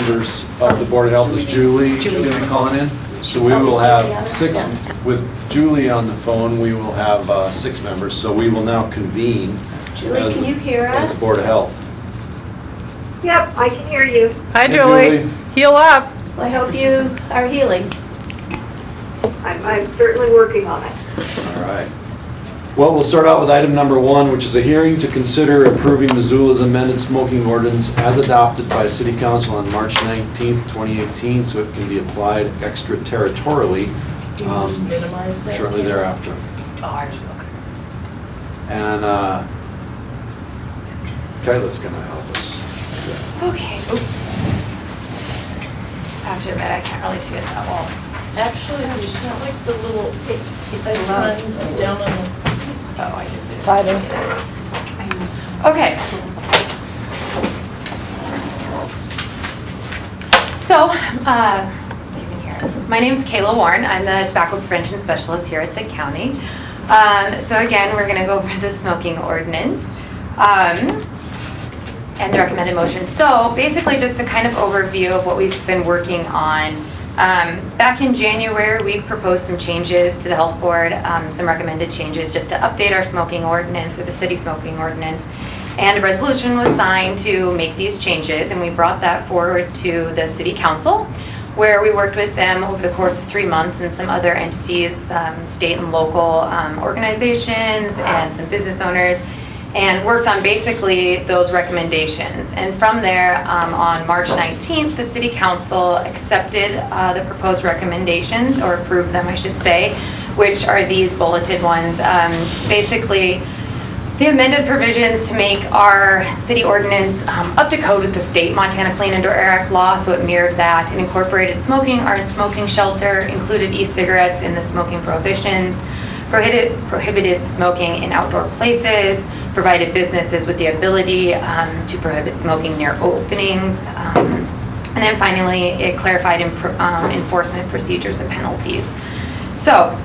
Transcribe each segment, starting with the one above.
members of the Board of Health is Julie. Julie calling in. So we will have 6, with Julie on the phone, we will have 6 members. So we will now convene Julie, can you hear us? as the Board of Health. Yep, I can hear you. Hi, Hey, Julie. Julie. Heal up. Well, I hope you are healing. I'm certainly working on it. All right. Well, we'll start out with item number 1, which is a hearing to consider approving Missoula's amended smoking ordinance as adopted by City Council on March 19th, 2018, so it can be applied extraterritorially shortly thereafter. And Kyla's going to help us. Okay. I have to admit, I can't really see it that well. Actually, it's not like the little, It's like low. down on the. Oh, I just did. Fighters. Okay. So, you can hear it. My name is Kayla Warren. I'm the tobacco prevention specialist here at the county. So again, we're going to go over the smoking ordinance and the recommended motion. So basically just a kind of overview of what we've been working on. Back in January, we proposed some changes to the health board, some recommended changes just to update our smoking ordinance or the city smoking ordinance. And a resolution was signed to make these changes, and we brought that forward to the city council, where we worked with them over the course of 3 months and some other entities, state and local organizations and some business owners, and worked on basically those recommendations. And from there, on March 19th, the City Council accepted the proposed recommendations, or approved them, I should say, which are these bulleted ones. Basically, the amended provisions to make our city ordinance up to code with the state Montana Clean Indoor Air Act law, so it mirrored that. It incorporated smoking or smoking shelter, included e-cigarettes in the smoking prohibitions, prohibited smoking in outdoor places, provided businesses with the ability to prohibit smoking near openings, and then finally it clarified enforcement procedures and penalties. So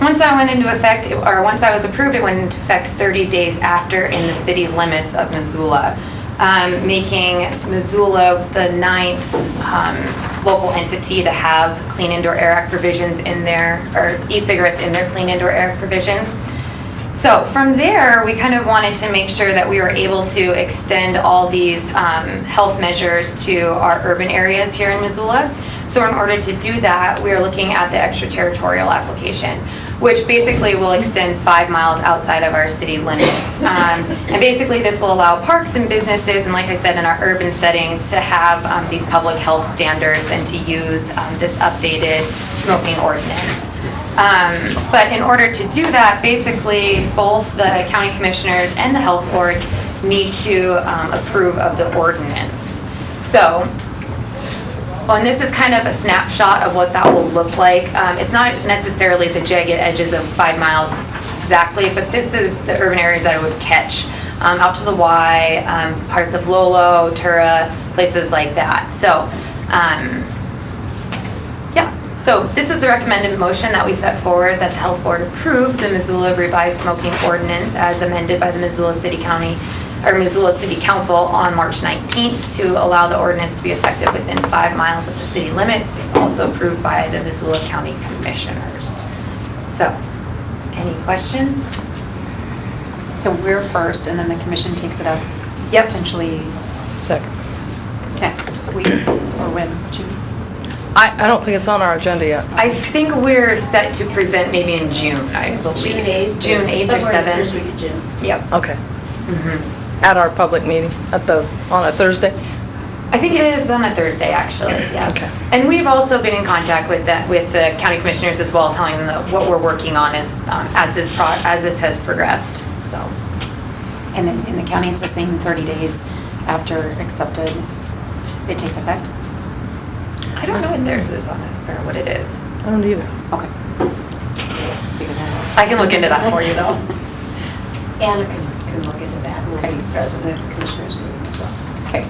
once that went into effect, or once that was approved, it went into effect 30 days after in the city limits of Missoula, making Missoula the 9th local entity to have Clean Indoor Air Act provisions in their, or e-cigarettes in their Clean Indoor Air Act provisions. So from there, we kind of wanted to make sure that we were able to extend all these health measures to our urban areas here in Missoula. So in order to do that, we are looking at the extraterritorial application, which basically will extend 5 miles outside of our city limits. And basically this will allow parks and businesses, and like I said, in our urban settings, to have these public health standards and to use this updated smoking ordinance. But in order to do that, basically both the county commissioners and the health board need to approve of the ordinance. So, and this is kind of a snapshot of what that will look like. It's not necessarily the jagged edges of 5 miles exactly, but this is the urban areas that I would catch. Out to the Y, parts of Lolo, Tura, places like that. So, yeah. So this is the recommended motion that we set forward, that the health board approved the Missoula revised smoking ordinance as amended by the Missoula City Council on March 19th to allow the ordinance to be effective within 5 miles of the city limits, also approved by the Missoula County Commissioners. So, any questions? So we're first, and then the commission takes it up potentially Second. next week, or when, June? I don't think it's on our agenda yet. I think we're set to present maybe in June, I believe. June 8th. June 8th or Somewhere in the 7th. first week of June. Yep. Okay. At our public meeting, on a Thursday? I think it is on a Thursday, actually, yeah. Okay. And we've also been in contact with the county commissioners as well, telling them that what we're working on is, as this has progressed, so. And then in the county, it's the same 30 days after accepted, it takes effect? I don't know what theirs is on this, or what it is. I don't either. Okay. Figure that out. I can look into that for you, though. Anna can look into that, and we'll be present at the commissioners meeting as well. Okay.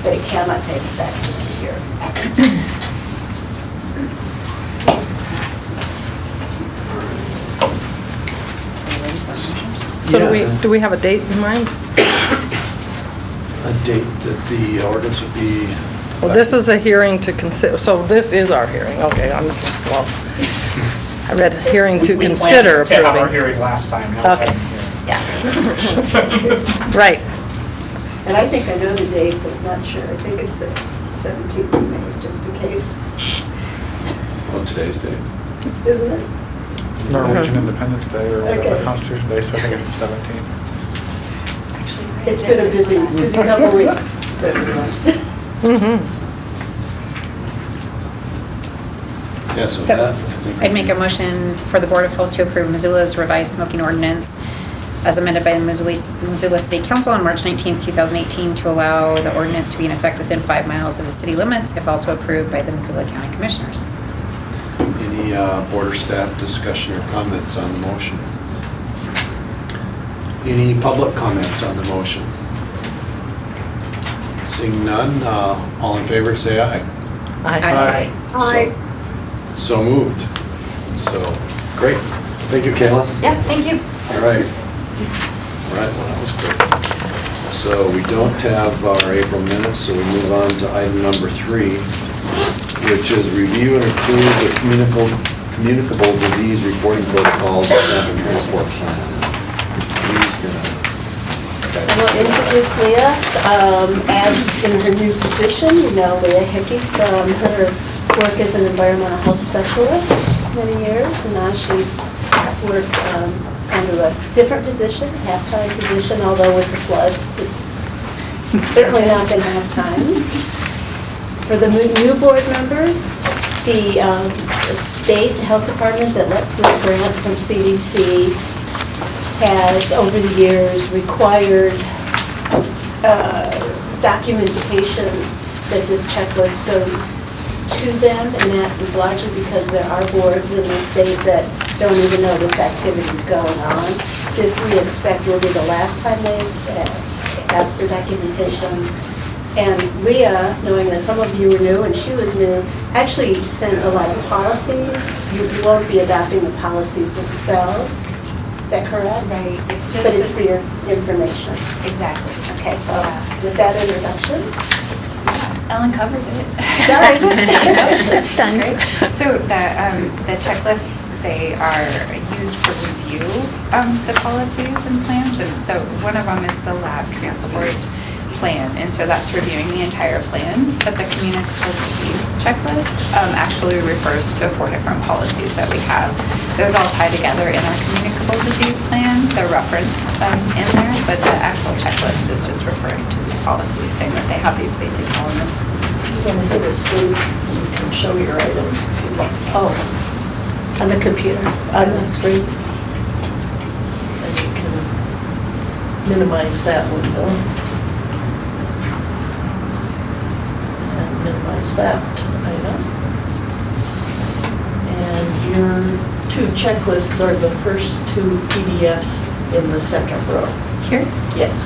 But it cannot take effect just a year. So do we have a date in mind? A date that the ordinance would be Well, this is a hearing to consider, so this is our hearing, okay, I'm slow. I read hearing to consider We planned to have our approving. hearing last time. now we're Okay. having a hearing. Right, And I think I know the date, but I'm not sure. I think it's the 17th of May, just in case, On today's date. isn't it? It's Norwegian Independence Day or whatever, Okay. Constitution Day, so I think it's the 17th. It's been a busy couple of weeks for everyone. Yeah, so So, that, I think. I'd make a motion for the Board of Health to approve Missoula's revised smoking ordinance as amended by the Missoula City Council on March 19th, 2018, to allow the ordinance to be in effect within 5 miles of the city limits, if also approved by the Missoula County Commissioners. Any board or staff discussion or comments on the motion? Any public comments on the motion? Seeing none, all in favor, say aye. I, Aye. So moved. So, great. Thank you, Kayla. Yeah, thank you. All right. All right, well, that was quick. So we don't have our April minutes, so we move on to item number 3, which is review and approve the communicable disease reporting protocols and sample transport plan. Lee's gonna. I will introduce Leah as in her new position. You know Leah Hickey from her work as an environmental health specialist many years, and now she's worked under a different position, half-time position, although with the floods, it's certainly not been half-time. For the new board members, the state health department that lets this grant from CDC has, over the years, required documentation that this checklist goes to them, and that is largely because there are boards in the state that don't even know this activity's going on. This, we expect, will be the last time they ask for documentation. And Leah, knowing that some of you were new and she was new, actually sent a lot of policies. You won't be adopting the policies themselves. Is that correct? Right, it's just. But it's for your information. Exactly. Okay, so with that introduction. Ellen covered it. Sorry. That's done. Great. So the checklists, they are used to review the policies and plans, and one of them is the lab transport plan, and so that's reviewing the entire plan. But the communicable disease checklist actually refers to 4 different policies that we have. Those all tie together in our communicable disease plan. They're referenced in there, but the actual checklist is just referring to these policies, saying that they have these basic elements. When you hit escape, you can show your items if you want. Oh, on the computer, on the screen. And you can minimize that window. And minimize that item. And your 2 checklists are the first 2 PDFs in the second row. Here? Yes.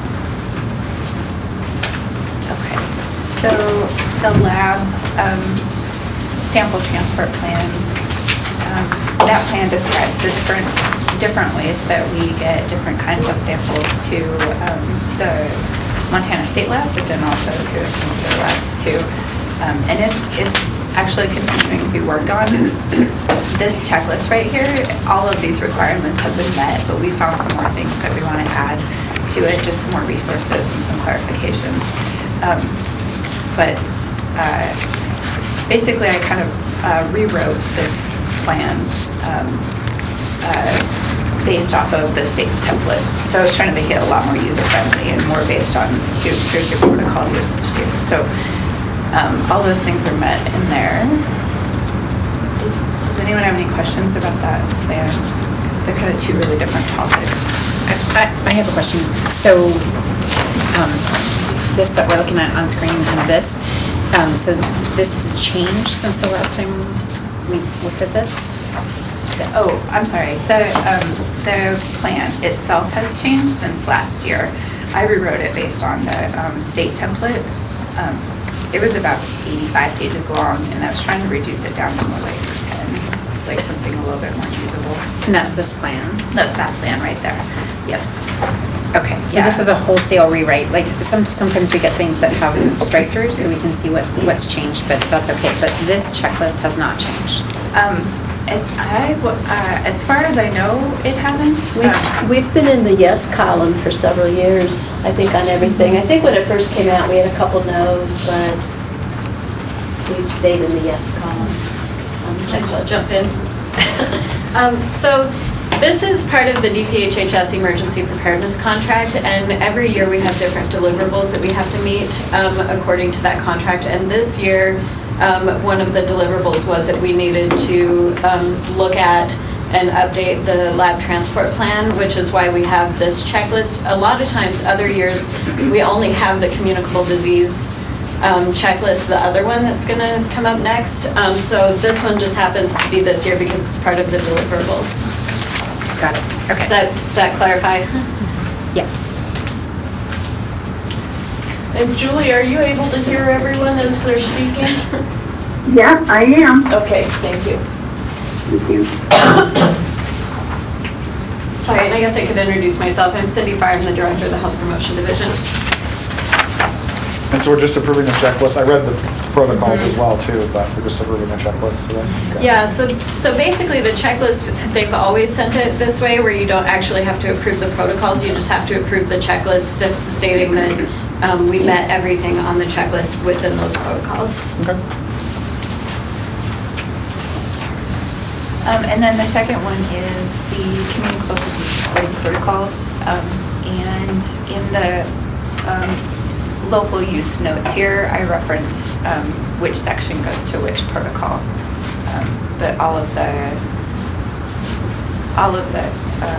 Okay, so the lab sample transport plan, that plan describes the different ways that we get different kinds of samples to the Montana State Lab, but then also to some other labs too. And it's actually continuing to be worked on. This checklist right here, all of these requirements have been met, but we found some more things that we want to add to it, just some more resources and some clarifications. But basically, I kind of rewrote this plan based off of the state's template. So I was trying to make it a lot more user-friendly and more based on here's your protocol, here's what you do. So all those things are met in there. Does anyone have any questions about that plan? They're kind of 2 really different topics. I have a question. So, this that we're looking at on screen and this, so this has changed since the last time we looked at this? Yes. Oh, I'm sorry. The plan itself has changed since last year. I rewrote it based on the state template. It was about 85 pages long, and I was trying to reduce it down to more like 10, like something a little bit more usable. And that's this plan? That's that plan right there. Yep. Okay, so this is a wholesale rewrite, like sometimes we get things that have strike-throughs, so we can see what's changed, but that's okay. But this checklist has not changed. As far as I know, it hasn't. We've been in the yes column for several years, I think, on everything. I think when it first came out, we had a couple no's, but we've stayed in the yes column on the Can I just checklist. jump in? So this is part of the DPHHS Emergency Preparedness Contract, and every year we have different deliverables that we have to meet according to that contract. And this year, one of the deliverables was that we needed to look at and update the lab transport plan, which is why we have this checklist. A lot of times, other years, we only have the communicable disease checklist, the other one that's going to come up next. So this one just happens to be this year because it's part of the deliverables. Got it, okay. Does that clarify? Yeah. And Julie, are you able to hear everyone as they're speaking? Yeah, I am. Okay, thank you. Thank you. Sorry, and I guess I could introduce myself. I'm Cindy Farr, I'm the Director of the Health Promotion Division. And so we're just approving the checklist. I read the protocols as well too, but we're just approving the checklist today. Okay. Yeah, so basically the checklist, they've always sent it this way where you don't actually have to approve the protocols, you just have to approve the checklist stating that we met everything on the checklist within those protocols. Okay. And then the second one is the communicable disease reporting protocols. And in the local use notes here, I referenced which section goes to which protocol. But all of the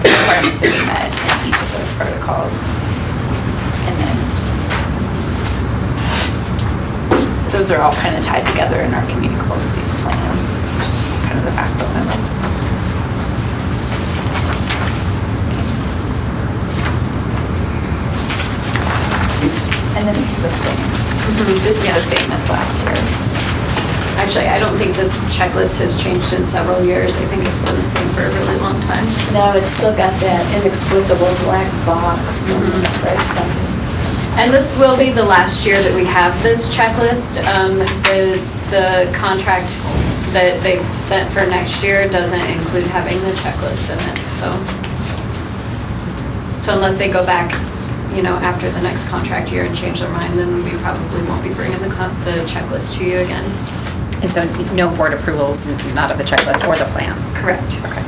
requirements that we met in each of those protocols. And then those are all kind of tied together in our communicable disease plan, which is kind of the backbone of it. And then it's the same. This is the same as last year. Actually, I don't think this checklist has changed in several years. I think it's been the same for a really long time. No, it's still got that inexplicable black box, right, something. And this will be the last year that we have this checklist. The contract that they've sent for next year doesn't include having the checklist in it, so. So unless they go back, after the next contract year and change their mind, then we probably won't be bringing the checklist to you again. And so no board approvals, not of the checklist or the plan? Correct. Okay.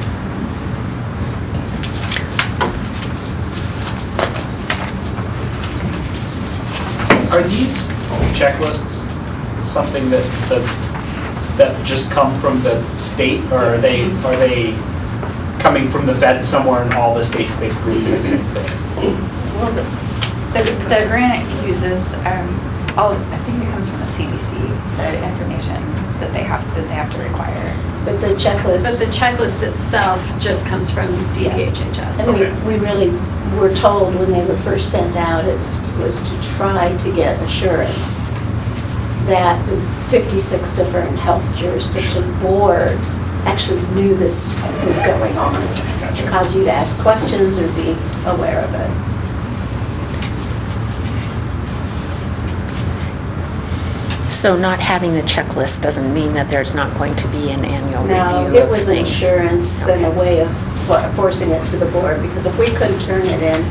Are these checklists something that just come from the state, or are they coming from the feds somewhere and all the states basically use the same thing? Well, the grant uses, I think it comes from the CDC, the information that they have to require. But the checklist. But the checklist itself just comes from DPHHS. And we really were told when they were first sent out, it was to try to get assurance that the 56 different health jurisdiction boards actually knew this was going on. To cause you to ask questions or be aware of it. So not having the checklist doesn't mean that there's not going to be an annual review of things? No, it was an assurance and a way of forcing it to the board, because if we couldn't turn it in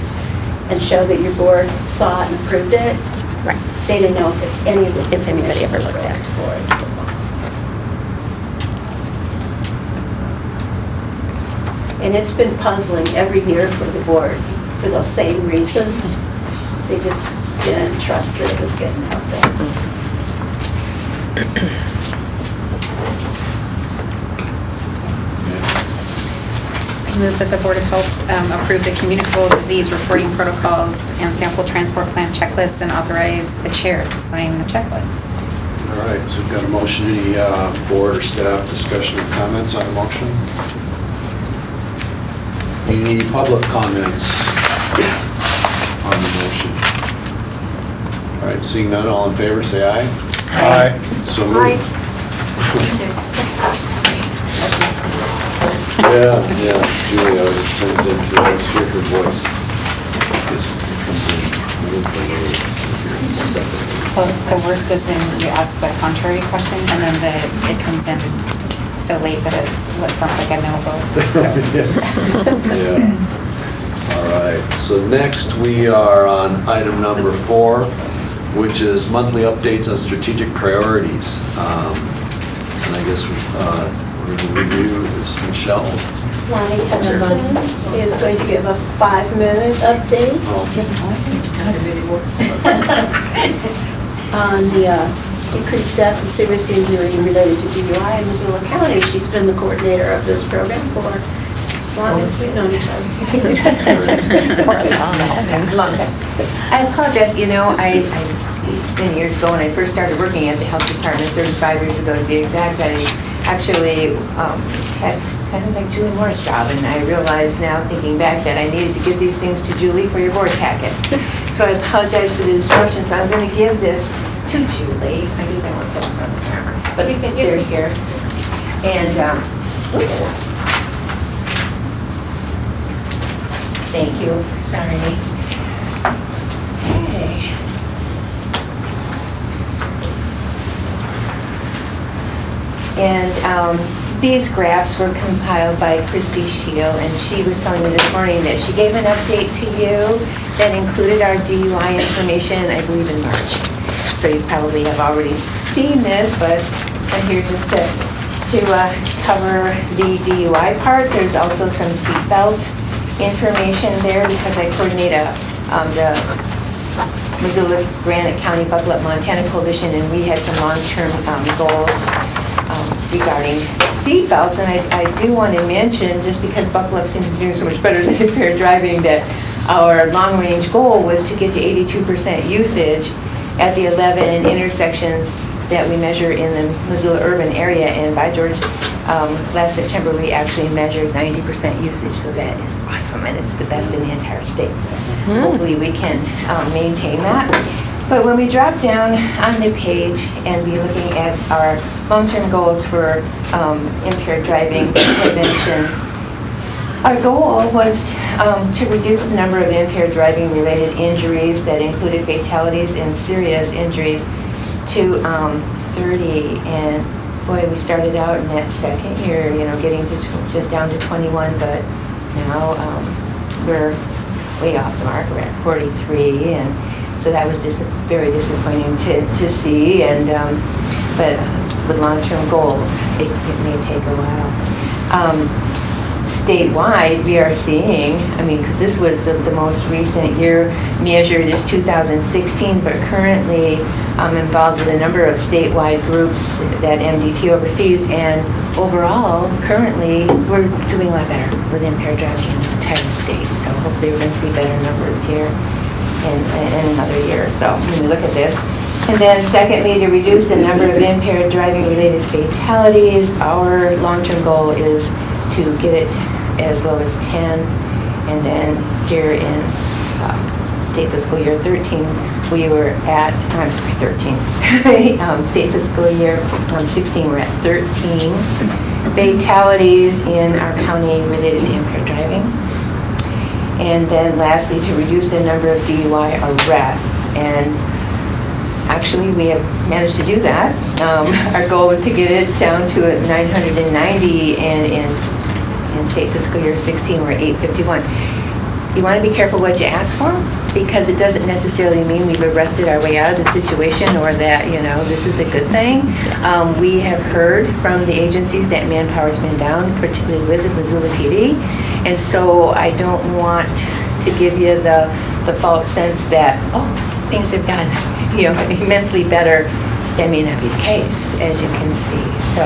and show that your board saw it and approved it, Right. they didn't know if any of this If anybody information ever was looked going at to it. the board, so. And it's been puzzling every year for the board for those same reasons. They just didn't trust that it was getting out there. Move that the Board of Health approve the communicable disease reporting protocols and sample transport plan checklists and authorize the chair to sign the checklists. All right, so we've got a motion. Any board or staff discussion or comments on the motion? Any public comments on the motion? All right, seeing none, all in favor, say aye. Aye. So moved. Yeah, Julie always turns into, let's hear her voice. this comes in little by little, so here it's separate. The worst is when you ask the contrary question and then it comes in so late that it sounds like a no vote. So. Yeah. All right, so next we are on item number 4, which is monthly updates on strategic priorities. And I guess we're going to review is Michelle. Lonnie Henderson is going to give a 5-minute update on the decreased death and serious injury related to DUI in Missoula County. She's been the coordinator of this program for as long as we've known each other. I apologize, many years ago when I first started working at the health department, 35 years ago to be exact, I actually had kind of like Julie Moore's job, and I realized now, thinking back, that I needed to give these things to Julie for your board packets. So I apologize for the disruption, so I'm going to give this to Julie. I guess I won't step in front of the camera, but they're here. And, thank you, sorry. Okay. And these graphs were compiled by Christy Shield, and she was telling me this morning that she gave an update to you that included our DUI information, I believe in March. So you probably have already seen this, but I'm here just to cover the DUI part. There's also some seatbelt information there because I coordinate the Missoula, Granite County, Buckle Up, Montana Coalition, and we had some long-term goals regarding seatbelts. And I do want to mention, just because Buckle Up seems to be doing so much better than impaired driving, that our long-range goal was to get to 82% usage at the 11 intersections that we measure in the Missoula urban area. And by George, last September, we actually measured 90% usage, so that is awesome, and it's the best in the entire state. So hopefully we can maintain that. But when we drop down on the page and be looking at our long-term goals for impaired driving prevention, our goal was to reduce the number of impaired driving related injuries that included fatalities and serious injuries to 30. And boy, we started out in that second year, getting to down to 21, but now we're way off the mark. We're at 43, and so that was very disappointing to see. And but with long-term goals, it may take a while. Statewide, we are seeing, because this was the most recent year measured is 2016, but currently I'm involved with a number of statewide groups that MDT oversees, and overall, currently, we're doing a lot better with impaired driving in the entire state. So hopefully we're going to see better numbers here in another year or so when we look at this. And then secondly, to reduce the number of impaired driving related fatalities, our long-term goal is to get it as low as 10. And then here in state fiscal year 13, we were at, I'm sorry, 13. State fiscal year 16, we're at 13 fatalities in our county related to impaired driving. And then lastly, to reduce the number of DUI arrests. And actually, we have managed to do that. Our goal was to get it down to 990, and in state fiscal year 16, we're at 851. You want to be careful what you ask for, because it doesn't necessarily mean we've arrested our way out of the situation or that, this is a good thing. We have heard from the agencies that manpower's been down, particularly with the Missoula PD. And so I don't want to give you the false sense that, things have gotten, immensely better. That may not be the case, as you can see, so.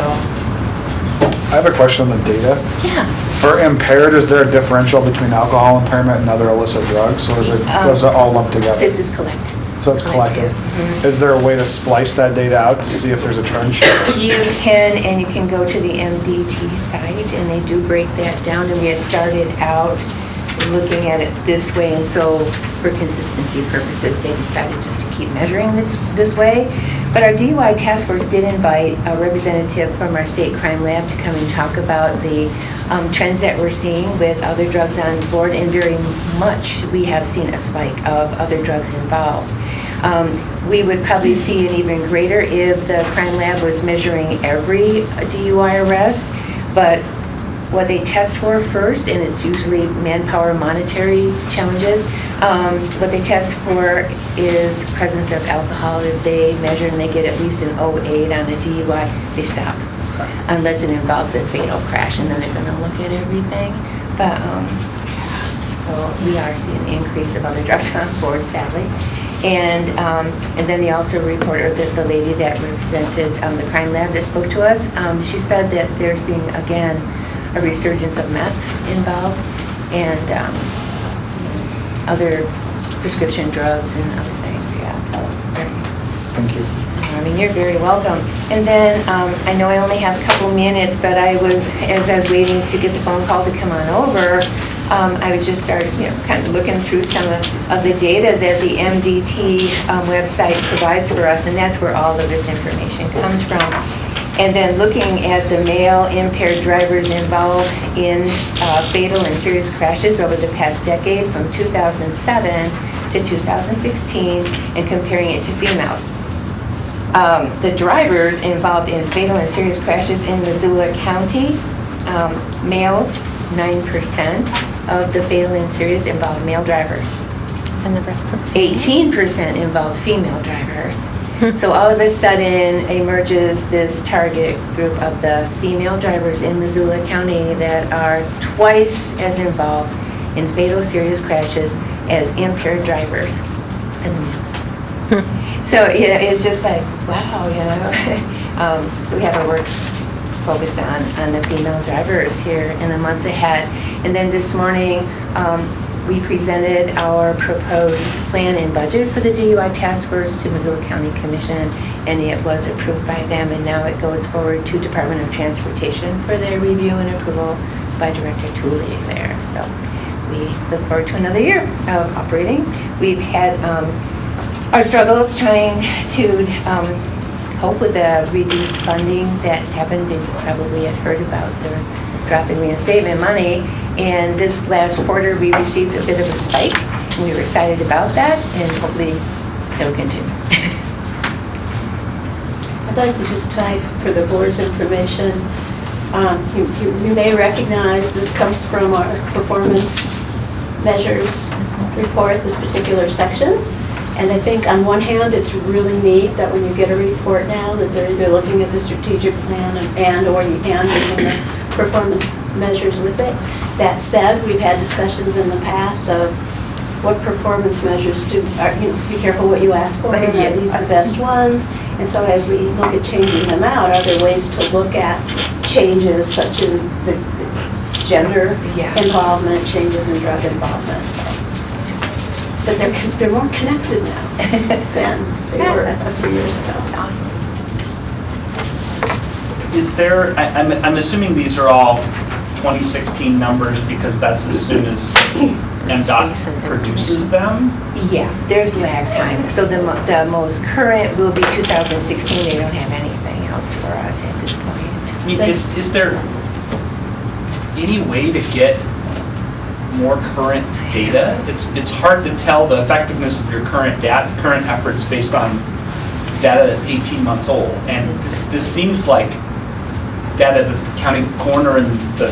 I have a question on the data. Yeah. For impaired, is there a differential between alcohol impairment and other illicit drugs, or does it all lump together? This is collective. So it's collective. Mm-hmm. Is there a way to splice that data out to see if there's a trend shift? You can, and you can go to the MDT site, and they do break that down. And we had started out looking at it this way, and so for consistency purposes, they decided just to keep measuring this way. But our DUI task force did invite a representative from our state crime lab to come and talk about the trends that we're seeing with other drugs on board, and very much we have seen a spike of other drugs involved. We would probably see an even greater if the crime lab was measuring every DUI arrest, but what they test for first, and it's usually manpower monetary challenges, what they test for is presence of alcohol. If they measure and they get at least an 0.8 on a DUI, they stop, unless it involves a fatal crash, and then they're going to look at everything. But so we are seeing an increase of other drugs on board, sadly. And then the also reporter, the lady that represented the crime lab that spoke to us, she said that they're seeing again a resurgence of meth involved, and other prescription drugs and other things, yeah. So, Thank you. I mean, you're very welcome. And then, I know I only have a couple minutes, but as I was waiting to get the phone call to come on over, I would just start, kind of looking through some of the data that the MDT website provides for us, and that's where all of this information comes from. And then looking at the male impaired drivers involved in fatal and serious crashes over the past decade from 2007 to 2016 and comparing it to females. The drivers involved in fatal and serious crashes in Missoula County, males, 9% of the fatal and serious involved male drivers. And the rest of 18% involved female drivers. So all of a sudden emerges this target group of the female drivers in Missoula County that are twice as involved in fatal serious crashes as impaired drivers and the males. So, it's just like, wow, so we have our work focused on the female drivers here in the months ahead. And then this morning, we presented our proposed plan and budget for the DUI task force to Missoula County Commission, and it was approved by them, and now it goes forward to Department of Transportation for their review and approval by Director Tooley there. So we look forward to another year of operating. We've had our struggles trying to cope with the reduced funding that's happened. You probably had heard about the drop in reinstatement money. And this last quarter, we received a bit of a spike, and we were excited about that, and hopefully it'll continue. I'd like to just type for the board's information. You may recognize this comes from our performance measures report, this particular section. And I think on one hand, it's really neat that when you get a report now that they're looking at the strategic plan and using the performance measures with it. That said, we've had discussions in the past of what performance measures be careful what you ask for. Are these the best ones? And so as we look at changing them out, are there ways to look at changes such as the gender involvement, changes in drug involvement? So. But they're more connected now than they were a few years ago. Awesome. Is there, I'm assuming these are all 2016 numbers because that's as soon as MDOT produces them? Yeah, there's lag time. So the most current will be 2016. They don't have anything else for us at this point. I mean, is there any way to get more current data? It's hard to tell the effectiveness of your current efforts based on data that's 18 months old. And this seems like data that the county coroner and the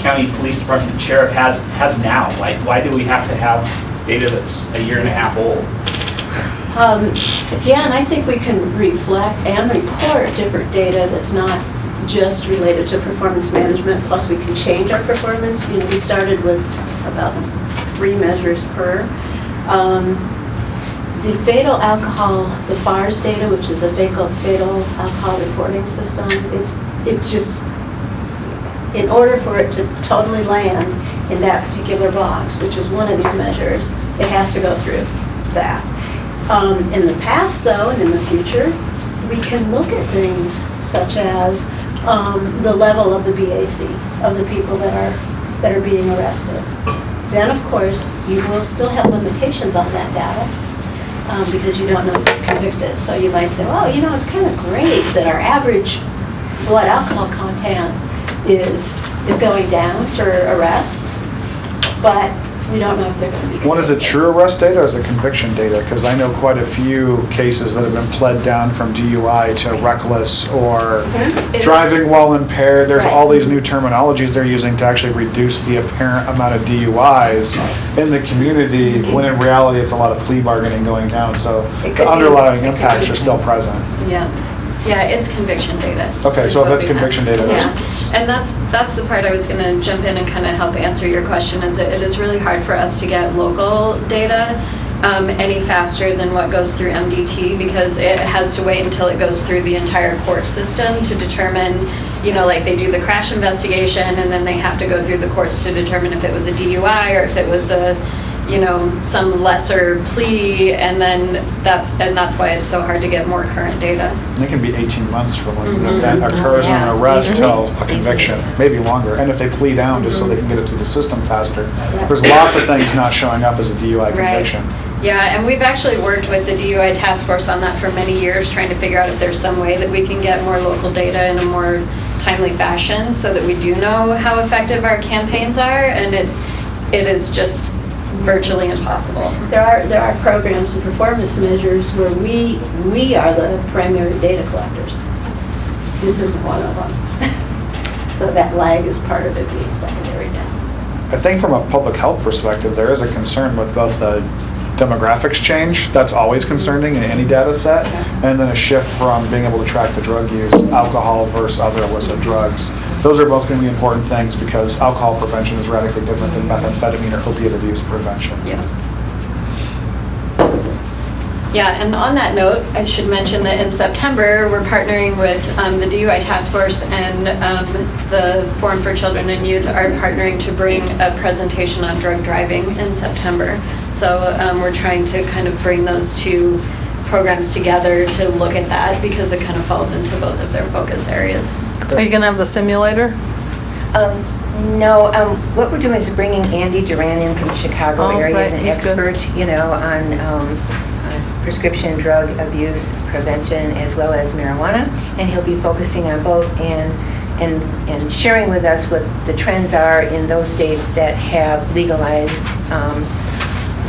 county police department sheriff has now. Why do we have to have data that's a year and a half old? And I think we can reflect and report different data that's not just related to performance management, plus we can change our performance. We started with about 3 measures per. The fatal alcohol, the FARS data, which is a fatal alcohol reporting system, it's just, in order for it to totally land in that particular box, which is one of these measures, it has to go through that. In the past, though, and in the future, we can look at things such as the level of the BAC, of the people that are being arrested. Then, of course, you will still have limitations on that data. because you don't know if they're convicted. So you might say, well, it's kind of great that our average blood alcohol content is going down for arrests, but we don't know if they're going to be convicted. One, is it true arrest data or is it conviction data? Because I know quite a few cases that have been pled down from DUI to reckless or driving while impaired. There's all these new terminologies they're using to actually reduce the apparent amount of DUIs in the community, when in reality it's a lot of plea bargaining going down. So the underlying impacts are still present. Yeah, it's conviction data. Okay, so that's conviction data. Yeah, and that's the part I was going to jump in and kind of help answer your question, is that it is really hard for us to get local data any faster than what goes through MDT, because it has to wait until it goes through the entire court system to determine, like they do the crash investigation and then they have to go through the courts to determine if it was a DUI or if it was a some lesser plea, and then that's why it's so hard to get more current data. And it can be 18 months from when an event occurs and an arrest till a conviction, maybe longer. And if they plea down just so they can get it through the system faster. There's lots of things not showing up as a DUI conviction. Yeah, and we've actually worked with the DUI task force on that for many years, trying to figure out if there's some way that we can get more local data in a more timely fashion so that we do know how effective our campaigns are, and it is just virtually impossible. There are programs and performance measures where we are the primary data collectors. This isn't one of them. So that lag is part of it being secondary now. I think from a public health perspective, there is a concern with both the demographics change, that's always concerning in any data set, and then a shift from being able to track the drug use, alcohol versus other illicit drugs. Those are both going to be important things because alcohol prevention is radically different than methamphetamine or opiate abuse prevention. Yeah, and on that note, I should mention that in September, we're partnering with the DUI Task Force and the Forum for Children and Youth are partnering to bring a presentation on drug driving in September. So we're trying to kind of bring those two programs together to look at that because it kind of falls into both of their focus areas. Are you going to have the simulator? No, what we're doing is bringing Andy Duran in from the Chicago area as an expert, on prescription drug abuse prevention as well as marijuana, and he'll be focusing on both and sharing with us what the trends are in those states that have legalized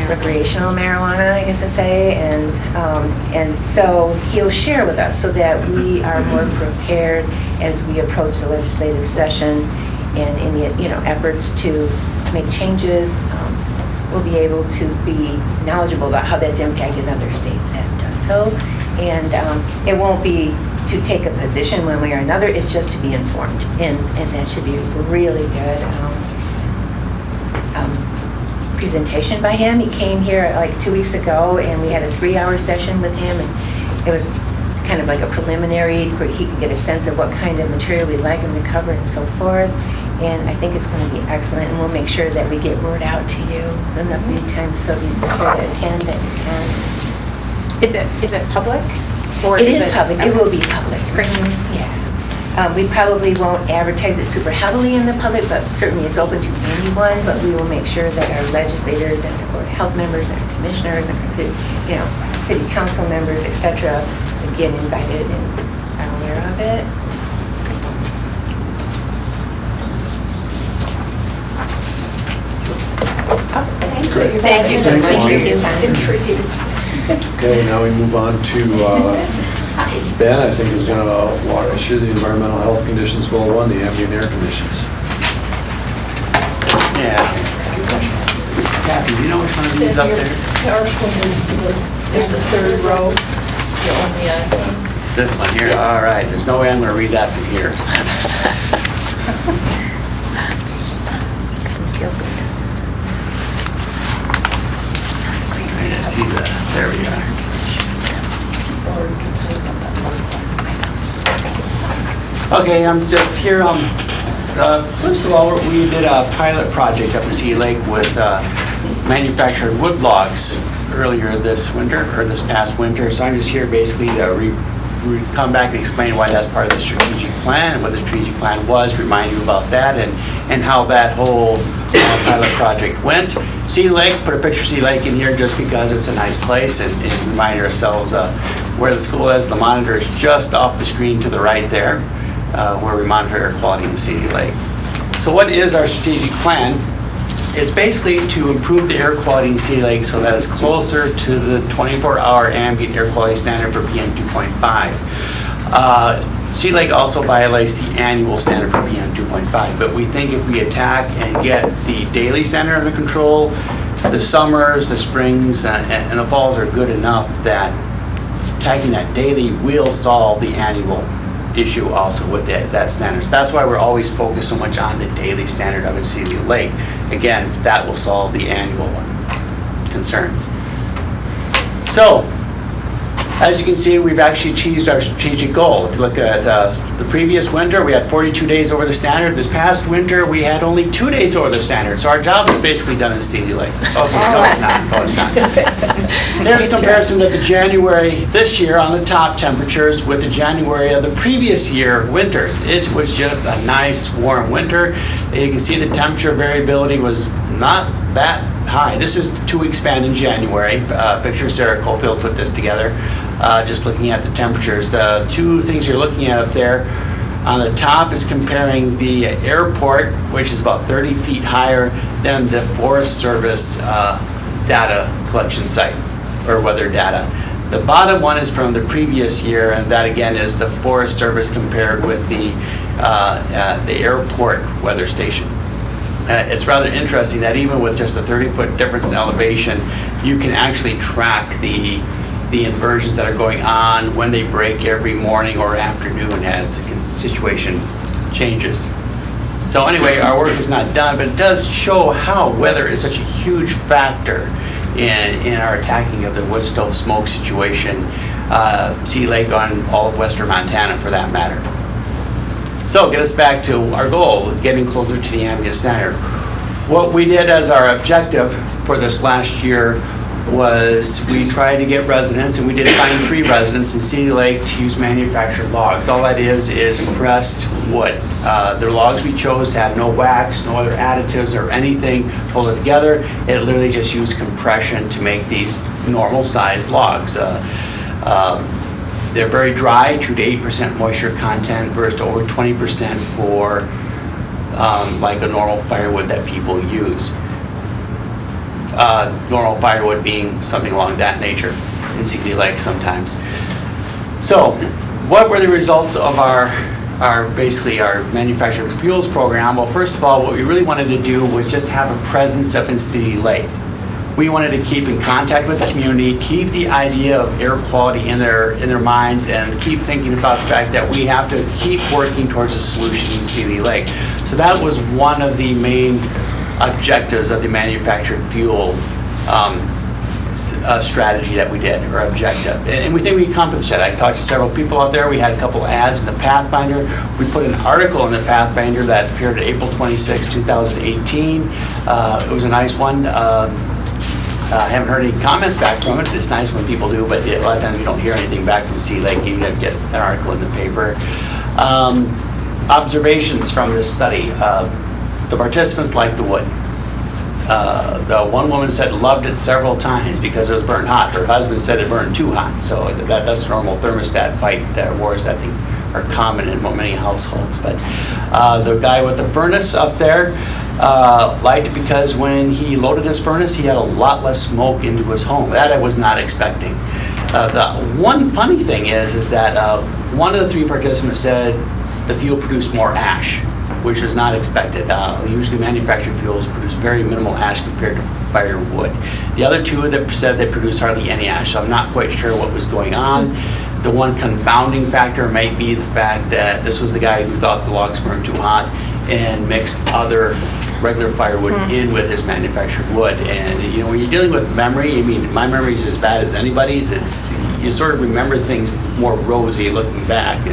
recreational marijuana, I guess to say, and so he'll share with us so that we are more prepared as we approach the legislative session and any efforts to make changes. We'll be able to be knowledgeable about how that's impacted other states that have done so, and it won't be to take a position one way or another. It's just to be informed, and that should be really good. Presentation by him. He came here like 2 weeks ago and we had a 3-hour session with him, and it was kind of like a preliminary where he could get a sense of what kind of material we'd like him to cover and so forth. And I think it's going to be excellent, and we'll make sure that we get word out to you enough many times so you prefer to attend that you can. Is it public? Or it is public. It will be public. Great. Yeah. We probably won't advertise it super heavily in the public, but certainly it's open to anyone. But we will make sure that our legislators and our Board of Health members and our commissioners and our city council members, etc., get invited and are aware of it. Awesome. Thank you. Great. Thank you. Thank you. Okay, now we move on to Ben, I think, is going to walk us through the environmental health conditions goal 1, the ambient air conditions. Yeah. Kathy, do you know which one of these up there? Is the third row. It's the only item. This one here? All right, there's no way I'm going to read that from here. There we are. Okay, I'm just here. First of all, we did a pilot project up in Sea Lake with manufactured wood logs earlier this winter, or this past winter. So I'm just here basically to come back and explain why that's part of the strategic plan, and what the strategic plan was, remind you about that, and how that whole pilot project went. Sea Lake, put a picture of Sea Lake in here just because it's a nice place, and remind ourselves where the school is. The monitor is just off the screen to the right there, where we monitor air quality in Sea Lake. So what is our strategic plan? It's basically to improve the air quality in Sea Lake so that it's closer to the 24-hour ambient air quality standard for PM 2.5. Sea Lake also violates the annual standard for PM 2.5, but we think if we attack and get the daily standard under control, the summers, the springs, and the falls are good enough that attacking that daily will solve the annual issue also with that standard. So that's why we're always focused so much on the daily standard of Sea Lake. Again, that will solve the annual concerns. So, as you can see, we've actually achieved our strategic goal. If you look at the previous winter, we had 42 days over the standard. This past winter, we had only 2 days over the standard. So our job is basically done in Sea Lake. Okay, no, it's not. No, it's not. There's comparison of the January this year on the top temperatures with the January of the previous year winters. It was just a nice warm winter. You can see the temperature variability was not that high. This is 2-week span in January. Picture Sarah Cofield put this together. Just looking at the temperatures. The two things you're looking at up there on the top is comparing the airport, which is about 30 feet higher than the Forest Service data collection site, or weather data. The bottom one is from the previous year, and that again is the Forest Service compared with the airport weather station. It's rather interesting that even with just a 30-foot difference in elevation, you can actually track the inversions that are going on when they break every morning or afternoon as the situation changes. So anyway, our work is not done, but it does show how weather is such a huge factor in our attacking of the wood stove smoke situation, Sea Lake, on all of western Montana for that matter. So get us back to our goal, getting closer to the ambient standard. What we did as our objective for this last year was we tried to get residents, and we did find 3 residents in Sea Lake to use manufactured logs. All that is pressed wood. The logs we chose had no wax, no other additives or anything to hold it together. It literally just used compression to make these normal sized logs. They're very dry, 2 to 8% moisture content versus over 20% for like a normal firewood that people use. Normal firewood being something along that nature in Sea Lake sometimes. So, what were the results of our basically our manufactured fuels program? Well, first of all, what we really wanted to do was just have a presence up in Sea Lake. We wanted to keep in contact with the community, keep the idea of air quality in their minds, and keep thinking about the fact that we have to keep working towards a solution in Sea Lake. So that was one of the main objectives of the manufactured fuel strategy that we did, or objective. And we think we accomplished that. I talked to several people out there. We had a couple ads in the Pathfinder. We put an article in the Pathfinder that appeared April 26, 2018. It was a nice one. I haven't heard any comments back from it. It's nice when people do, but a lot of times you don't hear anything back from Sea Lake. You have to get an article in the paper. Observations from this study. The participants liked the wood. The one woman said loved it several times because it was burnt hot. Her husband said it burned too hot. So that's a normal thermostat fight wars that I think are common in many households. But the guy with the furnace up there liked it because when he loaded his furnace, he had a lot less smoke into his home. That I was not expecting. The one funny thing is that one of the 3 participants said the fuel produced more ash, which was not expected. Usually manufactured fuels produce very minimal ash compared to firewood. The other 2 that said they produced hardly any ash, so I'm not quite sure what was going on. The one confounding factor might be the fact that this was the guy who thought the logs burned too hot and mixed other regular firewood in with his manufactured wood. And you know, when you're dealing with memory, I mean, my memory is as bad as anybody's. You sort of remember things more rosy looking back,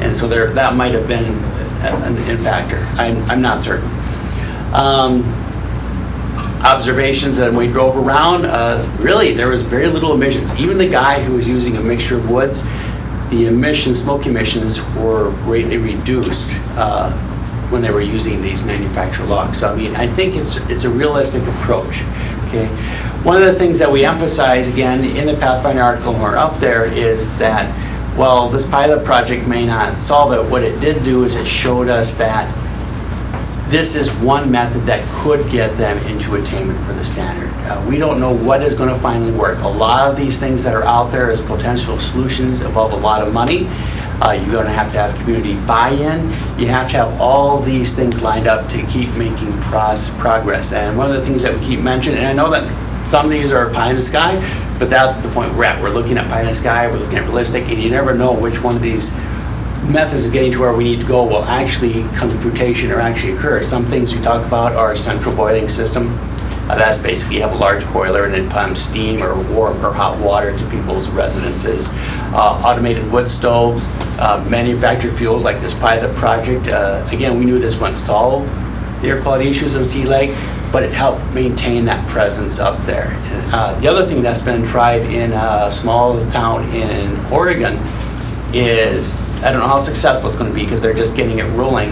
and so that might have been an factor. I'm not certain. Observations, and we drove around, really there was very little emissions. Even the guy who was using a mixture of woods, the smoke emissions were greatly reduced when they were using these manufactured logs. So I mean, I think it's a realistic approach. Okay. One of the things that we emphasize again in the Pathfinder article when we're up there is that while this pilot project may not solve it, what it did do is it showed us that this is one method that could get them into attainment for the standard. We don't know what is going to finally work. A lot of these things that are out there as potential solutions involve a lot of money. You're going to have community buy-in. You have to have all these things lined up to keep making progress. And one of the things that we keep mentioning, and I know that some of these are pie in the sky, but that's the point we're at. We're looking at pie in the sky, we're looking at realistic, and you never know which one of these methods of getting to where we need to go will actually come to fruition or actually occur. Some things we talk about are a central boiling system. That's basically you have a large boiler and it pumps steam or warm or hot water to people's residences. Automated wood stoves, manufactured fuels like this pilot project. Again, we knew this wouldn't solve the air quality issues in Sea Lake, but it helped maintain that presence up there. The other thing that's been tried in a small town in Oregon is, I don't know how successful it's going to be because they're just getting it rolling,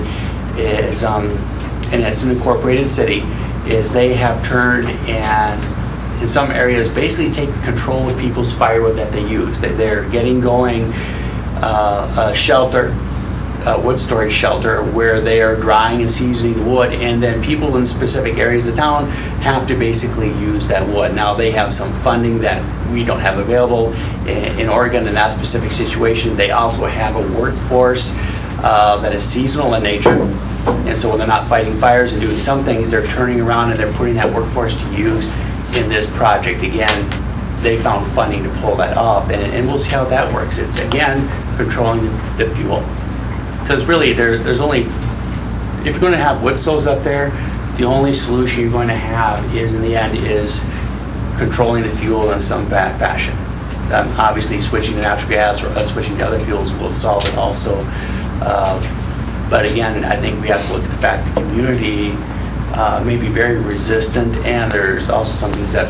is, and it's an incorporated city, is they have turned and in some areas basically taken control of people's firewood that they use. They're getting going a shelter, a wood storage shelter where they are drying and seasoning the wood, and then people in specific areas of town have to basically use that wood. Now they have some funding that we don't have available in Oregon in that specific situation. They also have a workforce that is seasonal in nature, and so when they're not fighting fires and doing some things, they're turning around and they're putting that workforce to use in this project. Again, they found funding to pull that off, and we'll see how that works. It's again controlling the fuel. So it's really, there's only, if you're going to have wood stoves up there, the only solution you're going to have is, in the end, is controlling the fuel in some fashion. Obviously, switching to natural gas or switching to other fuels will solve it also. But again, I think we have to look at the fact that the community may be very resistant, and there's also some things that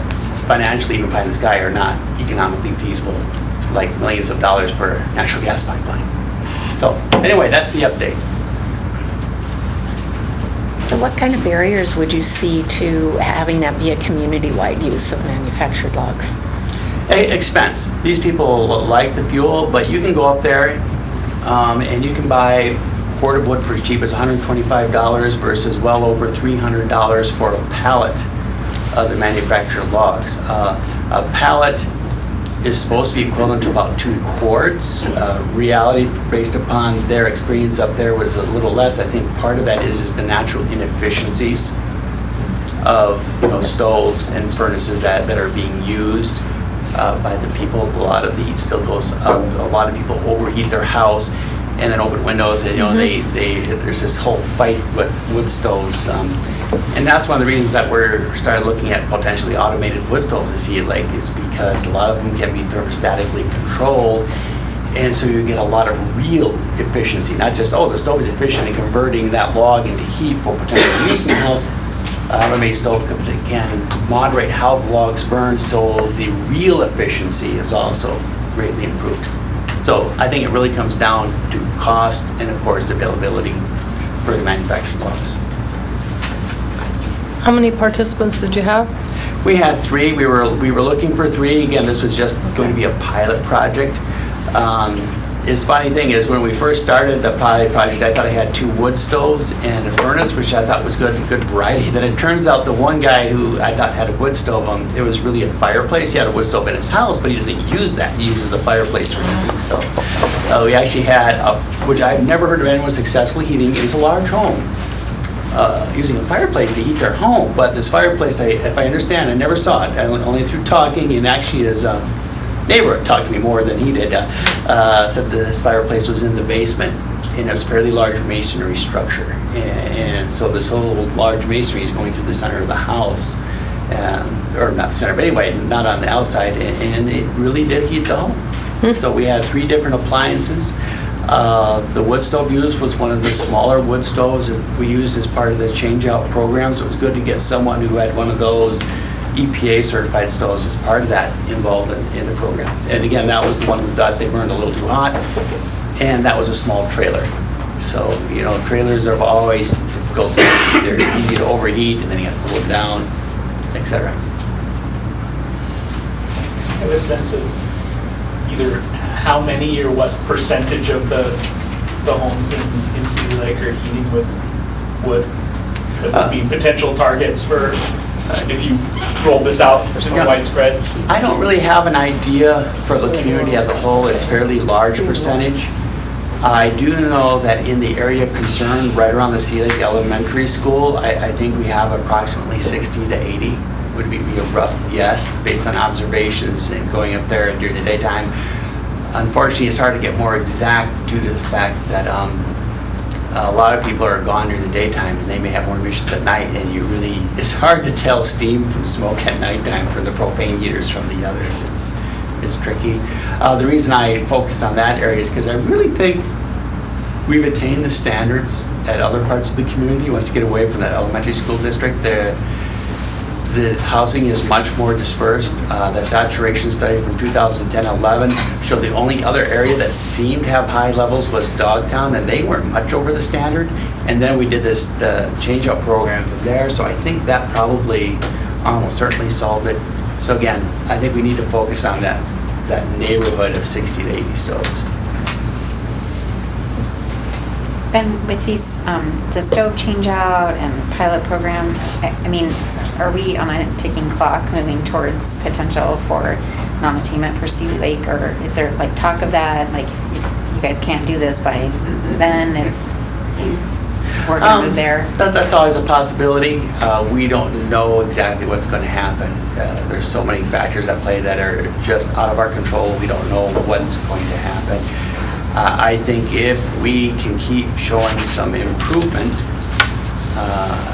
financially, even pie in the sky, are not economically feasible, like millions of dollars for a natural gas pipeline. So anyway, that's the update. So what kind of barriers would you see to having that be a community-wide use of manufactured logs? Expense. These people like the fuel, but you can go up there and you can buy quart of wood for as cheap as $125 versus well over $300 for a pallet of the manufactured logs. A pallet is supposed to be equivalent to about 2 quarts. Reality, based upon their experience up there, was a little less. I think part of that is the natural inefficiencies of stoves and furnaces that are being used by the people. A lot of the heat still goes up. A lot of people overheat their house and then open windows, and there's this whole fight with wood stoves. And that's one of the reasons that we're started looking at potentially automated wood stoves in Sea Lake, is because a lot of them can be thermostatically controlled, and so you get a lot of real efficiency, not just, the stove is efficient in converting that log into heat for potential use in the house. Automated stove can moderate how the logs burn, so the real efficiency is also greatly improved. So I think it really comes down to cost and, of course, availability for the manufactured logs. How many participants did you have? We had 3. We were looking for 3. Again, this was just going to be a pilot project. This funny thing is, when we first started the pilot project, I thought I had 2 wood stoves and a furnace, which I thought was good variety. Then it turns out the one guy who I thought had a wood stove, it was really a fireplace. He had a wood stove in his house, but he doesn't use that. He uses a fireplace for heating. So we actually had, which I've never heard of anyone successfully heating. It was a large home. Using a fireplace to heat their home, but this fireplace, if I understand, I never saw it, only through talking, and actually his neighbor talked to me more than he did, said this fireplace was in the basement, and it was a fairly large masonry structure, and so this whole large masonry is going through the center of the house, or not the center, but anyway, not on the outside, and it really did heat the home. So we had 3 different appliances. The wood stove used was one of the smaller wood stoves that we used as part of the change-out program, so it was good to get someone who had one of those EPA certified stoves as part of that involved in the program. And again, that was the one we thought they burned a little too hot, and that was a small trailer. So, trailers are always difficult. They're easy to overheat, and then you have to cool them down, etc. Have a sense of either how many or what percentage of the homes in Cedar Lake are heating with wood that would be potential targets for if you roll this out widespread? I don't really have an idea for the community as a whole. It's fairly large percentage. I do know that in the area of concern, right around the Sea Lake Elementary School, I think we have approximately 60 to 80, would be a rough guess based on observations and going up there during the daytime. Unfortunately, it's hard to get more exact due to the fact that a lot of people are gone during the daytime and they may have more emissions at night, and it's hard to tell steam from smoke at nighttime from the propane heaters from the others. It's tricky. The reason I focused on that area is because I really think we've attained the standards at other parts of the community. Once you get away from that elementary school district, the housing is much more dispersed. The saturation study from 2010-11 showed the only other area that seemed to have high levels was Dogtown, and they weren't much over the standard. And then we did the change-out program there, so I think that probably almost certainly solved it. So again, I think we need to focus on that neighborhood of 60 to 80 stoves. Ben, with these, the stove change out and pilot program, I mean, are we on a ticking clock moving towards potential for non-attainment for Sea Lake, or is there like talk of that, like you guys can't do this by then, we're gonna move there? That's always a possibility. We don't know exactly what's going to happen. There's so many factors at play that are just out of our control. We don't know what's going to happen. I think if we can keep showing some improvement,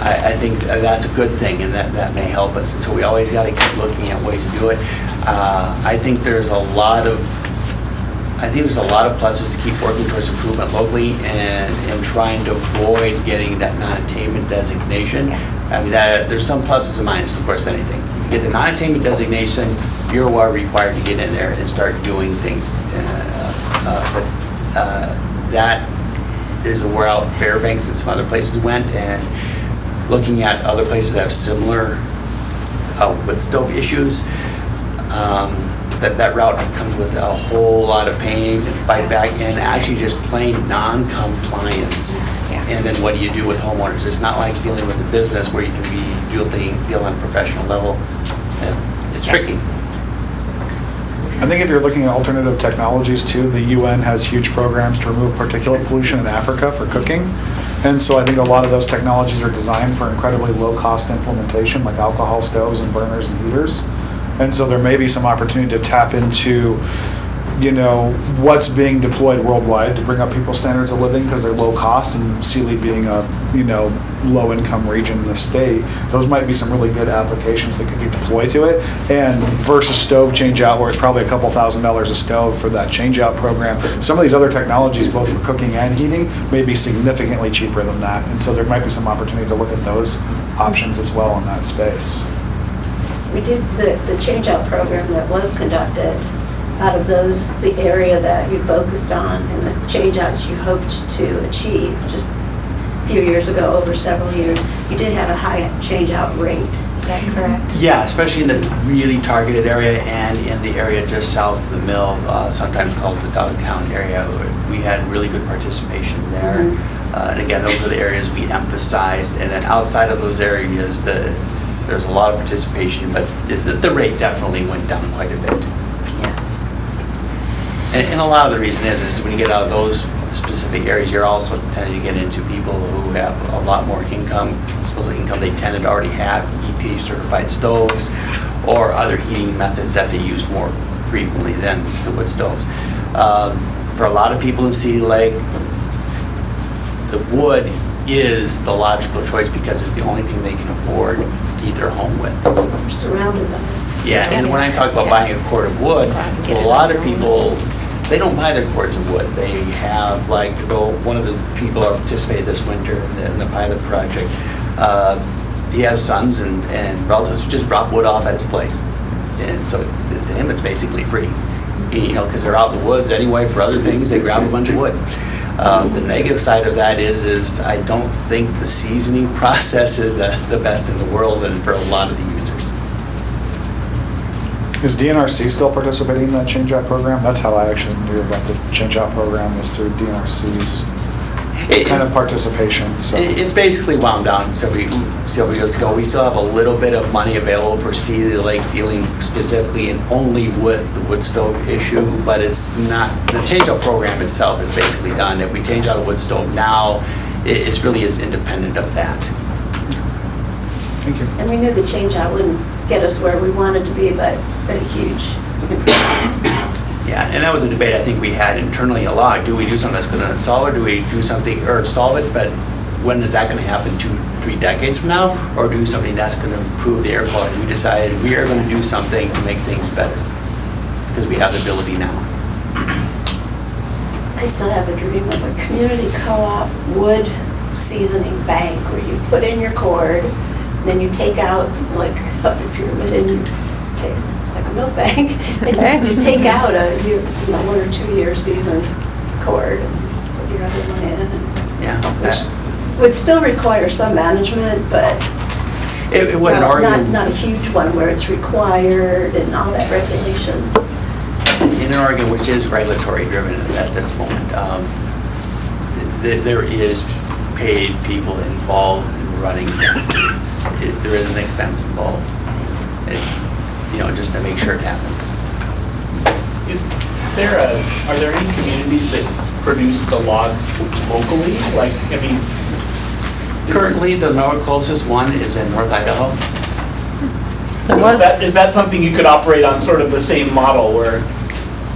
I think that's a good thing, and that may help us. And so we always got to keep looking at ways to do it. I think there's a lot of pluses to keep working towards improvement locally and trying to avoid getting that non-attainment designation. I mean, there's some pluses and minuses, of course, anything. You get the non-attainment designation, you're required to get in there and start doing things. That is where out Fairbanks and some other places went, and looking at other places that have similar wood stove issues, that route comes with a whole lot of pain and fight back, and actually just plain non-compliance. Yeah. And then what do you do with homeowners? It's not like dealing with a business where you can deal on a professional level. It's tricky. I think if you're looking at alternative technologies too, the UN has huge programs to remove particulate pollution in Africa for cooking. And so I think a lot of those technologies are designed for incredibly low cost implementation, like alcohol stoves and burners and heaters. And so there may be some opportunity to tap into, what's being deployed worldwide to bring up people's standards of living because they're low cost, and Sealy being a, low income region in the state, those might be some really good applications that could be deployed to it. And versus stove change out, where it's probably a couple $1,000s a stove for that change out program, some of these other technologies, both for cooking and heating, may be significantly cheaper than that. And so there might be some opportunity to look at those options as well in that space. We did the change-out program that was conducted. Out of those, the area that you focused on and the change-outs you hoped to achieve just a few years ago, over several years, you did have a high change-out rate. Is that correct? Yeah, especially in the really targeted area and in the area just south of the mill, sometimes called the Dogtown area. We had really good participation there. Mm-hmm. And again, those were the areas we emphasized. And then outside of those areas, there's a lot of participation, but the rate definitely went down quite a bit. And a lot of the reason is when you get out of those specific areas, you're also tending to get into people who have a lot more disposable income. They tended to already have EPA certified stoves or other heating methods that they use more frequently than the wood stoves. For a lot of people in Sea Lake, the wood is the logical choice because it's the only thing they can afford to heat their home with. We're surrounded by it. Yeah, and when I talk about buying a cord of wood, a lot of people, they don't buy their cords of wood. They have, one of the people who participated this winter in the pilot project, he has sons and relatives who just drop wood off at his place. And so to him, it's basically free. You know, because they're out in the woods anyway for other things, they grab a bunch of wood. The negative side of that is I don't think the seasoning process is the best in the world and for a lot of the users. Is DNRC still participating in that change-out program? That's how I actually knew about the change-out program, was through DNRC's kind of participation, so. It's basically wound down several years ago. We still have a little bit of money available for City Lake dealing specifically and only with the wood stove issue, but it's not, the change-out program itself is basically done. If we change out a wood stove now, it really is independent of that. Thank you. And we knew the change out wouldn't get us where we wanted to be, but a huge improvement. Yeah, and that was a debate I think we had internally a lot. Do we do something that's going to solve it? Do we do something, or solve it, but when is that going to happen, 2-3 decades from now? Or do something that's going to improve the air quality? We decided we are going to do something to make things better because we have the ability now. I still have a dream of a community co-op wood seasoning bank where you put in your cord, then you take out like a pyramid and you take, it's like a milk bank, and you take out a 1 or 2 year seasoned cord and put your other one in. Yeah. Which would still require some management, but It would not a huge one where it's required and all that regulation. in Oregon, which is regulatory driven at this moment, there is paid people involved in running things. There is an expense involved, just to make sure it happens. Are there any communities that produce the logs locally? Like, I mean, currently the closest one is in North Idaho. Is that something you could operate on, sort of the same model where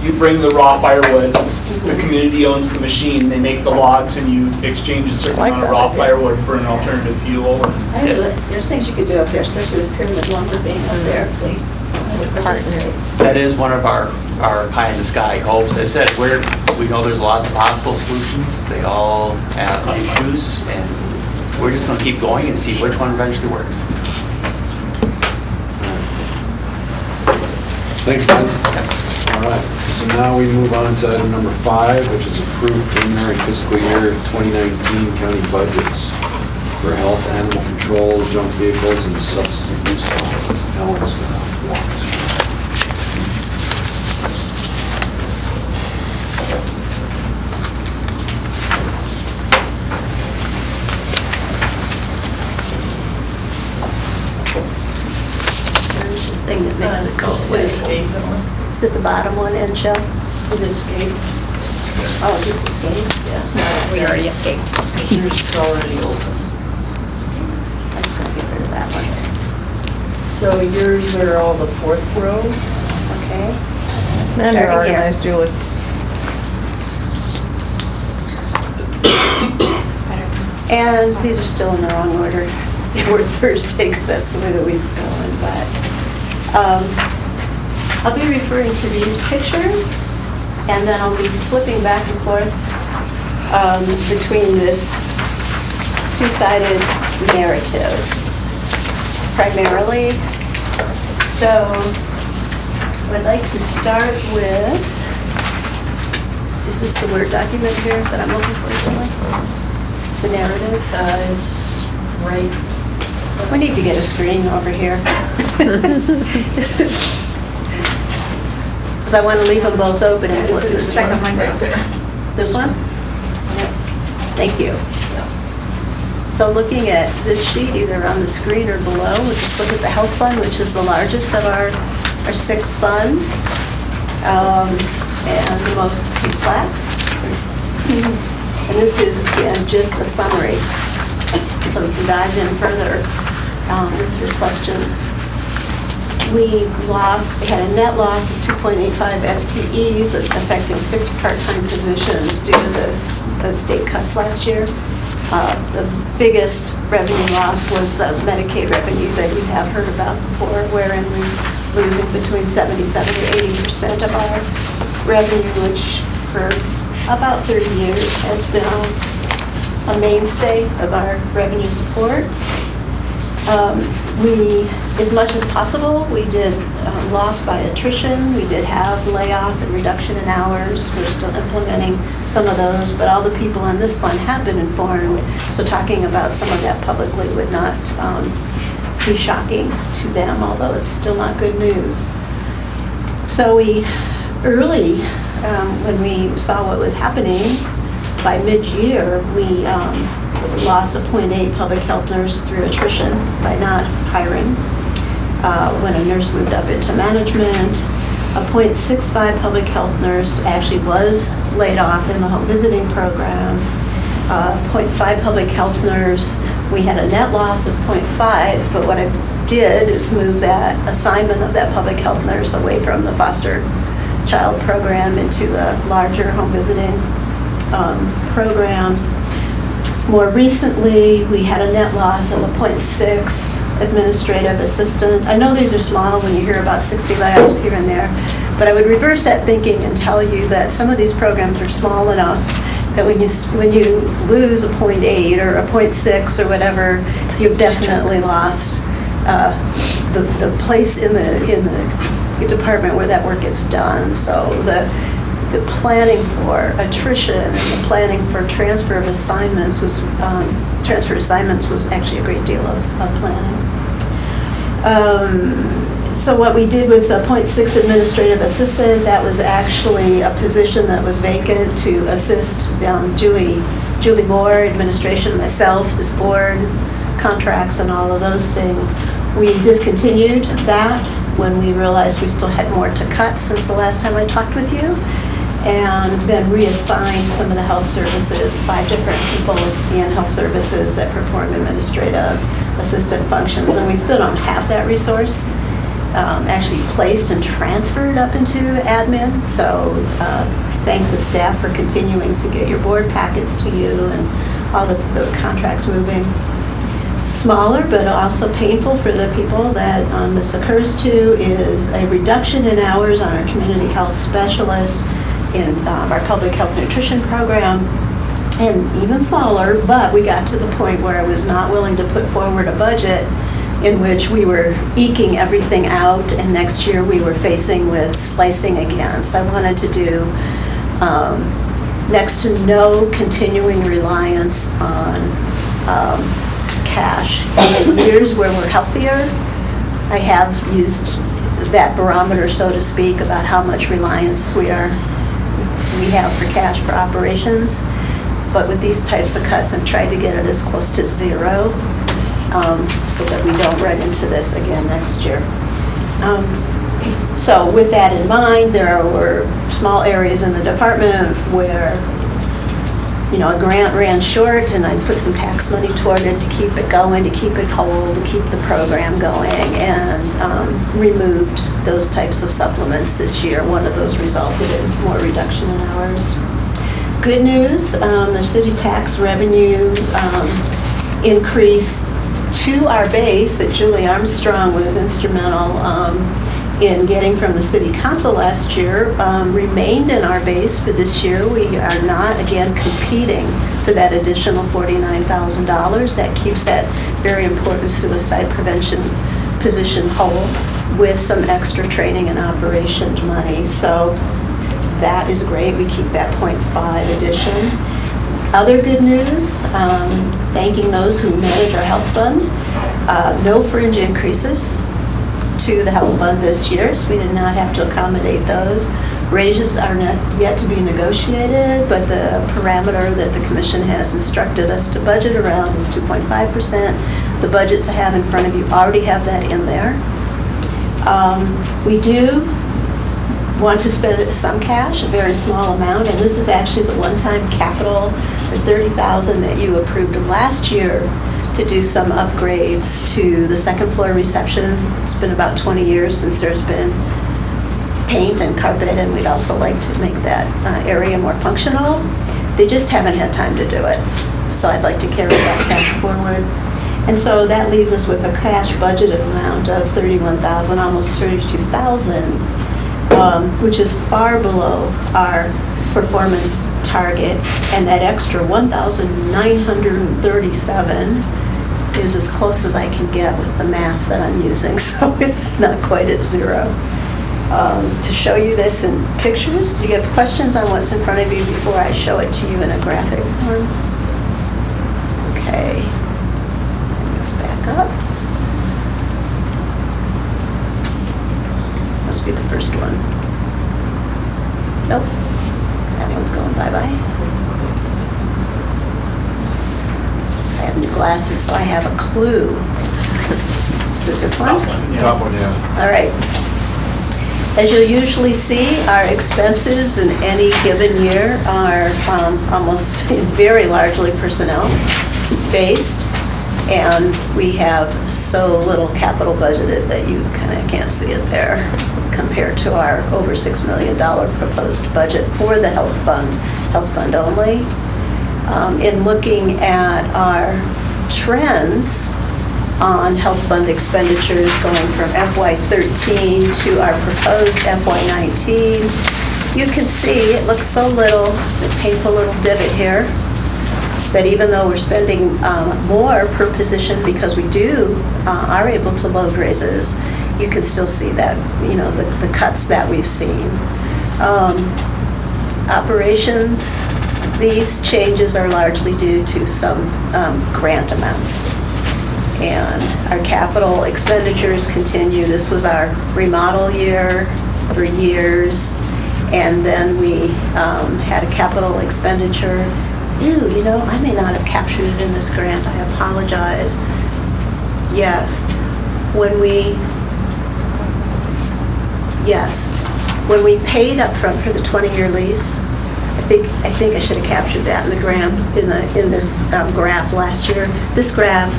you bring the raw firewood, the community owns the machine, they make the logs, and you exchange a certain amount of raw firewood for an alternative fuel? There's things you could do up there, especially with pyramid lumber being up there. If we participate. That is one of our pie in the sky hopes. As I said, we know there's lots of possible solutions. They all have issues, and we're just going to keep going and see which one eventually works. Thanks, Ben. All right, so now we move on to item number 5, which is approved preliminary fiscal year 2019 county budgets for health, animal control, junk vehicles, and substance use. Ellen's gonna walk us through. There's the thing that makes it go Just away. hit escape, Ellen. Is it the bottom one, Ed Shell? Hit escape. Oh, just escape? Yeah. We already escaped. Yours is already open. I'm just gonna get rid of that one. So yours are all the 4th row? Okay. Man, you're Starting here. organized, Julie. And these are still in the wrong order. They were Thursday because that's the way the week's going, but I'll be referring to these pictures, and then I'll be flipping back and forth between this two-sided narrative primarily. So I'd like to start with, is this the Word document here that I'm looking for, Julie? The narrative? It's right. We need to get a screen over here. Because I want to leave them both open and flip It's the this second one. one right there. This one? Yep. Thank you. So looking at this sheet, either on the screen or below, we'll just look at the health fund, which is the largest of our 6 funds, and the most complex. And this is, again, just a summary, so we can dive in further with your questions. We had a net loss of 2.85 FTEs, affecting 6 part-time positions due to the state cuts last year. The biggest revenue loss was the Medicaid revenue that you have heard about before, wherein we're losing between 77 to 80% of our revenue, which for about 30 years has been a mainstay of our revenue support. We, as much as possible, we did loss by attrition. We did have layoff and reduction in hours. We're still implementing some of those, but all the people on this fund have been informed. So talking about some of that publicly would not be shocking to them, although it's still not good news. So we early, when we saw what was happening, by mid-year, we lost a .8 public health nurse through attrition by not hiring. When a nurse moved up into management, a .65 public health nurse actually was laid off in the home visiting program. 0.5 public health nurse, we had a net loss of 0.5, but what I did is move that assignment of that public health nurse away from the foster child program into a larger home visiting program. More recently, we had a net loss of a .6 administrative assistant. I know these are small when you hear about 60 layoffs here and there, but I would reverse that thinking and tell you that some of these programs are small enough that when you lose a .8 or a .6 or whatever, you've definitely lost the place in the department where that work gets done. So the planning for attrition and the planning for transfer assignments was actually a great deal of planning. So what we did with the .6 administrative assistant, that was actually a position that was vacant to assist Julie Moore, administration, myself, this board, contracts and all of those things. We discontinued that when we realized we still had more to cut since the last time I talked with you, and then reassigned some of the health services, 5 different people in health services that perform administrative assistant functions, and we still don't have that resource actually placed and transferred up into admin. So thank the staff for continuing to get your board packets to you and all the contracts moving. Smaller, but also painful for the people that this occurs to, is a reduction in hours on our community health specialists in our public health nutrition program. And even smaller, but we got to the point where I was not willing to put forward a budget in which we were eking everything out, and next year we were facing with slicing again. So I wanted to do next to no continuing reliance on cash. In years where we're healthier, I have used that barometer, so to speak, about how much reliance we have for cash for operations. But with these types of cuts, I've tried to get it as close to zero, so that we don't run into this again next year. So with that in mind, there were small areas in the department where a grant ran short, and I put some tax money toward it to keep it going, to keep it whole, to keep the program going, and removed those types of supplements this year. One of those resulted in more reduction in hours. Good news, the city tax revenue increase to our base that Julie Armstrong was instrumental in getting from the city council last year, remained in our base for this year. We are not, again, competing for that additional $49,000. That keeps that very important suicide prevention position whole with some extra training and operations money. So that is great. We keep that .5 addition. Other good news, thanking those who manage our health fund. No fringe increases to the health fund this year, so we did not have to accommodate those. Raises are not yet to be negotiated, but the parameter that the commission has instructed us to budget around is 2.5%. The budgets I have in front of you already have that in there. We do want to spend some cash, a very small amount, and this is actually the one-time capital for $30,000 that you approved last year to do some upgrades to the second floor reception. It's been about 20 years since there's been paint and carpet, and we'd also like to make that area more functional. They just haven't had time to do it. So I'd like to carry that cash forward. And so that leaves us with a cash budgeted amount of $31,000, almost $32,000, which is far below our performance target, and that extra $1,937 is as close as I can get with the math that I'm using, so it's not quite at zero. To show you this in pictures, do you have questions on what's in front of you before I show it to you in a graphic form? Okay. Let's back up. Must be the first one. Nope. That one's going bye-bye. I have new glasses, so I have a clue. Is it this one? Top one, yeah. All right. As you'll usually see, our expenses in any given year are almost very largely personnel-based, and we have so little capital budgeted that you kind of can't see it there compared to our over $6 million proposed budget for the health fund only. In looking at our trends on health fund expenditures going from FY13 to our proposed FY19, you can see it looks so little, a painful little divot here, that even though we're spending more per position because we are able to load raises, you can still see that, the cuts that we've seen. Operations, these changes are largely due to some grant amounts. And our capital expenditures continue. This was our remodel year for years. And then we had a capital expenditure. I may not have captured it in this grant. I apologize. Yes. When we paid up front for the 20-year lease, I think I should have captured that in this graph last year. This graph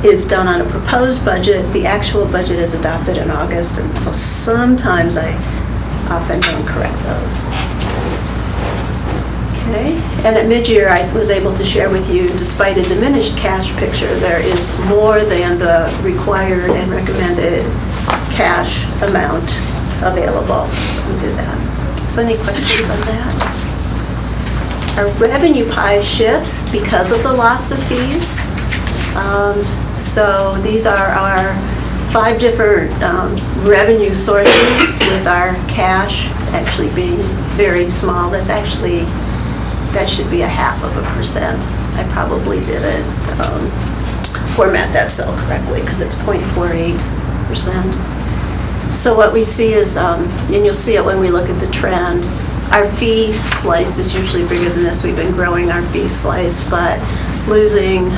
is done on a proposed budget. The actual budget is adopted in August, and so sometimes I often don't correct those. Okay, and at mid-year I was able to share with you, despite a diminished cash picture, there is more than the required and recommended cash amount available. We do that. So any questions on that? Our revenue pie shifts because of the loss of fees. So these are our 5 different revenue sources, with our cash actually being very small. That should be 0.5%. I probably didn't format that cell correctly because it's 0.48%. So what we see is, and you'll see it when we look at the trend, our fee slice is usually bigger than this. We've been growing our fee slice, but losing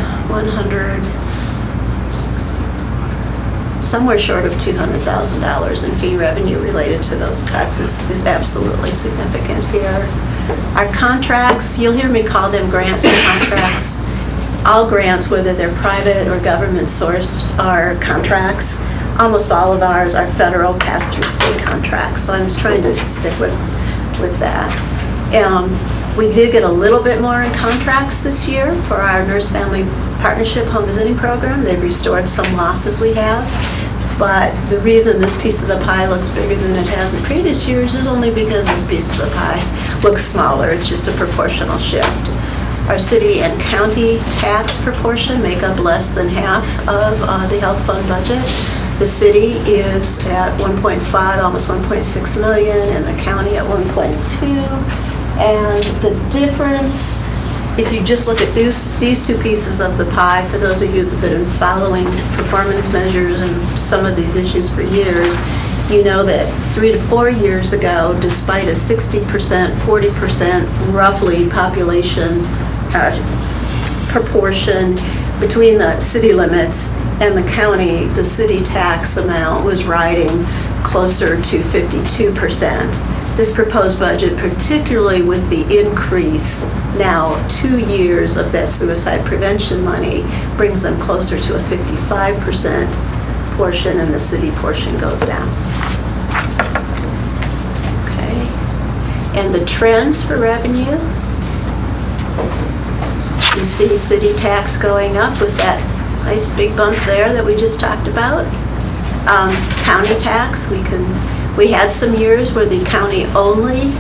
somewhere short of $200,000 in fee revenue related to those cuts is absolutely significant here. Our contracts, you'll hear me call them grants and contracts. All grants, whether they're private or government sourced, are contracts. Almost all of ours are federal pass-through state contracts, so I'm just trying to stick with that. We did get a little bit more in contracts this year for our Nurse Family Partnership Home Visiting Program. They've restored some losses we have, but the reason this piece of the pie looks bigger than it has in previous years is only because this piece of the pie looks smaller. It's just a proportional shift. Our city and county tax proportion make up less than half of the health fund budget. The city is at 1.5, almost 1.6 million, and the county at 1.2. And the difference, if you just look at these 2 pieces of the pie, for those of you that have been following performance measures and some of these issues for years, you know that 3 to 4 years ago, despite a 60%, 40% roughly population proportion between the city limits and the county, the city tax amount was riding closer to 52%. This proposed budget, particularly with the increase now 2 years of that suicide prevention money, brings them closer to a 55% portion, and the city portion goes down. Okay. And the trends for revenue, you see city tax going up with that nice big bump there that we just talked about. County tax, we had some years where the county-only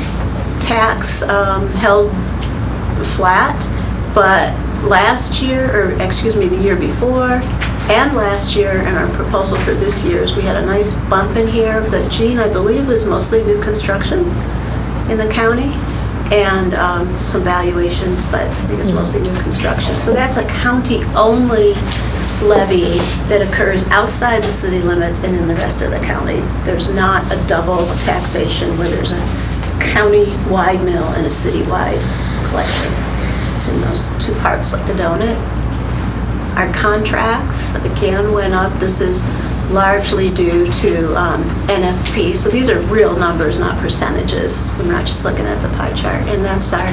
tax held flat, but last year, or excuse me, the year before, and last year, and our proposal for this year is we had a nice bump in here, but Gene, I believe, is mostly new construction in the county, and some valuations, but I think it's mostly new construction. So that's a county-only levy that occurs outside the city limits and in the rest of the county. There's not a double taxation where there's a county-wide mill and a city-wide collection. It's in those two parts like the donut. Our contracts, again, went up. This is largely due to NFP. So these are real numbers, not percentages. We're not just looking at the pie chart. And that's our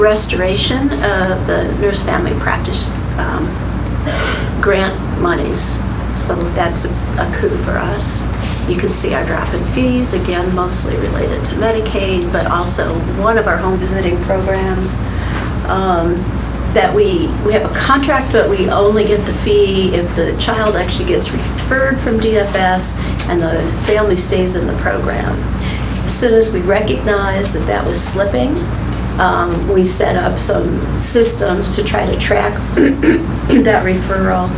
restoration of the nurse family practice grant monies. So that's a coup for us. You can see our drop in fees, again, mostly related to Medicaid, but also one of our home visiting programs that we have a contract, but we only get the fee if the child actually gets referred from DFS and the family stays in the program. As soon as we recognized that that was slipping, we set up some systems to try to track that referral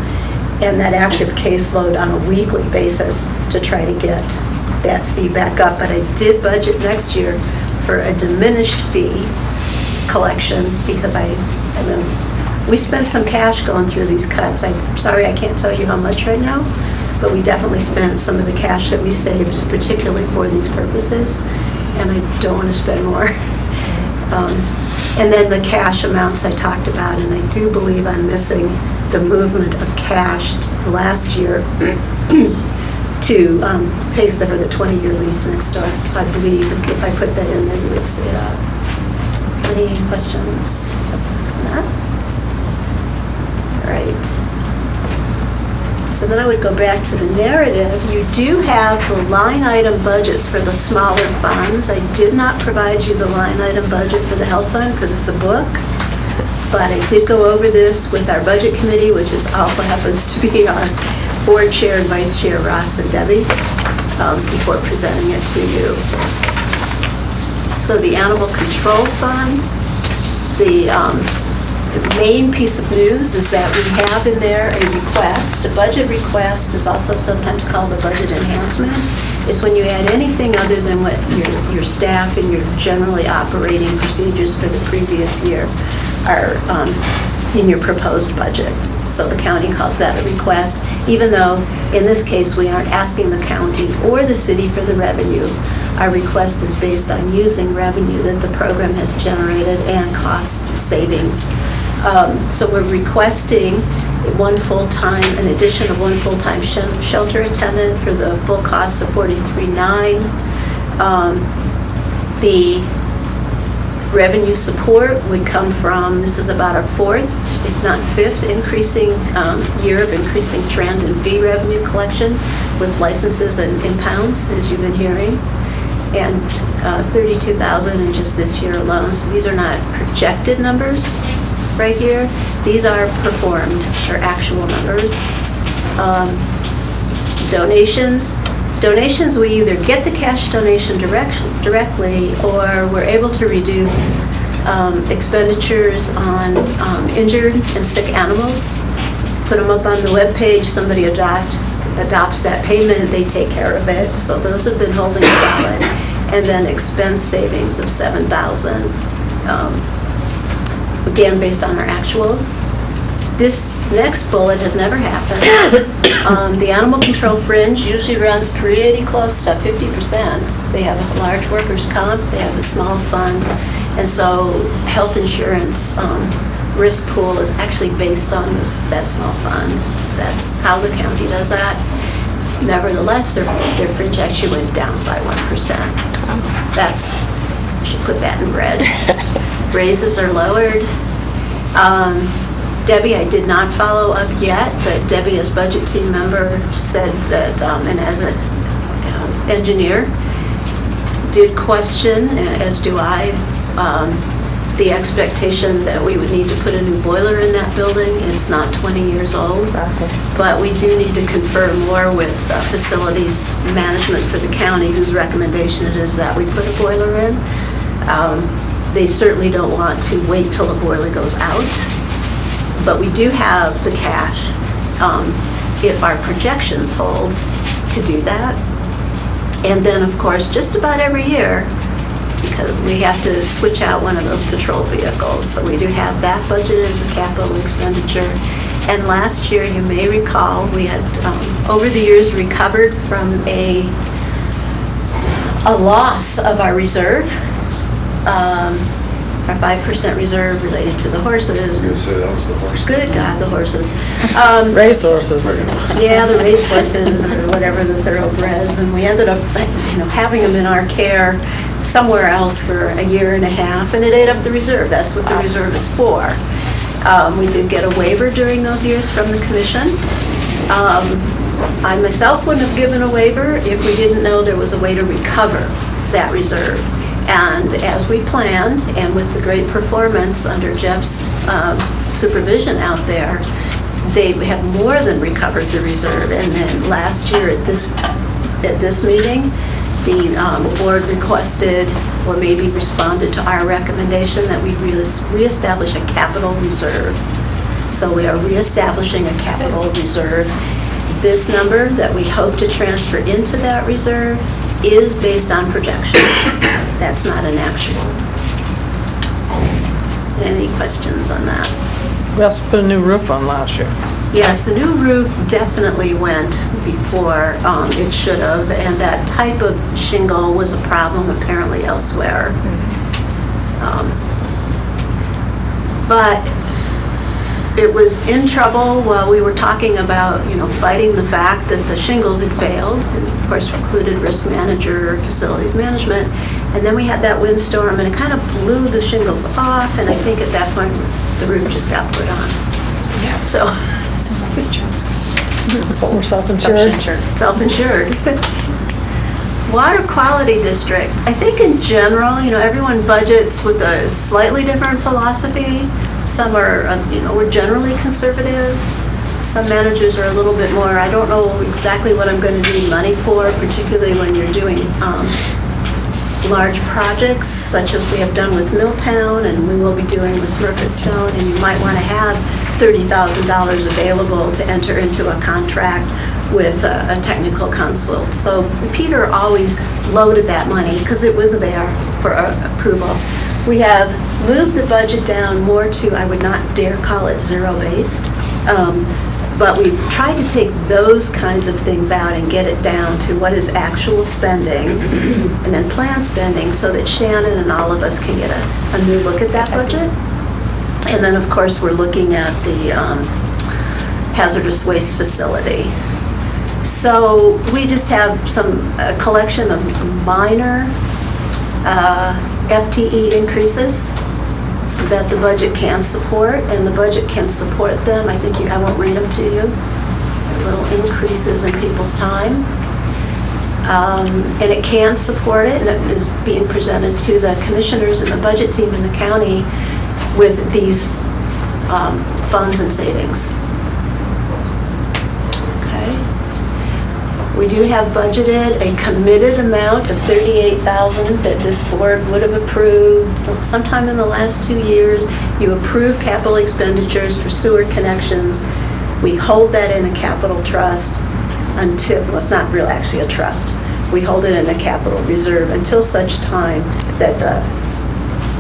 and that active caseload on a weekly basis to try to get that fee back up. But I did budget next year for a diminished fee collection because we spent some cash going through these cuts. I'm sorry I can't tell you how much right now, but we definitely spent some of the cash that we saved particularly for these purposes, and I don't want to spend more. And then the cash amounts I talked about, and I do believe I'm missing the movement of cash last year to pay for the 20-year lease next door. So I believe if I put that in there, you would see that. Any questions on that? All right. So then I would go back to the narrative. You do have the line item budgets for the smaller funds. I did not provide you the line item budget for the health fund because it's a book, but I did go over this with our budget committee, which also happens to be our board chair and vice chair, Ross and Debbie, before presenting it to you. So the animal control fund, the main piece of news is that we have in there a request. A budget request is also sometimes called a budget enhancement. It's when you add anything other than what your staff and your generally operating procedures for the previous year are in your proposed budget. So the county calls that a request, even though in this case we aren't asking the county or the city for the revenue. Our request is based on using revenue that the program has generated and cost savings. So we're requesting an addition of one full-time shelter attendant for the full cost of $43,900. The revenue support would come from, this is about our fourth, if not fifth, year of increasing trend in fee revenue collection with licenses and impounds, as you've been hearing, and $32,000 in just this year alone. So these are not projected numbers right here. These are performed or actual numbers. Donations, we either get the cash donation directly or we're able to reduce expenditures on injured and sick animals. Put them up on the webpage, somebody adopts that payment, they take care of it. So those have been holding solid. And then expense savings of $7,000. Again, based on our actuals. This next bullet has never happened. The animal control fringe usually runs pretty close to 50%. They have a large workers' comp, they have a small fund, and so health insurance risk pool is actually based on that small fund. That's how the county does that. Nevertheless, their fringe actually went down by 1%. I should put that in red. Raises are lowered. Debbie, I did not follow up yet, but Debbie, as budget team member, said that, and as an engineer, did question, as do I, the expectation that we would need to put a new boiler in that building. It's not 20 years old, but we do need to confer more with facilities management for the county, whose recommendation it is that we put a boiler in. They certainly don't want to wait till the boiler goes out But we do have the cash, if our projections hold, to do that. And then, of course, just about every year, because we have to switch out one of those patrol vehicles. So we do have that budgeted as a capital expenditure. And last year, you may recall, we had, over the years, recovered from a loss of our reserve, our 5% reserve related to the horses. I was gonna say that was the horse. Good God, the horses. Race horses. Yeah, the race horses or whatever, the thoroughbreds, and we ended up, having them in our care somewhere else for a year and a half, and it ate up the reserve. That's what the reserve is for. We did get a waiver during those years from the commission. I myself wouldn't have given a waiver if we didn't know there was a way to recover that reserve. And as we planned, and with the great performance under Jeff's supervision out there, they have more than recovered the reserve. And then last year at this meeting, the board requested, or maybe responded to our recommendation, that we reestablish a capital reserve. So we are reestablishing a capital reserve. This number that we hope to transfer into that reserve is based on projection. That's not an actual. Any questions on that? We also put a new roof on last year. Yes, the new roof definitely went before it should have, and that type of shingle was a problem apparently elsewhere. But it was in trouble while we were talking about, fighting the fact that the shingles had failed, and of course included risk manager, facilities management, and then we had that windstorm and it kind of blew the shingles off, and I think at that point the roof just got put on. Yeah. So. We're self-insured. Self-insured. Water quality district. I think in general, everyone budgets with a slightly different philosophy. Some are, we're generally conservative. Some managers are a little bit more, I don't know exactly what I'm going to need money for, particularly when you're doing large projects, such as we have done with Milltown, and we will be doing with Smurfit-Stone, and you might want to have $30,000 available to enter into a contract with a technical consult. So Peter always loaded that money because it was there for approval. We have moved the budget down more to, I would not dare call it zero-based, but we've tried to take those kinds of things out and get it down to what is actual spending and then planned spending, so that Shannon and all of us can get a new look at that budget. And then, of course, we're looking at the hazardous waste facility. So we just have a collection of minor FTE increases that the budget can support, and the budget can support them. I think I won't read them to you. Little increases in people's time. And it can support it, and it is being presented to the commissioners and the budget team in the county with these funds and savings. We do have budgeted a committed amount of $38,000 that this board would have approved sometime in the last 2 years. You approve capital expenditures for sewer connections. We hold that in a capital trust until, well, it's not really actually a trust. We hold it in a capital reserve until such time that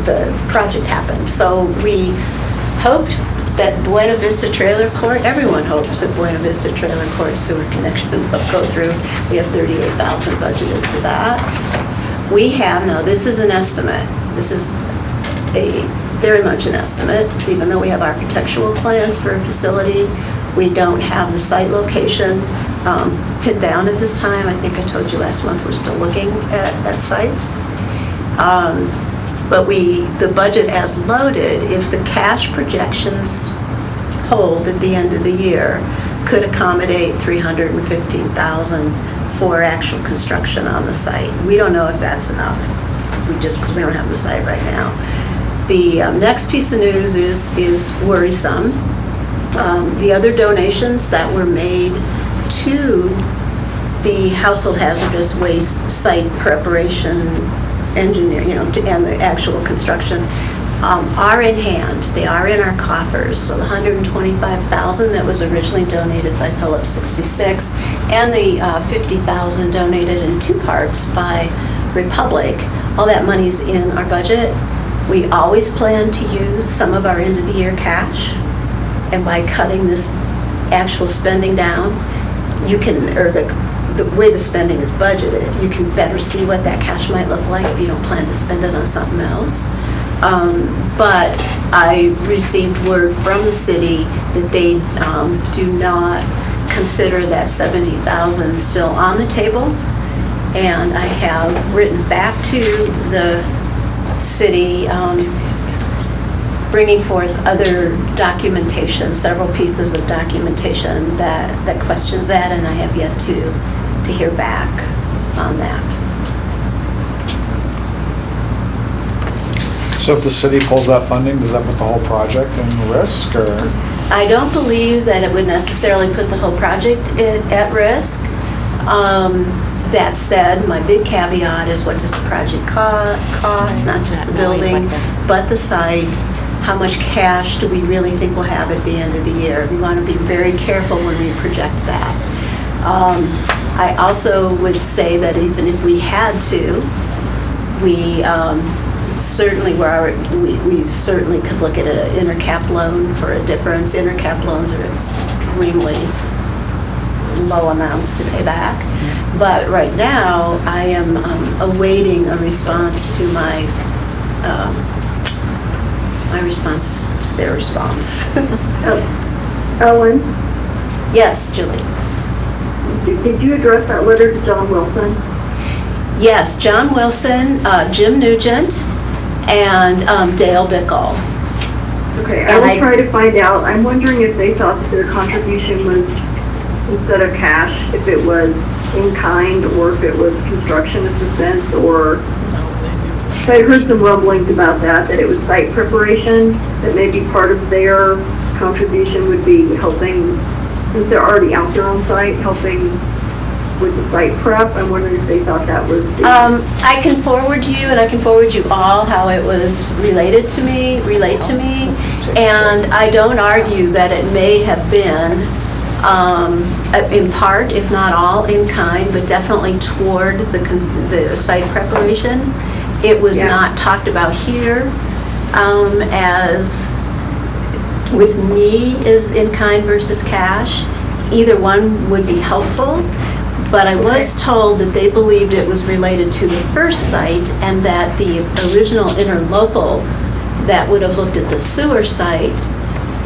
the project happens. So we hoped that Buena Vista Trailer Court, everyone hopes that Buena Vista Trailer Court sewer connection will go through. We have $38,000 budgeted for that. We have, now this is an estimate. This is very much an estimate, even though we have architectural plans for a facility. We don't have the site location pinned down at this time. I think I told you last month we're still looking at sites. But the budget as loaded, if the cash projections hold at the end of the year, could accommodate $315,000 for actual construction on the site. We don't know if that's enough, because we don't have the site right now. The next piece of news is worrisome. The other donations that were made to the household hazardous waste site preparation engineer, and the actual construction, are in hand. They are in our coffers. So the $125,000 that was originally donated by Phillips 66 and the $50,000 donated in two parts by Republic, all that money's in our budget. We always plan to use some of our end of the year cash, and by cutting this actual spending down, you can, or the way the spending is budgeted, you can better see what that cash might look like if you don't plan to spend it on something else. But I received word from the city that they do not consider that $70,000 still on the table. And I have written back to the city, bringing forth other documentation, several pieces of documentation that questions that, and I have yet to hear back on that. So if the city pulls that funding, does that put the whole project in risk, or? I don't believe that it would necessarily put the whole project at risk. That said, my big caveat is, what does the project cost, not just the building, but the site. How much cash do we really think we'll have at the end of the year? We want to be very careful when we project that. I also would say that even if we had to, we certainly we certainly could look at an intercap loan for a difference. Intercap loans are extremely low amounts to pay back. But right now, I am awaiting a response to my response to their response. Ellen, Yes, Julie. did you address that letter to John Wilson? Yes, John Wilson, Jim Nugent, and Dale Bickle. Okay, I And will try to find out. I'm wondering if they thought that their contribution was, instead of cash, if it was in kind, or if it was construction assistance, or I heard some rumblings about that it was site preparation, that maybe part of their contribution would be helping, since they're already out there on site, helping with the site prep. I'm wondering if they thought that was. I can forward you, and I can forward you all how it was relate to me, and I don't argue that it may have been in part, if not all, in kind, but definitely toward the site preparation. It was not talked about here as, with me, is in kind versus cash. Either one would be helpful, but I was told that they believed it was related to the first site, and that the original interlocal that would have looked at the sewer site,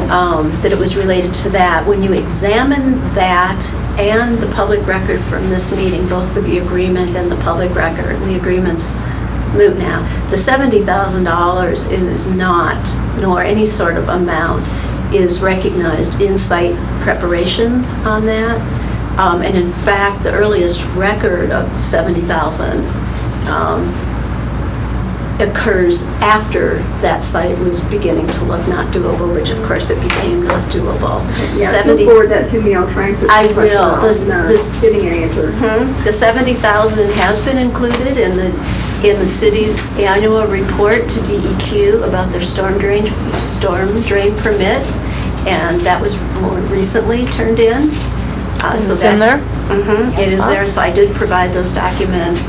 that it was related to that. When you examine that and the public record from this meeting, both the agreement and the public record, and the agreement's moot now, the $70,000 is not, nor any sort of amount, is recognized in site preparation on that. And in fact, the earliest record of $70,000 occurs after that site was beginning to look not doable, which of course it became not doable. Yeah, so forward that to me. I'll try and put I will. getting an answer. The $70,000 has been included in the city's annual report to DEQ about their storm drain permit, and that was more recently turned in. So it's in there? It is there, so I did provide those documents,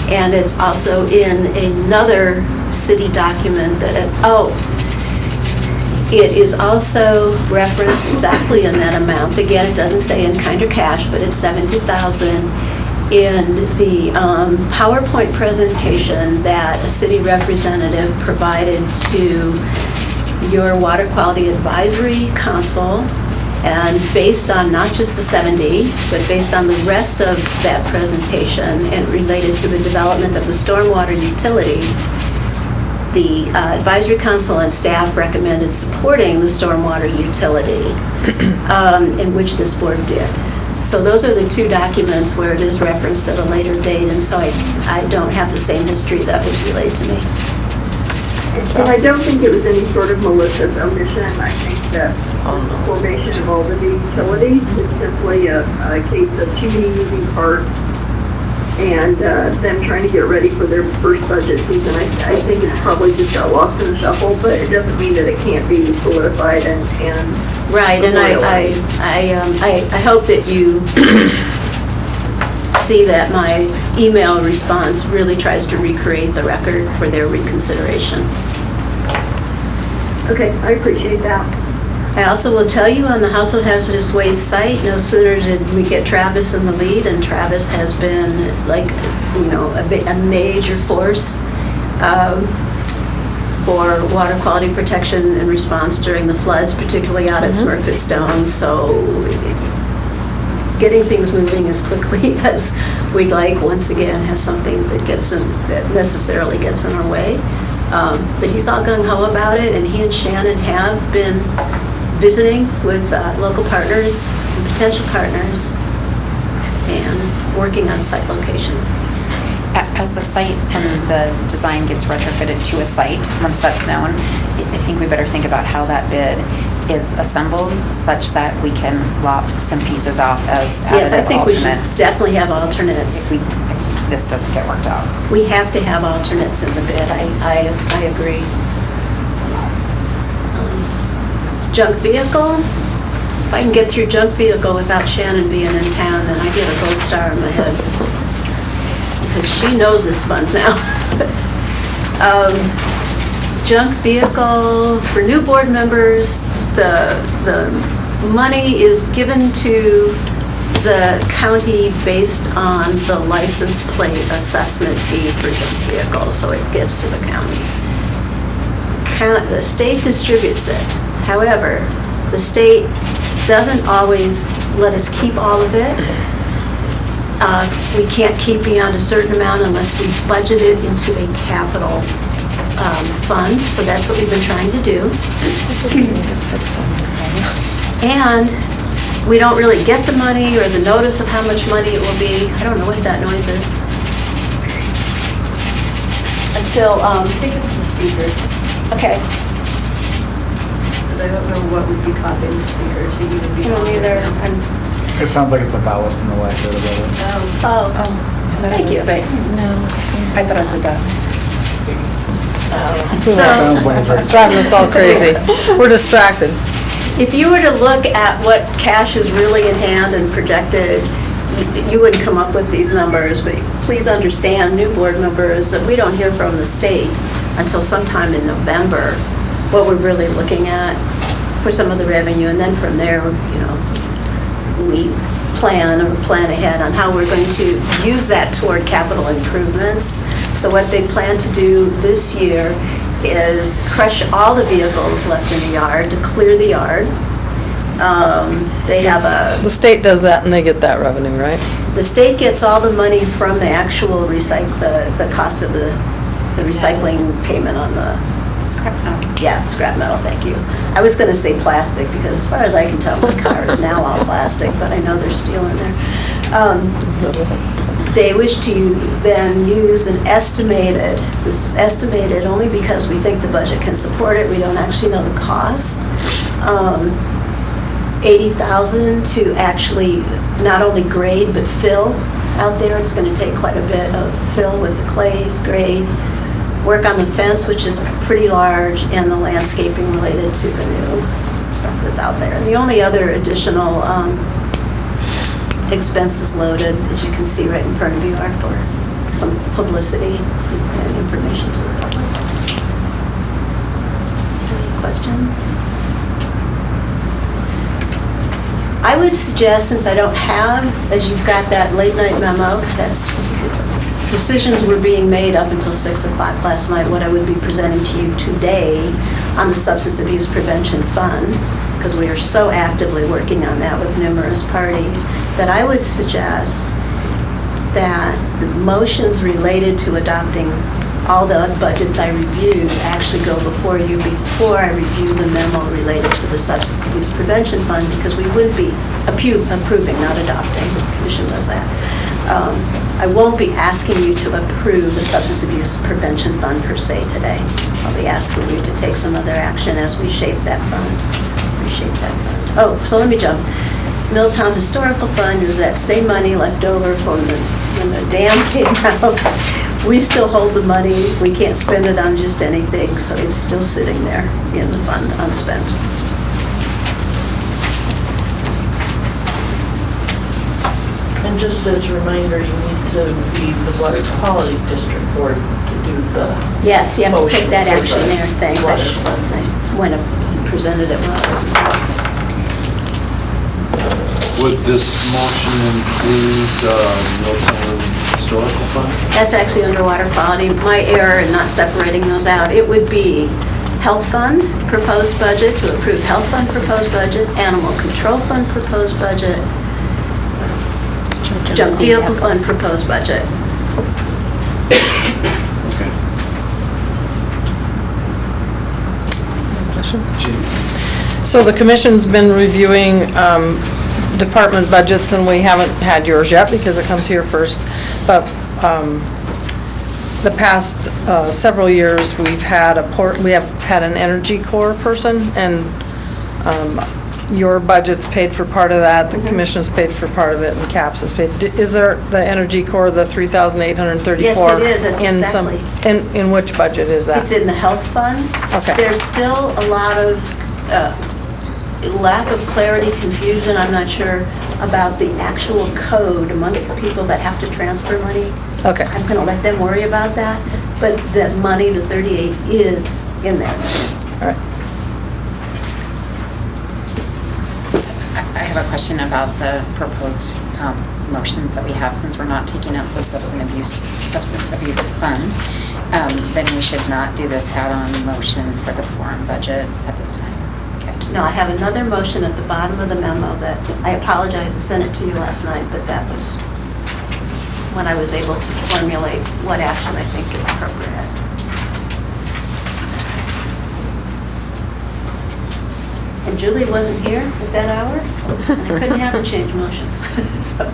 and it's also in another city document that, it is also referenced exactly in that amount. Again, it doesn't say in kind or cash, but it's $70,000 in the PowerPoint presentation that a city representative provided to your Water Quality Advisory Council. And based on not just the 70, but based on the rest of that presentation and related to the development of the stormwater utility, the Advisory Council and staff recommended supporting the stormwater utility, in which this board did. So those are the two documents where it is referenced at a later date, and so I don't have the same history that was relayed to me. And I don't think it was any sort of malicious omission. I think that the formation of all the new utilities is simply a case of too many moving parts and them trying to get ready for their first budget season. I think it's probably just got lost in the shuffle, but it doesn't mean that it can't be solidified and Right, and I hope that you see that my email response really tries to recreate the record for their reconsideration. Okay, I appreciate that. I also will tell you on the household hazardous waste site, no sooner did we get Travis in the lead, and Travis has been like, a major force for water quality protection and response during the floods, particularly out at Smurfit Stone. So getting things moving as quickly as we'd like, once again, has something that necessarily gets in our way. But he's all gung-ho about it, and he and Shannon have been visiting with local partners and potential partners and working on site location. As the site and the design gets retrofitted to a site, once that's known, I think we better think about how that bid is assembled such that we can lop some pieces off as Yes, I additive think we should alternates. definitely have alternates. If this doesn't get worked out. We have to have alternates in the bid, I agree. Junk vehicle, if I can get through junk vehicle without Shannon being in town, then I get a gold star in my head. Because she knows this fund now. Junk vehicle, for new board members, the money is given to the county based on the license plate assessment fee for junk vehicles, so it gets to the county. The state distributes it. However, the state doesn't always let us keep all of it. We can't keep beyond a certain amount unless we budget it into a capital fund, so that's what we've been trying to do. And we don't really get the money or the notice of how much money it will be. I don't know what that noise is. Until, I think it's the speaker. Okay. But I don't know what would be causing the speaker to even be. I don't either. It sounds like it's the ballast in the way for the building. Oh, thank you. No, I thought it was the duct. Sounds like it's It's driving us all crazy. We're distracted. If you were to look at what cash is really in hand and projected, you would come up with these numbers, but please understand, new board members, that we don't hear from the state until sometime in November, what we're really looking at for some of the revenue, and then from there, we plan ahead on how we're going to use that toward capital improvements. So what they plan to do this year is crush all the vehicles left in the yard to clear the yard. They have The state does that and they get that revenue, right? the state gets all the money from the actual the cost of the recycling payment on the, Scrap metal. yeah, scrap metal, thank you. I was gonna say plastic, because as far as I can tell, my car is now all plastic, but I know there's steel in there. They wish to then use an estimated, this is estimated only because we think the budget can support it, we don't actually know the cost. $80,000 to actually not only grade but fill out there. It's going to take quite a bit of fill with the clays, grade, work on the fence, which is pretty large, and the landscaping related to the new stuff that's out there. And the only other additional expenses loaded, as you can see right in front of you, are for some publicity and information to the public. Any questions? I would suggest, since I don't have, as you've got that late night memo, because that's, decisions were being made up until 6 o'clock last night, what I would be presenting to you today on the Substance Abuse Prevention Fund, because we are so actively working on that with numerous parties, that I would suggest that the motions related to adopting all the budgets I reviewed actually go before you before I review the memo related to the Substance Abuse Prevention Fund, because we would be approving, not adopting. The commission does that. I won't be asking you to approve the Substance Abuse Prevention Fund per se today. I'll be asking you to take some other action as we shape that fund, reshape that fund. Oh, so let me jump. Milltown Historical Fund is that same money left over from when the dam came out. We still hold the money. We can't spend it on just anything, so it's still sitting there in the fund unspent. And just as a reminder, you need to be the Water Quality District Board to do the. Yes, you have to take that motion for action the there, thanks. water fund. I went up and presented it when I was in office. Would this motion include Milltown Historical Fund? That's actually under water quality. My error in not separating those out. It would be Health Fund proposed budget, to approve Health Fund proposed budget, Animal Control Fund proposed budget, Junk Vehicle Fund proposed budget. Okay. Question? So the commission's been reviewing department budgets, and we haven't had yours yet because it comes here first. But the past several years, we have had an Energy Corps person, and your budget's paid for part of that, the commission's paid for part of it, and CAPS is paid. Is there the Energy Corps, the $3,834? Yes, it is. That's exactly. In which budget is that? It's in the Health Fund. Okay. There's still a lot of lack of clarity, confusion, I'm not sure, about the actual code amongst the people that have to transfer money. Okay. I'm going to let them worry about that, but the money, the 38, is in there. All right. So I have a question about the proposed motions that we have, since we're not taking out the substance abuse fund. Then we should not do this add-on motion for the foreign budget at this time. Okay. No, I have another motion at the bottom of the memo that, I apologize, I sent it to you last night, but that was when I was able to formulate what action I think is appropriate. And Julie wasn't here at that hour, and I couldn't have her change motions. So.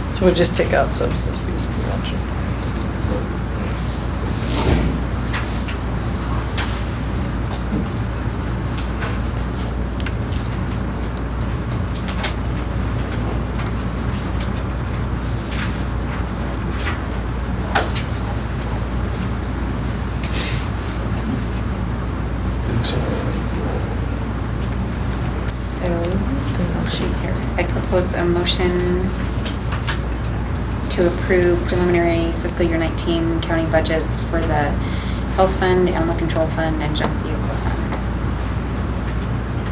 So we just take out substance abuse prevention. So, let's see here. I propose a motion to approve preliminary fiscal year 19 county budgets for the Health Fund, Animal Control Fund, and Junk Vehicle Fund.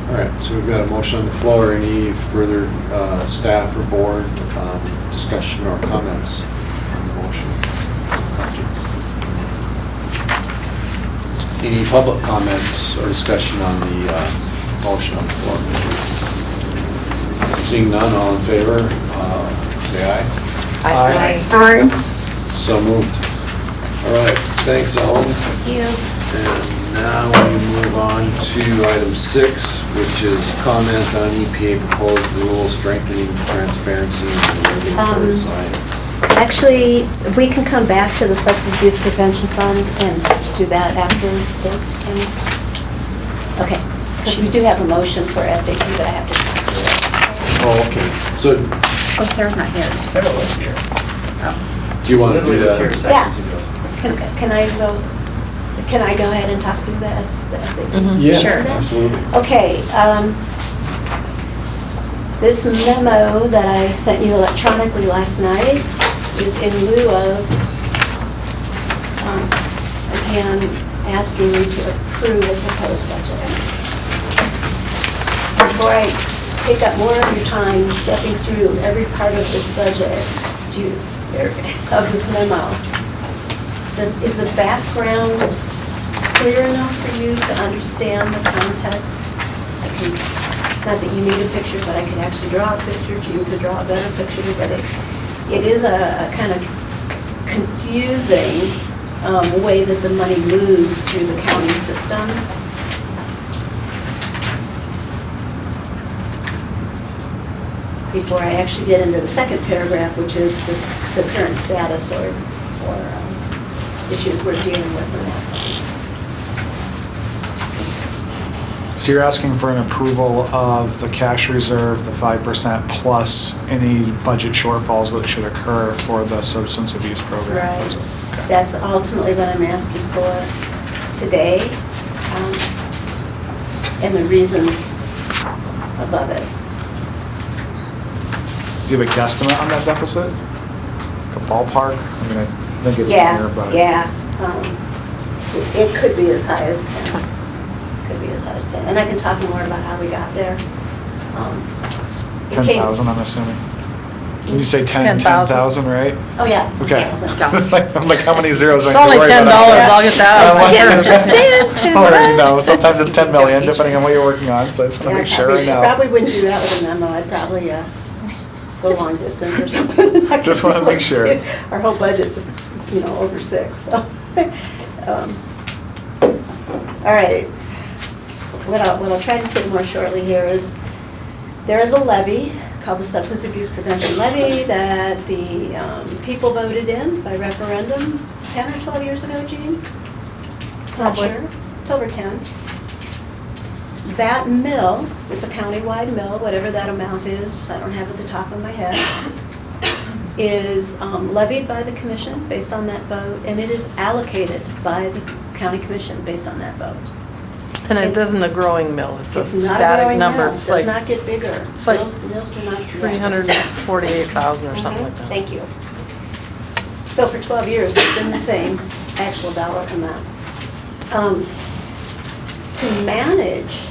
All right, so we've got a motion on the floor. Any further staff or board discussion or comments on the motion? Any public comments or discussion on the motion on the floor? Seeing none, all in favor, say aye. Aye. So moved. All right, thanks, Ellen. Thank you. And now we move on to item 6, which is comment on EPA proposed rules strengthening transparency and regulatory science. Actually, we can come back to the Substance Abuse Prevention Fund and do that after this. Okay, because we do have a motion for SAP that I have to talk to. Oh, okay. So, Oh, Sarah's not here. Sarah was here. do you want to do Literally was here that? seconds ago. Can I go ahead and talk through the SAP? Yeah, Sure. absolutely. Okay, this memo that I sent you electronically last night is in lieu of, again, asking you to approve a proposed budget. Before I take up more of your time stepping through every part of this budget, of this memo, is the background clear enough for you to understand the context? Not that you need a picture, but I can actually draw a picture, you could draw a better picture, but it is a kind of confusing way that the money moves through the county system. Before I actually get into the second paragraph, which is the current status or issues we're dealing with in that fund. So you're asking for an approval of the cash reserve, the 5% plus any budget shortfalls that should occur for the substance abuse program? Right. Okay. That's ultimately what I'm asking for today, and the reasons above it. Do you have a guesstimate on that deficit? Like a ballpark? I mean, I think it's in here, but. Yeah. It could be as high as 10. Could be as high as 10. And I can talk more about how we got there. It came- 10,000, I'm assuming. When you say 10, 10,000. 10,000, right? Oh, yeah. Okay. 10,000. I'm like, how many zeros do I It's have to only worry $10, about? I'll get that out of my purse. Or, you know, sometimes it's 10 million, depending on what you're working on, so I just want to make sure I I know. probably wouldn't do that with a memo. I'd probably go long distance or something. I Just could wanna do make it sure. too. Our whole budget's, over 6, so. All right. What I'll try to say more shortly here is, there is a levy called the Substance Abuse Prevention Levy that the people voted in by referendum 10 or 12 years ago, Jean? Not Probably. sure. It's over 10. That mill is a countywide mill, whatever that amount is, I don't have it at the top of my head, is levied by the commission based on that vote, and it is allocated by the county commission based on that vote. And it isn't a growing mill, it's a It's not a static growing number. mill. It's Does like not get bigger. it's like Mills do not. 348,000 or something like that. Thank you. So for 12 years, it's been the same actual dollar amount. To manage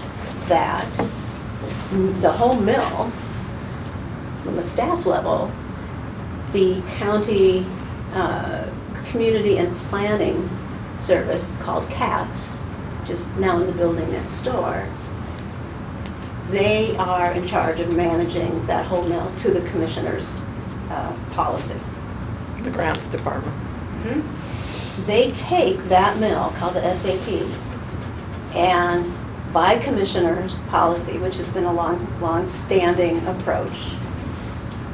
that, the whole mill, from a staff level, the county community and planning service called CAPS, which is now in the building next door, they are in charge of managing that whole mill to the commissioner's policy. The grants department. They take that mill, called the SAP, and by commissioner's policy, which has been a long-standing approach,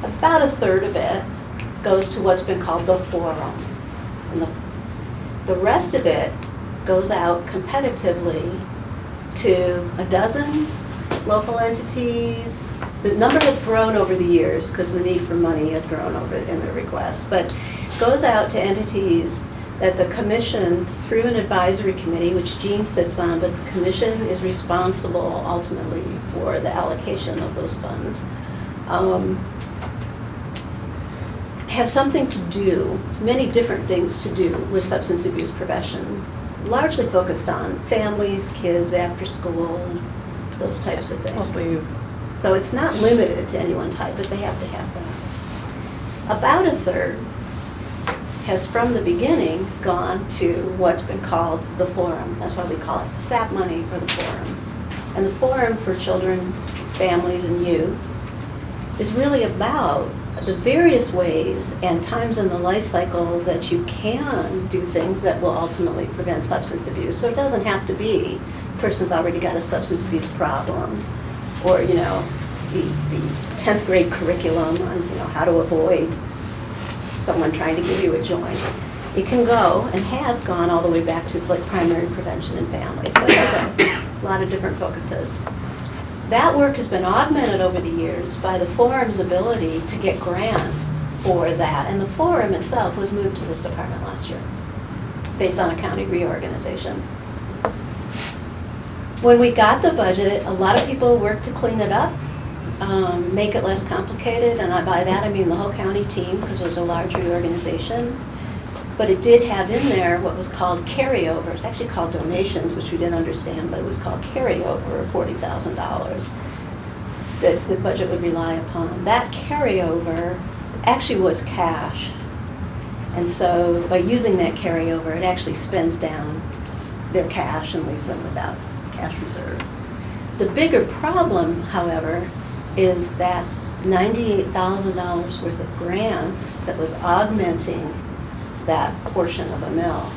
about a third of it goes to what's been called the forum. And the rest of it goes out competitively to a dozen local entities. The number has grown over the years because the need for money has grown over in the requests, but goes out to entities that the commission, through an advisory committee, which Jean sits on, but the commission is responsible ultimately for the allocation of those funds, have something to do, many different things to do with substance abuse prevention, largely focused on families, kids, after school, those types of things. Mostly youth. So it's not limited to any one type, but they have to have that. About a third has from the beginning gone to what's been called the forum. That's why we call it the SAP money or the forum. And the forum for children, families, and youth is really about the various ways and times in the life cycle that you can do things that will ultimately prevent substance abuse. So it doesn't have to be a person's already got a substance abuse problem, or the 10th grade curriculum on how to avoid someone trying to give you a joint. It can go, and has gone all the way back to like primary prevention in families. So it has a lot of different focuses. That work has been augmented over the years by the forum's ability to get grants for that. And the forum itself was moved to this department last year, based on a county reorganization. When we got the budget, a lot of people worked to clean it up, make it less complicated, and by that I mean the whole county team, because it was a large reorganization. But it did have in there what was called carryover. It's actually called donations, which we didn't understand, but it was called carryover of $40,000 that the budget would rely upon. That carryover actually was cash. And so by using that carryover, it actually spends down their cash and leaves them without cash reserve. The bigger problem, however, is that $98,000 worth of grants that was augmenting that portion of a mill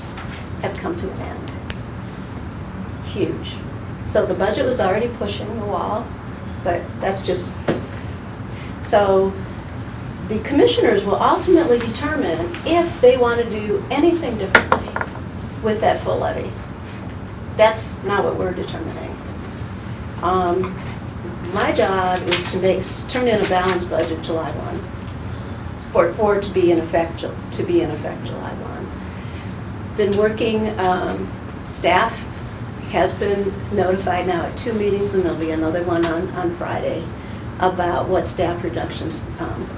have come to an end. Huge. So the budget was already pushing the wall, but that's just, so the commissioners will ultimately determine if they want to do anything differently with that full levy. That's not what we're determining. My job is to turn in a balanced budget July 1, for it to be in effect July 1. Been working, staff has been notified now at 2 meetings, and there'll be another one on Friday, about what staff reductions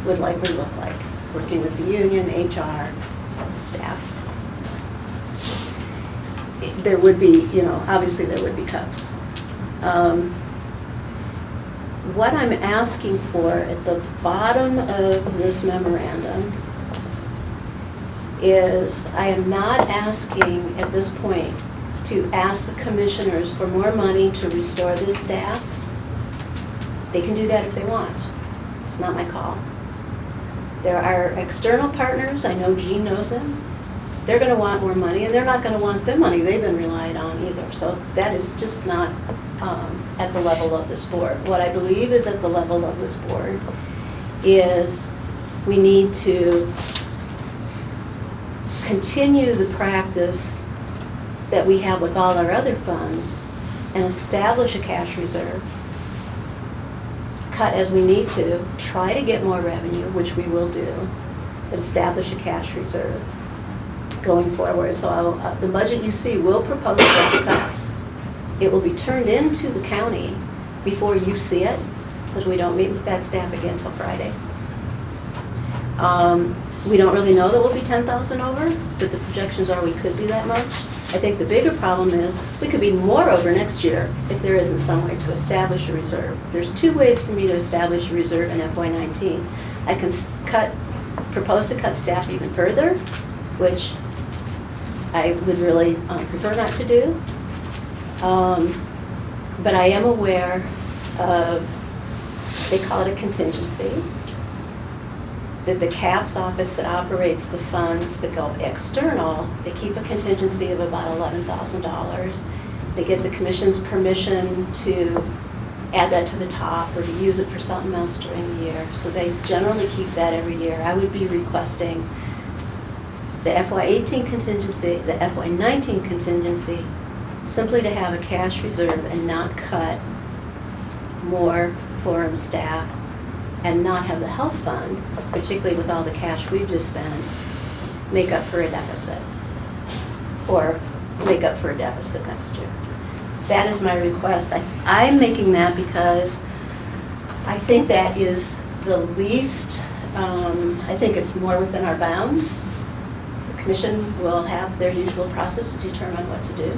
would likely look like, working with the union, HR, staff. There would be, obviously there would be cuts. What I'm asking for at the bottom of this memorandum is, I am not asking at this point to ask the commissioners for more money to restore this staff. They can do that if they want. It's not my call. There are external partners, I know Jean knows them. They're gonna want more money, and they're not gonna want the money they've been relied on either. So that is just not at the level of this board. What I believe is at the level of this board is we need to continue the practice that we have with all our other funds and establish a cash reserve. Cut as we need to, try to get more revenue, which we will do, but establish a cash reserve going forward. So the budget you see will propose staff cuts. It will be turned into the county before you see it, because we don't meet with that staff again until Friday. We don't really know that we'll be 10,000 over, but the projections are we could be that much. I think the bigger problem is we could be more over next year if there isn't some way to establish a reserve. There's 2 ways for me to establish a reserve in FY19. I can propose to cut staff even further, which I would really prefer not to do. But I am aware of, they call it a contingency, that the CAPS office that operates the funds that go external, they keep a contingency of about $11,000. They get the commission's permission to add that to the top or to use it for something else during the year. So they generally keep that every year. I would be requesting the FY18 contingency, the FY19 contingency, simply to have a cash reserve and not cut more forum staff and not have the health fund, particularly with all the cash we've just spent, make up for a deficit or make up for a deficit next year. That is my request. I'm making that because I think that is the least, I think it's more within our bounds. The commission will have their usual process to determine what to do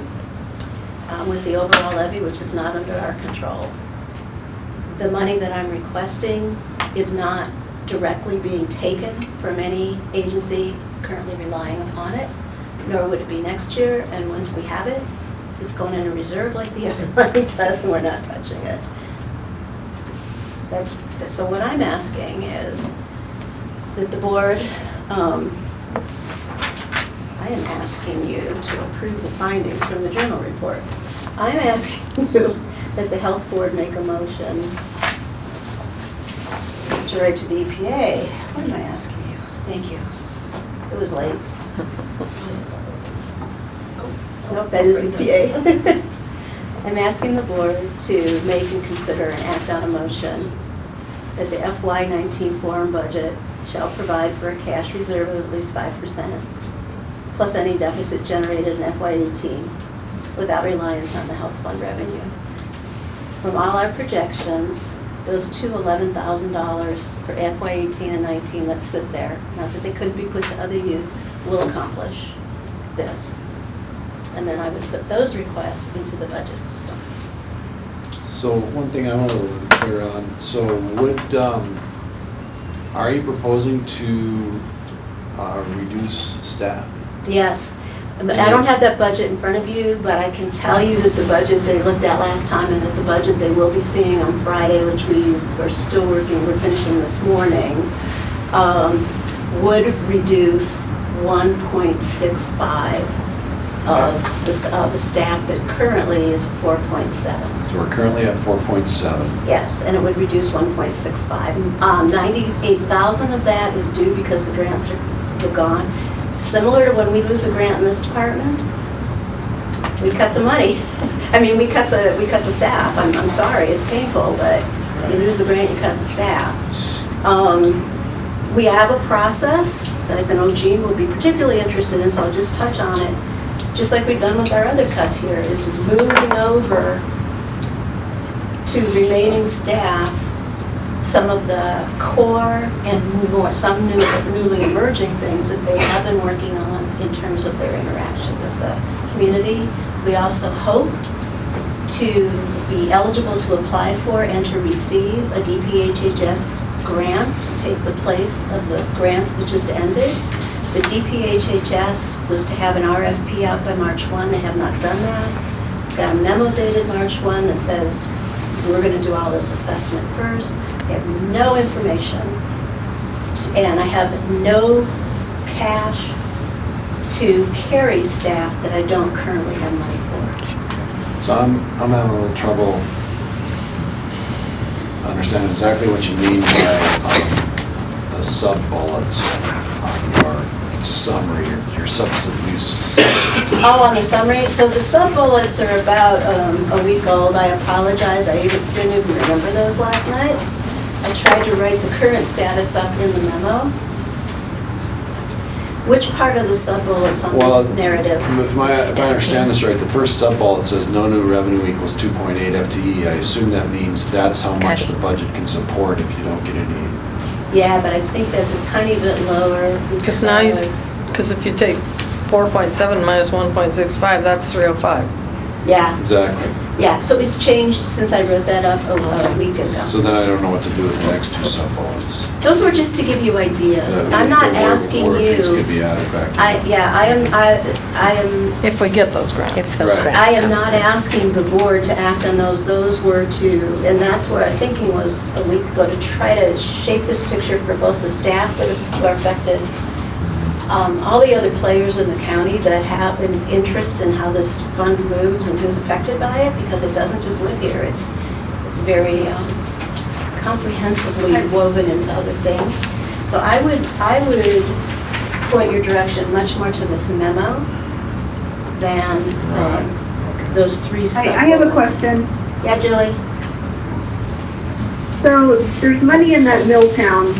with the overall levy, which is not under our control. The money that I'm requesting is not directly being taken from any agency currently relying upon it, nor would it be next year. And once we have it, it's going in a reserve like the other money does, and we're not touching it. So what I'm asking is that the board, I am asking you to approve the findings from the journal report. I'm asking you that the health board make a motion to write to the EPA. What am I asking you? Thank you. It was late. Nope, that is EPA. I'm asking the board to make and consider and act on a motion that the FY19 forum budget shall provide for a cash reserve of at least 5%, plus any deficit generated in FY18 without reliance on the health fund revenue. From all our projections, those two $11,000 for FY18 and 19, let's sit there, not that they couldn't be put to other use, will accomplish this. And then I would put those requests into the budget system. So one thing I want to be clear on, so are you proposing to reduce staff? Yes, but I don't have that budget in front of you, but I can tell you that the budget they looked at last time and that the budget they will be seeing on Friday, which we are still working, we're finishing this morning, would reduce 1.65 of the staff that currently is 4.7. So we're currently at 4.7. Yes, and it would reduce 1.65. 98,000 of that is due because the grants are gone. Similar to when we lose a grant in this department, we cut the money. I mean, we cut the staff. I'm sorry, it's painful, but you lose the grant, you cut the staff. We have a process that I know Gene would be particularly interested in, so I'll just touch on it. Just like we've done with our other cuts here, is moving over to remaining staff some of the core and more, some newly emerging things that they have been working on in terms of their interaction with the community. We also hope to be eligible to apply for and to receive a DPHHS grant to take the place of the grants that just ended. The DPHHS was to have an RFP out by March 1. They have not done that. Got a memo dated March 1 that says we're going to do all this assessment first. I have no information, and I have no cash to carry staff that I don't currently have money for. So I'm having a little trouble understanding exactly what you mean by the sub-bullets on your summary, your substance use. Oh, on the summary? So the sub-bullets are about a week old. I apologize, I didn't even remember those last night. I tried to write the current status up in the memo. Which part of the sub-bullets on this narrative? If I understand this right, the first sub-bullet says no new revenue equals 2.8 FTE. I assume that means that's how much the budget can support if you don't get any. Yeah, but I think that's a tiny bit lower. Because now because if you take 4.7 minus 1.65, that's 305. Yeah. Exactly. Yeah, so it's changed since I wrote that up a week ago. So then I don't know what to do with the next two sub-bullets. Those were just to give you ideas. I'm not asking you. Things could be added back. I am. If we get those grants. If those Right. grants I am come. not asking the board to act on those. Those were to, and that's what our thinking was a week ago, to try to shape this picture for both the staff that are affected, all the other players in the county that have an interest in how this fund moves and who's affected by it, because it doesn't just live here. It's very comprehensively woven into other things. So I would point your direction much more to this memo than those three sub-bullets. I have a question. Yeah, Julie? So there's money in that Milltown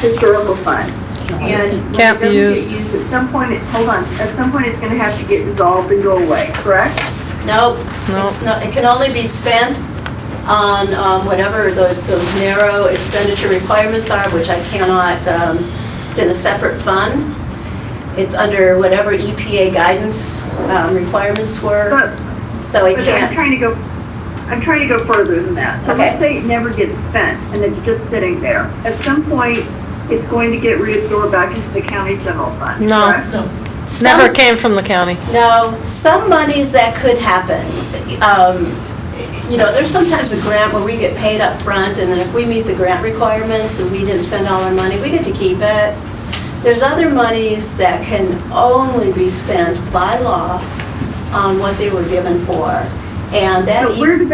historical fund. And Can't be when it doesn't get used. at some point, at some point it's gonna have to get dissolved and go away, correct? Nope. No. It's not, it can only be spent on whatever those narrow expenditure requirements are, which I cannot, it's in a separate fund. It's under whatever EPA guidance requirements were, so I But can't. I'm trying to go further than that. So Okay. let's say it never gets spent and it's just sitting there. At some point, it's going to get reabsorbed back into the county general fund, No. correct? No. Never came from the county. No, some monies that could happen. You know, there's sometimes a grant where we get paid up front, and then if we meet the grant requirements and we didn't spend all our money, we get to keep it. There's other monies that can only be spent by law on what they were given for. And that. So where did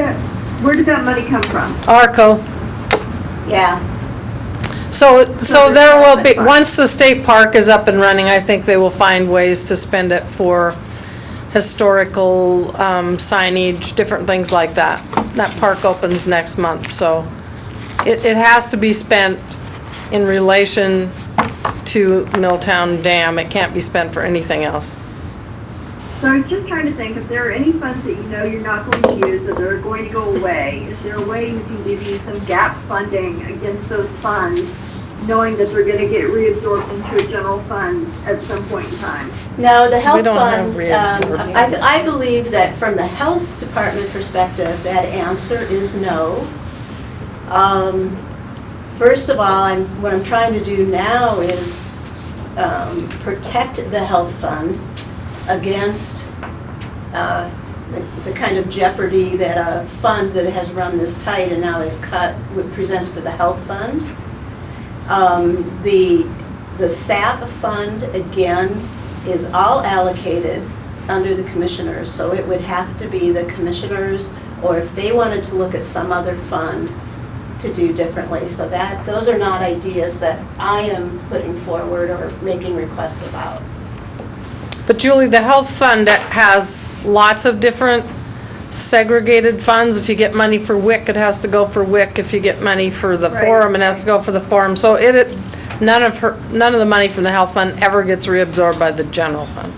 that money come from? ARCO. Yeah. So there will be, once the state park is up and running, I think they will find ways to spend it for historical signage, different things like that. That park opens next month, so it has to be spent in relation to Milltown Dam. It can't be spent for anything else. So I was just trying to think, if there are any funds that you know you're not going to use, that they're going to go away, is there a way you can give you some gap funding against those funds, knowing that they're going to get reabsorbed into a general fund at some point in time? No, the health We don't have fund, reabsorbed. I believe that from the health department perspective, that answer is no. First of all, what I'm trying to do now is protect the health fund against the kind of jeopardy that a fund that has run this tight and now is cut presents for the health fund. The SAP fund, again, is all allocated under the commissioners, so it would have to be the commissioners, or if they wanted to look at some other fund to do differently. So those are not ideas that I am putting forward or making requests about. But Julie, the health fund has lots of different segregated funds. If you get money for WIC, it has to go for WIC. If you get money for the Right. forum, it has to go for the forum. So none of the money from the health fund ever gets reabsorbed by the general fund.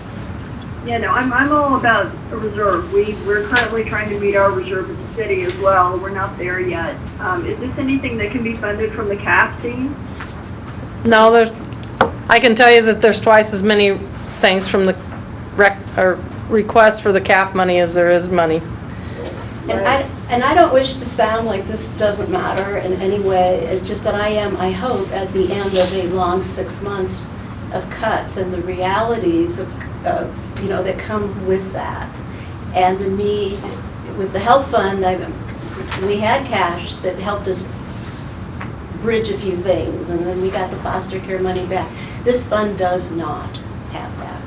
Yeah, no, I'm all about a reserve. We're currently trying to meet our reserve as a city as well. We're not there yet. Is this anything that can be funded from the CAF team? No, I can tell you that there's twice as many things from the requests for the CAF money as there is money. And I don't wish to sound like this doesn't matter in any way. It's just that I hope, at the end of a long 6 months of cuts and the realities of that come with that, and the need with the health fund, we had cash that helped us bridge a few things, and then we got the foster care money back. This fund does not have that.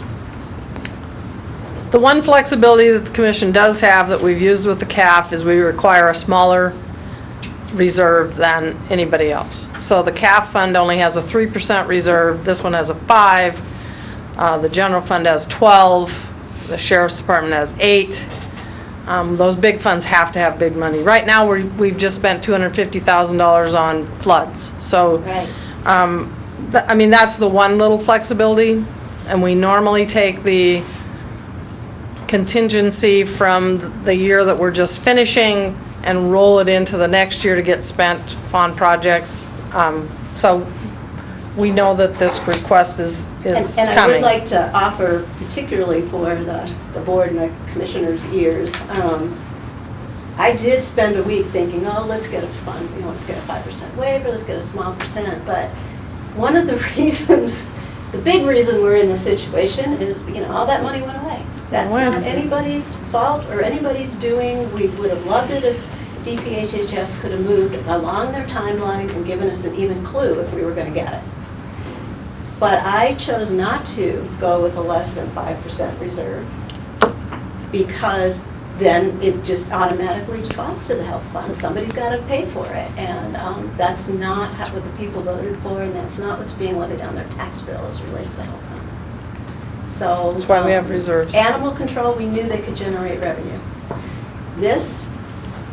The one flexibility that the commission does have that we've used with the CAF is we require a smaller reserve than anybody else. So the CAF fund only has a 3% reserve, this one has a 5%, the general fund has 12%, the sheriff's department has 8%. Those big funds have to have big money. Right now, we've just spent $250,000 on floods. So, Right. That's the one little flexibility, and we normally take the contingency from the year that we're just finishing and roll it into the next year to get spent on projects. So we know that this request is And I coming. would like to offer, particularly for the board and the commissioners' ears, I did spend a week thinking, oh, let's get a fund, let's get a 5% waiver, let's get a small percent, but one of the reasons, the big reason we're in this situation is, all that money went away. That's not anybody's fault or anybody's doing. We would have loved it if DPHHS could have moved along their timeline and given us an even clue if we were going to get it. But I chose not to go with a less than 5% reserve because then it just automatically defaults to the health fund. Somebody's got to pay for it, and that's not what the people voted for, and that's not what's being levied on their tax bill as relates to health fund. So That's why we have reserves. Animal control, we knew they could generate revenue. This,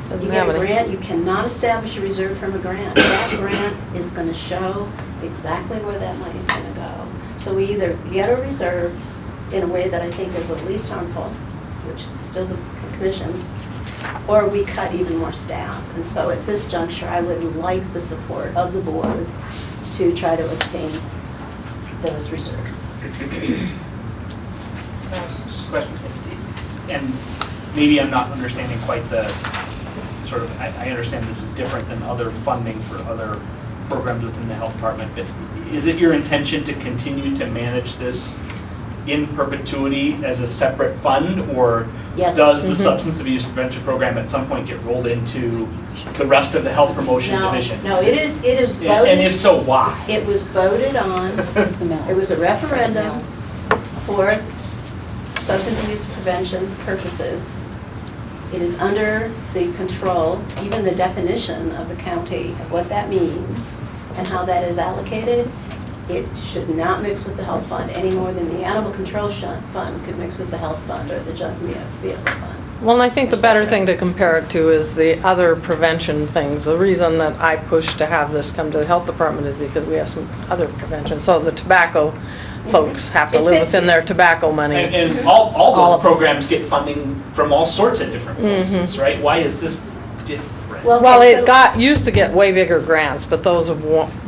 Doesn't you have get a any. grant, you cannot establish a reserve from a grant. That grant is going to show exactly where that money's going to go. So we either get a reserve in a way that I think is the least harmful, which is still the commissions, or we cut even more staff. And so at this juncture, I would like the support of the board to try to obtain those reserves. Just a question, and maybe I'm not understanding quite the sort of, I understand this is different than other funding for other programs within the health department, but is it your intention to continue to manage this in perpetuity as a separate fund, or Yes. does the substance abuse prevention program at some point get rolled into the rest of the health promotion division? No, it is voted. And if so, why? It was voted on, it was a referendum for substance abuse prevention purposes. It is under the control, even the definition of the county, of what that means and how that is allocated. It should not mix with the health fund any more than the animal control fund could mix with the health fund or the junk vehicle fund. Well, and I think the better thing to compare it to is the other prevention things. The reason that I pushed to have this come to the health department is because we have some other prevention. So the tobacco folks have to live within their tobacco money. And all those programs get funding from all sorts of different places, right? Why is this different? Well, it used to get way bigger grants, but those have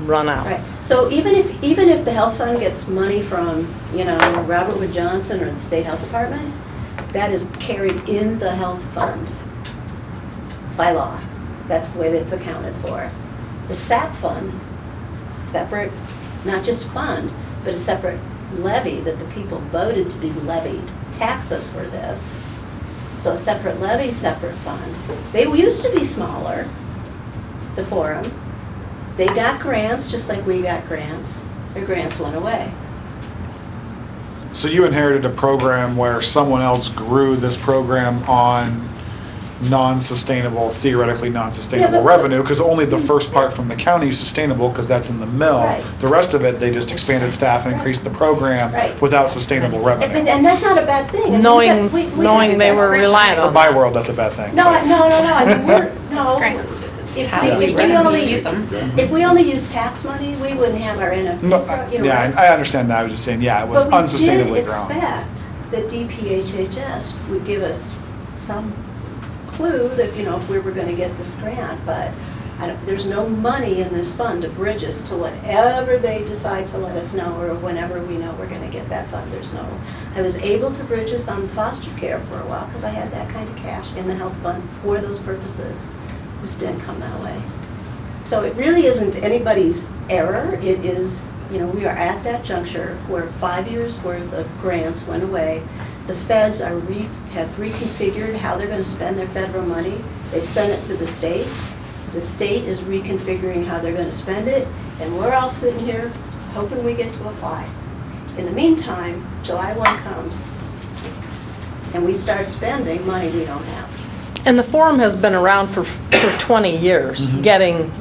run out. Right, so even if the health fund gets money from, Robert Wood Johnson or the state health department, that is carried in the health fund by law. That's the way that it's accounted for. The SAP fund, separate, not just fund, but a separate levy that the people voted to be levied, tax us for this. So a separate levy, separate fund. They used to be smaller, the forum. They got grants just like we got grants. Their grants went away. So you inherited a program where someone else grew this program on non-sustainable, theoretically non-sustainable Yeah, but- revenue, because only the first part from the county is sustainable, because that's in the mill. Right. The rest of it, they just expanded staff and increased the program Right. without sustainable revenue. And that's not a bad thing. I mean, Knowing we knowing they did were this. reliant For on my that. world, that's a bad thing. No, no, I mean, we're, no. It's grants. If How we, do we if we revenue only, use them? if we only use tax money, we wouldn't have our NFP, No, you know, yeah, right? I understand that, I was just saying, yeah, it was unsustainably But we did grown. expect that DPHHS would give us some clue that, you know, if we were gonna get this grant, but there's no money in this fund to bridge us to whatever they decide to let us know, or whenever we know we're gonna get that fund, there's no. I was able to bridge us on foster care for a while, because I had that kind of cash in the health fund for those purposes. Just didn't come that way. So it really isn't anybody's error. It is, you know, we are at that juncture where 5 years' worth of grants went away. The feds have reconfigured how they're going to spend their federal money. They've sent it to the state. The state is reconfiguring how they're going to spend it, and we're all sitting here hoping we get to apply. In the meantime, July 1 comes, and we start spending money we don't have. And the forum has been around for 20 years, getting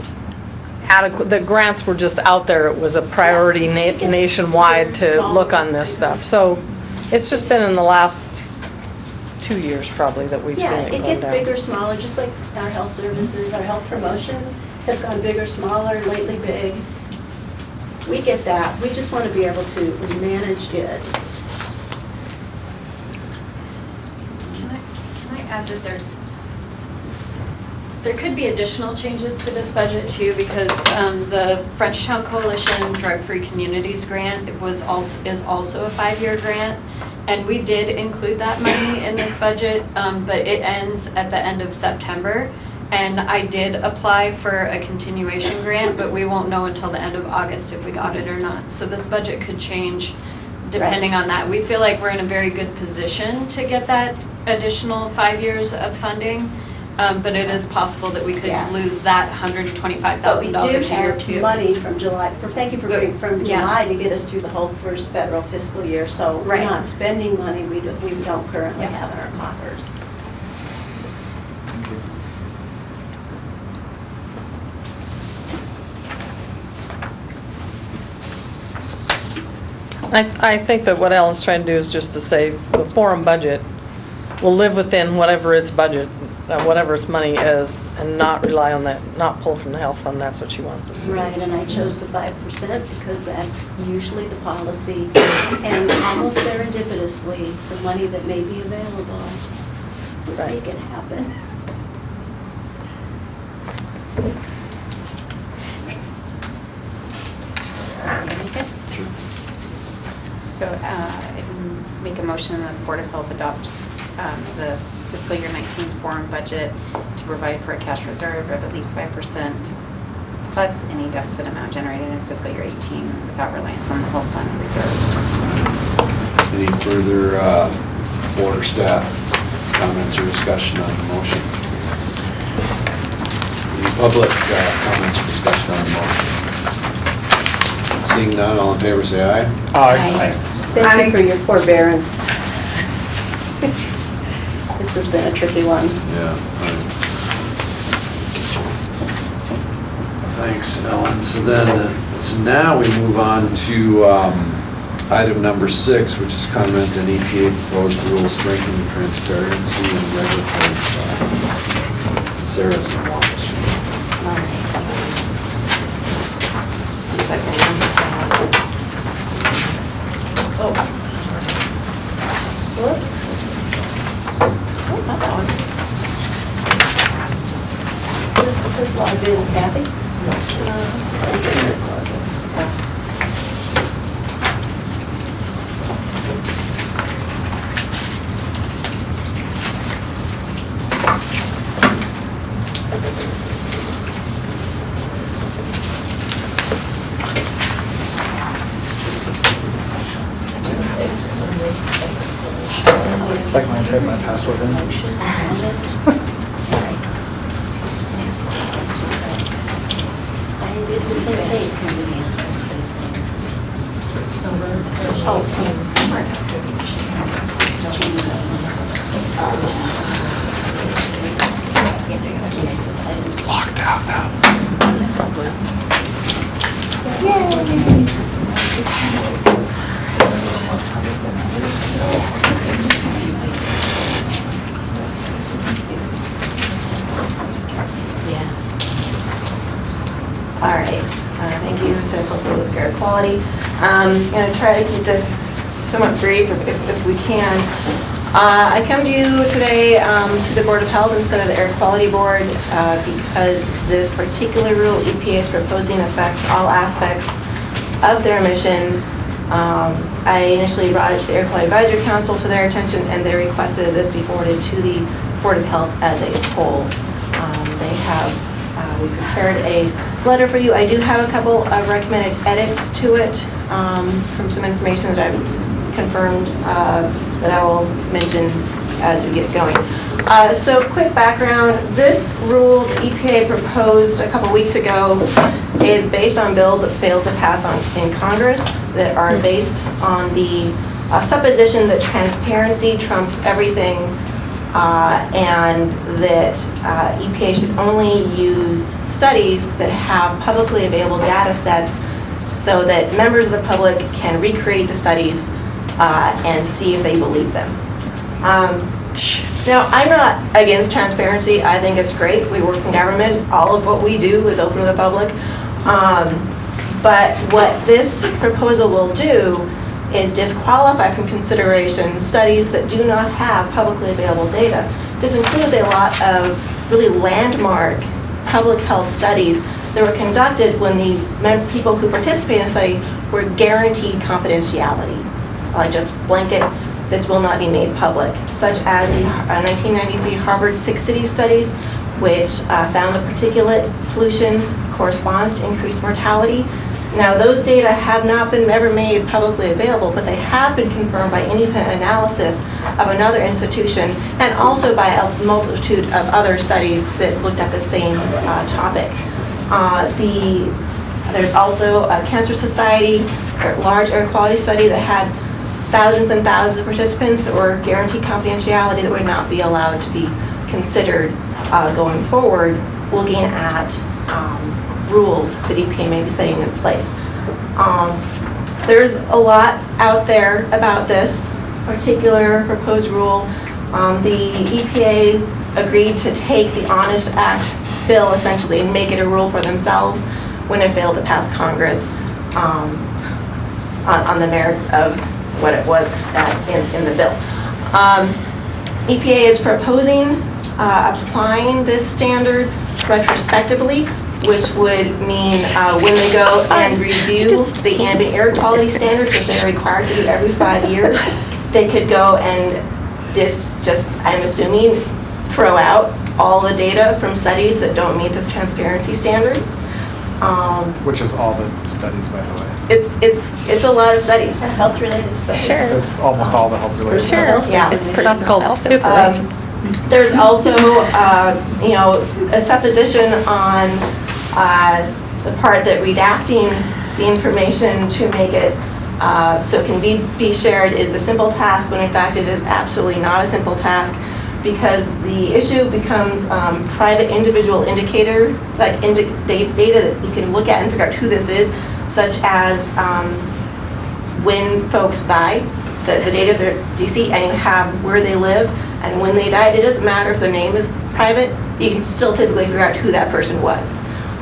adequate, the grants were just out there. It was a priority nationwide to look on this stuff. So it's just been in the last 2 years probably that we've seen Yeah, it it go gets down. bigger, smaller, just like our health services, our health promotion has gone bigger, smaller, lately big. We get that. We just want to be able to manage it. Can I add that there could be additional changes to this budget too, because the Frenchtown Coalition Drug-Free Communities Grant is also a 5-year grant. And we did include that money in this budget, but it ends at the end of September. And I did apply for a continuation grant, but we won't know until the end of August if we got it or not. So this budget could change depending Right. on that. We feel like we're in a very good position to get that additional 5 years of funding. But it is possible that we could Yeah. lose that But we $125,000 do a year have too. money from July, thank you for But- bringing from yeah. July to get us through the whole first federal fiscal year. So we're Right. not spending money we don't currently Yeah. have in our coffers. I think that what Alan's trying to do is just to say the forum budget will live within whatever its budget, whatever its money is, and not rely on that, not pull from the health fund. That's what she wants us to do. Right, and I chose the 5% because that's usually the policy. And almost serendipitously, the money that may be available would Right. make it happen. So I make a motion that the Board of Health adopts the fiscal year 19 forum budget to provide for a cash reserve of at least 5% plus any deficit amount generated in fiscal year 18 without reliance on the health fund reserve. Any further board or staff comments or discussion on the motion? Any public comments or discussion on the motion? Seeing none, all in favor say aye. Aye. Thank you for your forbearance. This has been a tricky one. Yeah. Thanks, Ellen. So now we move on to item number 6, which is comment on EPA proposed rule strengthening transparency and regulatory science. Sarah's going to walk us through that. Whoops. Oh, not that one. This log in, Kathy? It's like when I type my password in. I did the same thing. Oh, All right, thank you, so hopefully with air quality. I'm going to try to keep this somewhat brief if we can. I come to you today to the Board of Health instead of the Air Quality Board because this particular rule EPA is proposing affects all aspects of their emission. I initially brought it to the Air Quality Advisory Council to their attention, and they requested this be forwarded to the Board of Health as a whole. We prepared a letter for you. I do have a couple of recommended edits to it from some information that I've confirmed that I will mention as we get going. So quick background, this rule the EPA proposed a couple weeks ago is based on bills that failed to pass in Congress that are based on the supposition that transparency trumps everything and that EPA should only use studies that have publicly available data sets so that members of the public can recreate the studies and see if they believe them. Now, I'm not against transparency. I think it's great. We work in government. All of what we do is open to the public. But what this proposal will do is disqualify from consideration studies that do not have publicly available data. This includes a lot of really landmark public health studies that were conducted when the people who participated in the study were guaranteed confidentiality. Like just blanket, this will not be made public, such as the 1993 Harvard Six Cities studies, which found the particulate pollution corresponds to increased mortality. Now, those data have not been ever made publicly available, but they have been confirmed by independent analysis of another institution and also by a multitude of other studies that looked at the same topic. There's also a Cancer Society, a large air quality study that had thousands and thousands of participants that were guaranteed confidentiality that would not be allowed to be considered going forward, looking at rules that EPA may be setting in place. There's a lot out there about this particular proposed rule. The EPA agreed to take the Honest Act bill essentially and make it a rule for themselves when it failed to pass Congress on the merits of what it was in the bill. EPA is proposing applying this standard retrospectively, which would mean when they go and review the ambient air quality standards that they're required to do every 5 years, they could go and I'm assuming, throw out all the data from studies that don't meet this transparency standard. Which is all the studies, by the way. It's a lot of studies. Health-related studies. Sure. It's almost all the health related Sure. studies. Yeah. It's personal health information. There's also, a supposition on the part that redacting the information to make it so it can be shared is a simple task, when in fact it is absolutely not a simple task, because the issue becomes private individual indicator, like data that you can look at and figure out who this is, such as when folks die, the date of their DC, and you have where they live and when they died. It doesn't matter if their name is private, you can still typically figure out who that person was.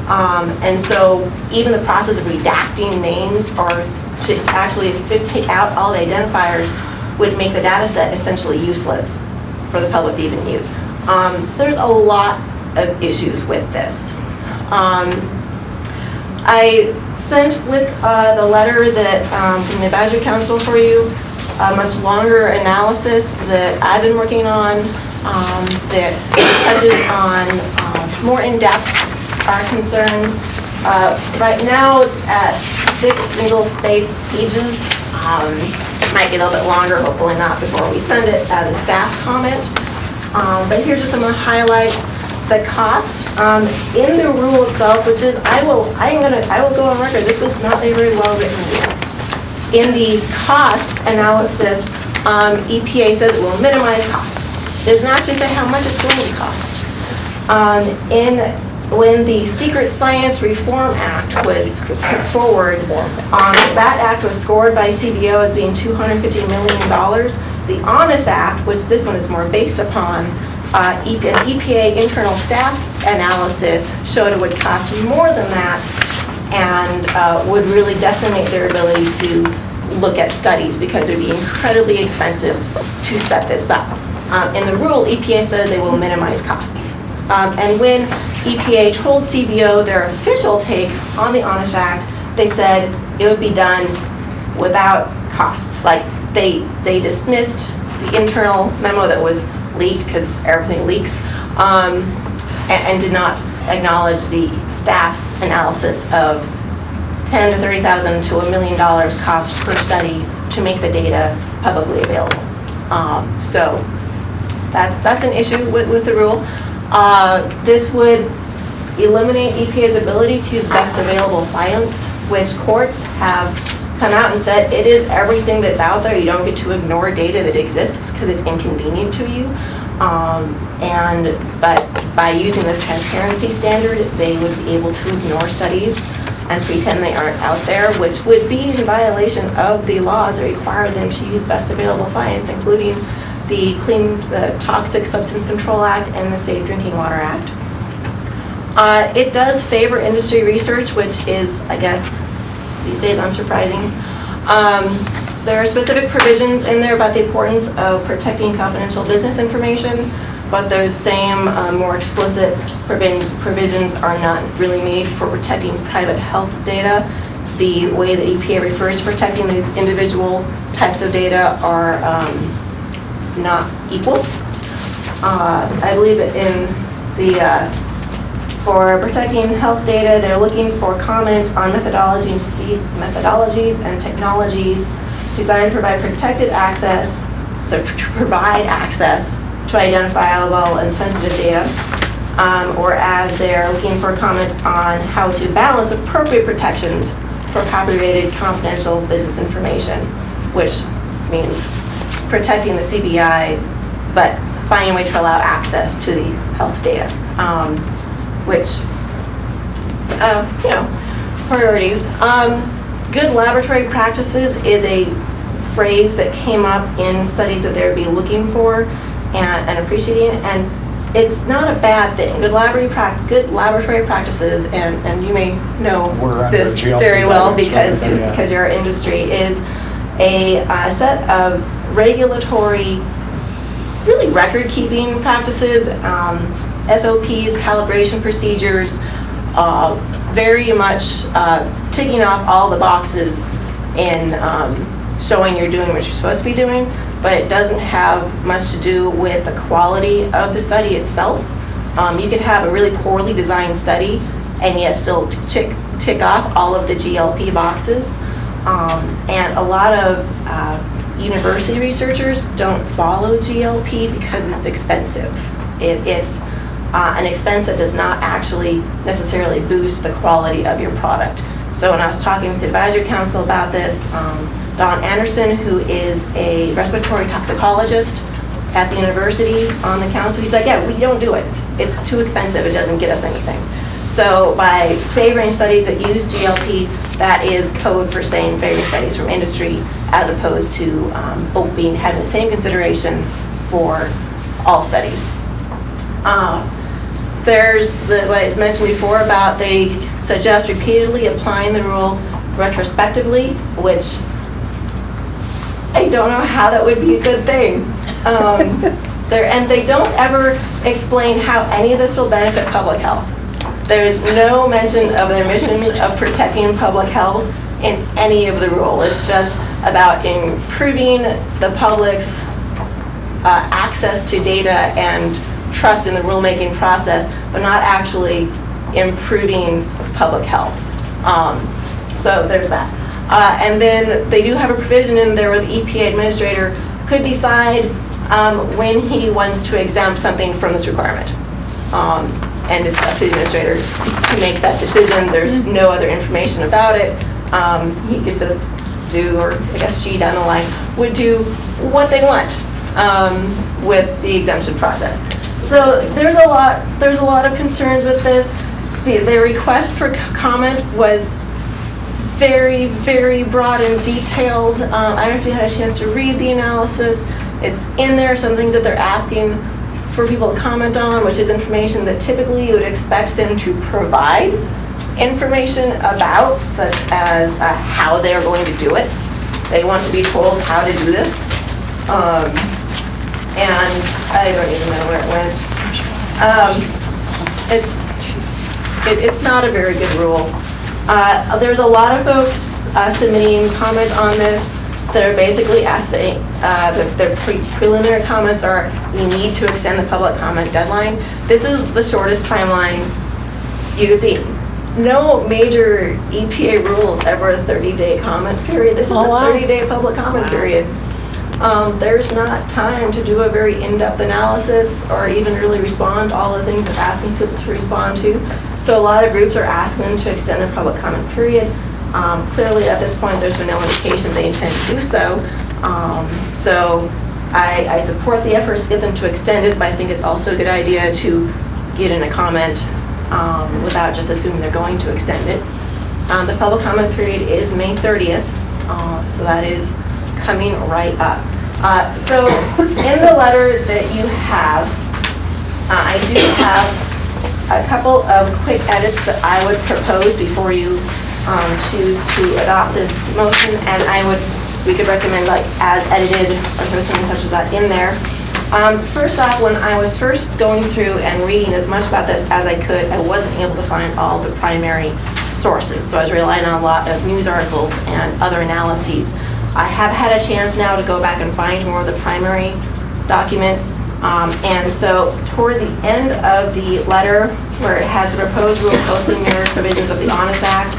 And so even the process of redacting names or to actually take out all the identifiers would make the data set essentially useless for the public to even use. So there's a lot of issues with this. I sent with the letter that from the Advisory Council for you a much longer analysis that I've been working on that touches on more in-depth our concerns. Right now it's at 6 single-spaced pages. Might get a little bit longer, hopefully not before we send it as a staff comment. But here's just some of the highlights. The cost in the rule itself, which is I will go on record. This was not a very well written rule. In the cost analysis, EPA says it will minimize costs. It does not just say how much it's going to cost. In when the Secret Science Reform Act was put forward, that act was scored by CBO as being $250 million. The Honest Act, which this one is more based upon, an EPA internal staff analysis showed it would cost more than that and would really decimate their ability to look at studies because it would be incredibly expensive to set this up. In the rule, EPA says they will minimize costs. And when EPA told CBO their official take on the Honest Act, they said it would be done without costs. Like they dismissed the internal memo that was leaked, because everything leaks, and did not acknowledge the staff's analysis of $10,000 to $30,000 to $1 million cost per study to make the data publicly available. So that's an issue with the rule. This would eliminate EPA's ability to use best available science, which courts have come out and said it is everything that's out there. You don't get to ignore data that exists because it's inconvenient to you. But by using this transparency standard, they would be able to ignore studies and pretend they aren't out there, which would be in violation of the laws that require them to use best available science, including the Toxic Substance Control Act and the Safe Drinking Water Act. It does favor industry research, which is, I guess, these days unsurprising. There are specific provisions in there about the importance of protecting confidential business information, but those same more explicit provisions are not really made for protecting private health data. The way the EPA refers to protecting these individual types of data are not equal. I believe in for protecting health data, they're looking for comment on methodologies and technologies designed to provide protected access, so to provide access to identifiable and sensitive data, or as they're looking for comment on how to balance appropriate protections for copyrighted confidential business information, which means protecting the CBI, but finding a way to allow access to the health data, which, priorities. Good laboratory practices is a phrase that came up in studies that they would be looking for and appreciating, and it's not a bad thing. Good laboratory practices, and you may know this very well because your industry is a set of regulatory, really record-keeping practices, SOPs, calibration procedures, very much ticking off all the boxes in showing you're doing what you're supposed to be doing, but it doesn't have much to do with the quality of the study itself. You can have a really poorly designed study and yet still tick off all of the GLP boxes. And a lot of university researchers don't follow GLP because it's expensive. It's an expense that does not actually necessarily boost the quality of your product. So when I was talking with the advisory council about this, Don Anderson, who is a respiratory toxicologist at the university on the council, he's like, yeah, we don't do it. It's too expensive, it doesn't get us anything. So by favoring studies that use GLP, that is code for saying favoring studies from industry as opposed to having the same consideration for all studies. There's what I mentioned before about they suggest repeatedly applying the rule retrospectively, which I don't know how that would be a good thing. And they don't ever explain how any of this will benefit public health. There's no mention of their mission of protecting public health in any of the rule. It's just about improving the public's access to data and trust in the rulemaking process, but not actually improving public health. So there's that. And then they do have a provision in there where the EPA administrator could decide when he wants to exempt something from this requirement. And it's up to the administrator to make that decision. There's no other information about it. He could just do, or I guess she down the line, would do what they want with the exemption process. So there's a lot of concerns with this. the request for comment was very, very broad and detailed. I don't know if you had a chance to read the analysis. It's in there, some things that they're asking for people to comment on, which is information that typically you would expect them to provide information about, such as how they're going to do it. They want to be told how to do this. And I don't even know where it went. It's not a very good rule. There's a lot of folks submitting comments on this that are basically asking, their preliminary comments are, we need to extend the public comment deadline. This is the shortest timeline you can see. No major EPA rule is ever a 30-day comment period. This is a 30-day public comment period. There's not time to do a very in-depth analysis or even really respond to all the things they're asking people to respond to. So a lot of groups are asking them to extend their public comment period. Clearly at this point there's been no indication they intend to do so. So I support the efforts to get them to extend it, but I think it's also a good idea to get in a comment without just assuming they're going to extend it. The public comment period is May 30th, so that is coming right up. So in the letter that you have, I do have a couple of quick edits that I would propose before you choose to adopt this motion, and we could recommend like as edited or something such as that in there. First off, when I was first going through and reading as much about this as I could, I wasn't able to find all the primary sources, so I was relying on a lot of news articles and other analyses. I have had a chance now to go back and find more of the primary documents, and so toward the end of the letter, where it has the proposed rule closely mirrors provisions of the Honest Act,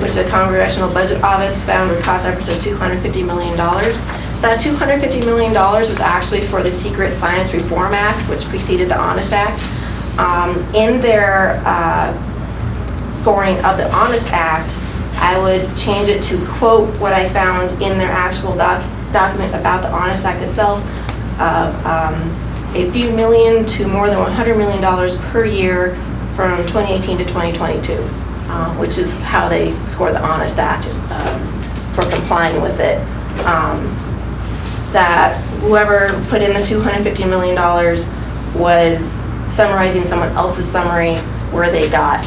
which the Congressional Budget Office found would cost upwards of $250 million. That $250 million was actually for the Secret Science Reform Act, which preceded the Honest Act. In their scoring of the Honest Act, I would change it to quote what I found in their actual document about the Honest Act itself, a few million to more than $100 million per year from 2018 to 2022, which is how they score the Honest Act for complying with it. That whoever put in the $250 million was summarizing someone else's summary where they got,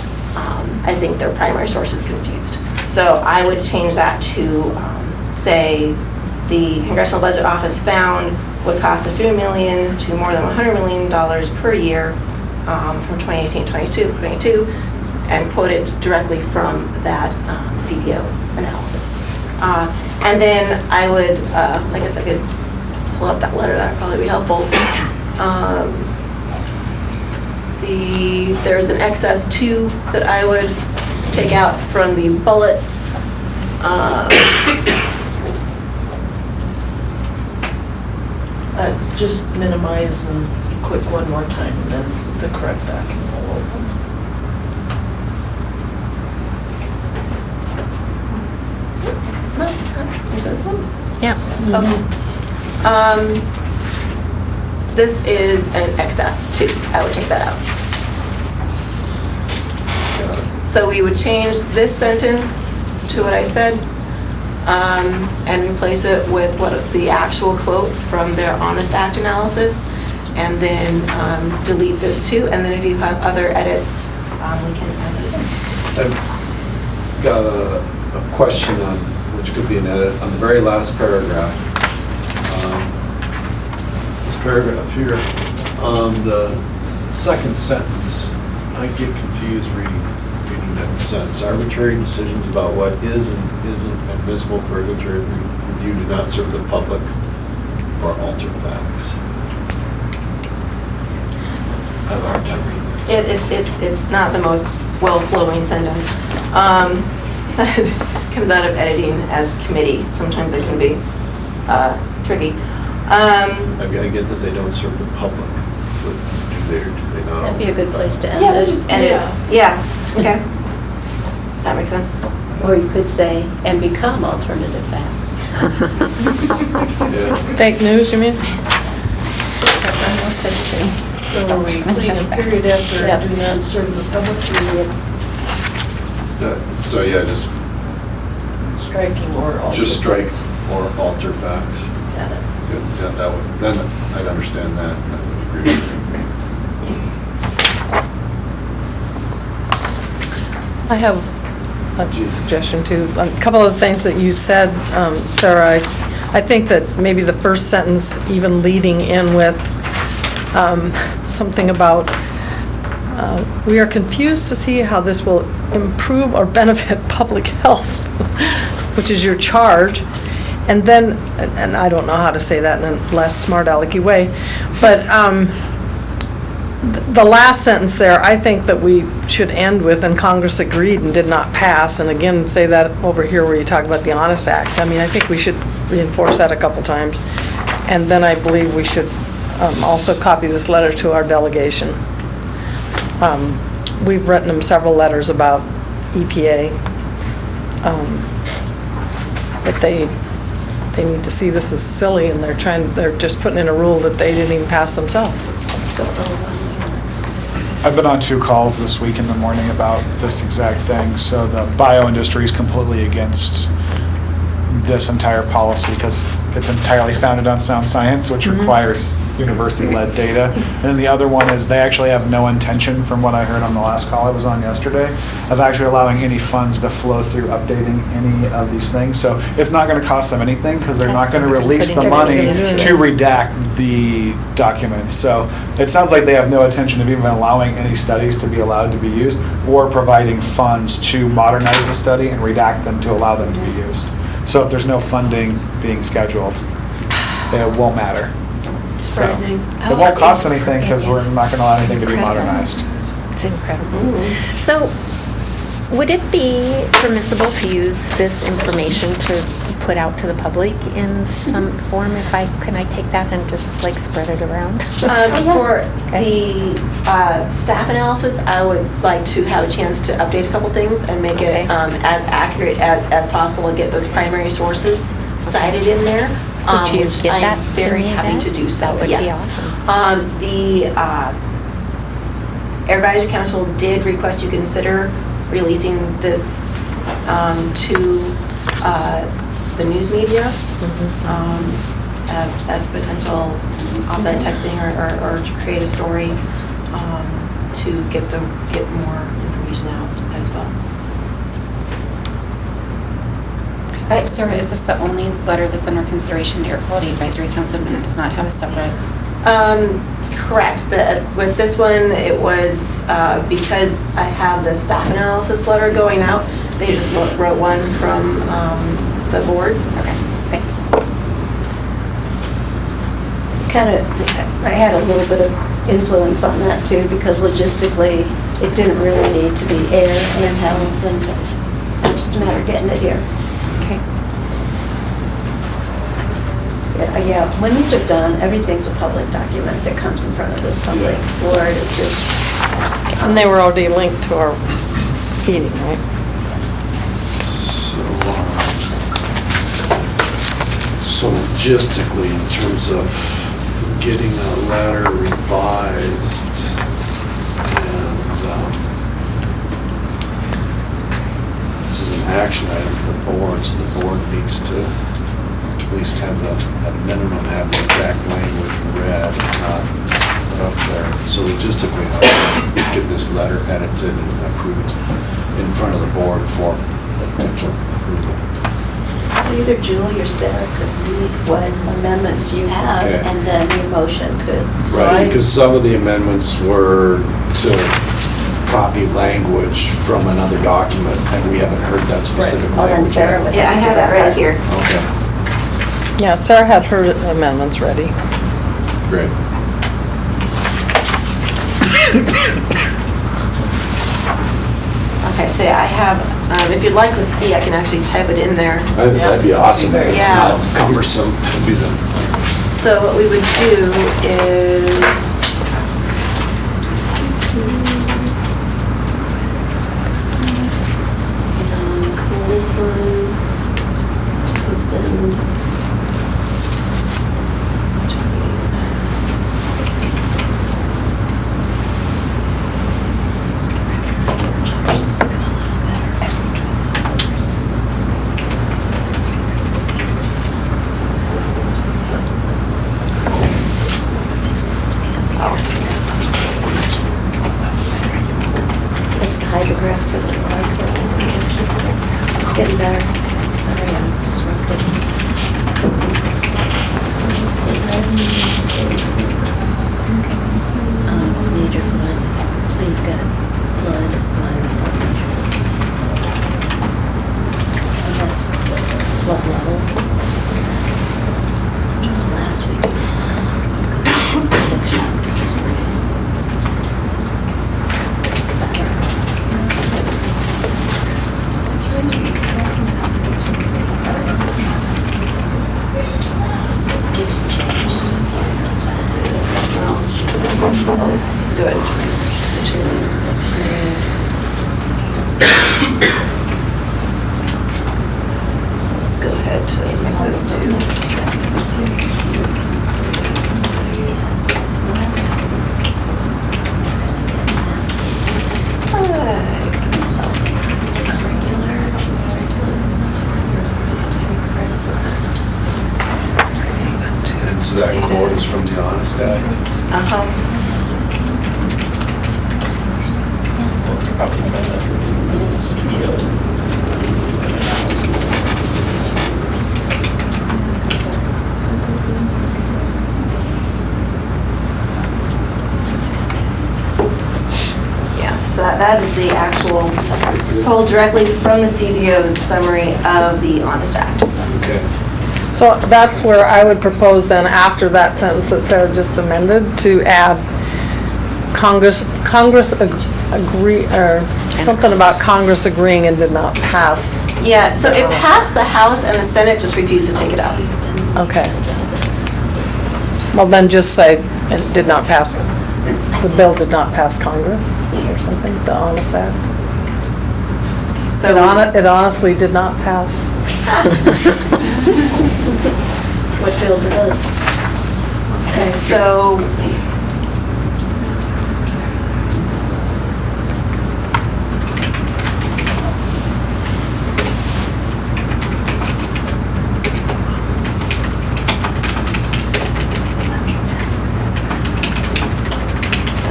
I think, their primary sources confused. So I would change that to say the Congressional Budget Office found would cost a few million to more than $100 million per year from 2018 to 22, and quote it directly from that CBO analysis. And then I would, I guess I could pull up that letter, that would probably be helpful. There's an excess 2 that I would take out from the bullets. Just minimize and click one more time, and then the correct document will open. Is this one? Yeah. Okay. This is an excess 2. I would take that out. So we would change this sentence to what I said, and replace it with what the actual quote from their Honest Act analysis, and then delete this too, and then if you have other edits, we can add those in. I've got a question on, which could be an edit, on the very last paragraph. This paragraph here, on the second sentence, I get confused reading that sentence. Arbitrary decisions about what is and isn't admissible for regulatory review do not serve the public or alter facts. I have a hard time reading this. It's not the most well-flowing sentence. It comes out of editing as committee. Sometimes it can be tricky. I get that they don't serve the public, so do they not? That'd be a good place to end Yeah, it. just end it. Yeah, okay. That makes sense. Or you could say, and become alternative facts. Yeah. Fake news, you mean? There are no such things. So are we putting a period after Yeah. do not serve the public? So yeah, just Striking or alter. just strike or alter facts. Got it. Good, yeah, that would, then I'd understand that. I would agree with you. I have a suggestion too. A couple of the things that you said, Sarah, I think that maybe the first sentence even leading in with something about, we are confused to see how this will improve or benefit public health, which is your charge. And then, and I don't know how to say that in a less smart alecky way, but the last sentence there, I think that we should end with, and Congress agreed and did not pass, and again, say that over here where you talk about the Honest Act. I mean, I think we should reinforce that a couple times. And then I believe we should also copy this letter to our delegation. We've written them several letters about EPA, but they need to see this is silly, and they're just putting in a rule that they didn't even pass themselves. So overwhelming. I've been on 2 calls this week in the morning about this exact thing. So the bio industry is completely against this entire policy because it's entirely founded on sound science, which requires university-led data. And then the other one is they actually have no intention, from what I heard on the last call I was on yesterday, of actually allowing any funds to flow through updating any of these things. So it's not going to cost them anything because they're not going to release the money to redact the documents. So it sounds like they have no intention of even allowing any studies to be allowed to be used or providing funds to modernize the study and redact them to allow them to be used. So if there's no funding being scheduled, it won't matter. So it won't cost anything because we're not going to allow anything to be modernized. It's incredible. So would it be permissible to use this information to put out to the public in some form? Can I take that and just like spread it around? For the staff analysis, I would like to have a chance to update a couple things and make it as accurate as possible and get those primary sources cited in there. Could you Which get that I'm to very me happy then? to do so, That would be yes. awesome. The Air Advisory Council did request you consider releasing this to the news media as a potential op-ed type thing or to create a story to get more information out as well. Sarah, is this the only letter that's under consideration? Air Quality Advisory Council does not have a separate? Correct. With this one, it was because I have the staff analysis letter going out, they just wrote one from the board. Okay, thanks. I had a little bit of influence on that too, because logistically, it didn't really need to be air and health, and it's just a matter of getting it here. Okay. Yeah, when these are done, everything's a public document that comes in front of this public board. It's just. And they were already linked to our meeting, right? So logistically, in terms of getting a letter revised and this is an action item for the board, so the board needs to at least have at a minimum, have the exact language read, not put up there. So logistically, how do we get this letter edited and approved in front of the board for potential approval? Either Julie or Sarah could read what amendments you have, Okay. and then your motion could. Right, because some of the amendments were to copy language from another document, and we haven't heard that specific Oh, then language Sarah yet. would. Yeah, I have that right here. Okay, Yeah, Sarah had her amendments ready. great. Okay, so I have, if you'd like to see, I can actually type it in there. I think that'd be awesome if it's Yeah. not cumbersome. It'd be the So what we would do is, This one has been. replace the hydrograph for the cloud projection. It's getting better. Sorry, I'm disrupted. So what's the revenue? Major flood. So you've got flood, minor flood, major flood. And that's the flood level. Just last week was prediction. Good. Let's go ahead to this And so that quote is from the Honest Act? Uh-huh. Yeah, so that is the actual, pulled directly from the CDO's summary of the Honest Act. Okay. So that's where I would propose then, after that sentence that Sarah just amended, to add Congress agree, or something about Congress agreeing and did not pass. Yeah, so it passed the House and the Senate just refused to take it up. Okay. Well, then just say it did not pass, the bill did not pass Congress or something, the Honest Act. So It honestly did not pass. What bill does? Okay, so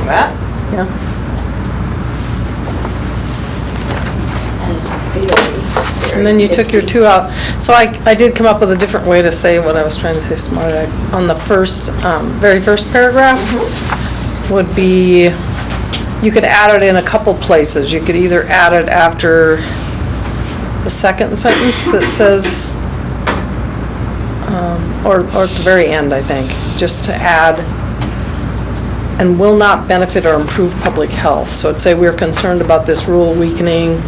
that? Yeah. And then you took your two out. So I did come up with a different way to say what I was trying to say smart. On the first, very first paragraph would be, you could add it in a couple places. You could either add it after the second sentence that says, or at the very end, I think, just to add, and will not benefit or improve public health. So it'd say, we're concerned about this rule weakening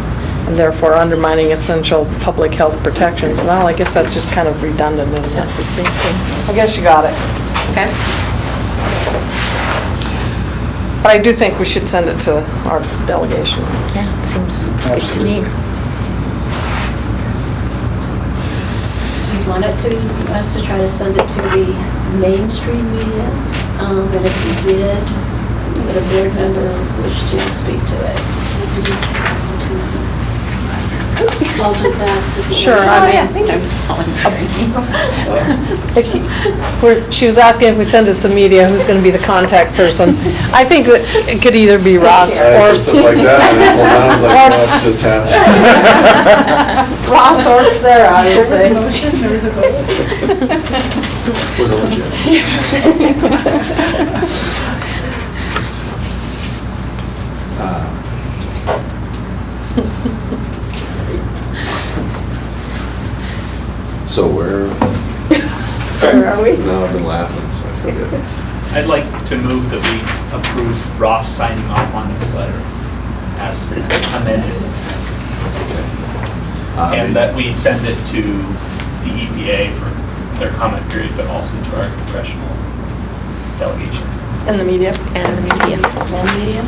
and therefore undermining essential public health protections. Well, I guess that's just kind of redundant, isn't it? That's the same thing. I guess you got it. Okay. But I do think we should send it to our delegation. Yeah, it seems good to me. Do you want it to, us to try to send it to the mainstream media? And if you did, would a board member wish to speak to it? I'll do that. Sure, I mean, she was asking if we send it to media, who's going to be the contact person. I think that it could either be Ross or Like that, and then pull down, like, what just happened? Ross or Sarah, I would say. Was it So where are we? No, I've been laughing, so I forget. I'd like to move that we approve Ross signing off on this letter as amended. And that we send it to the EPA for their comment period, but also to our congressional delegation. And the media. And the media. And media?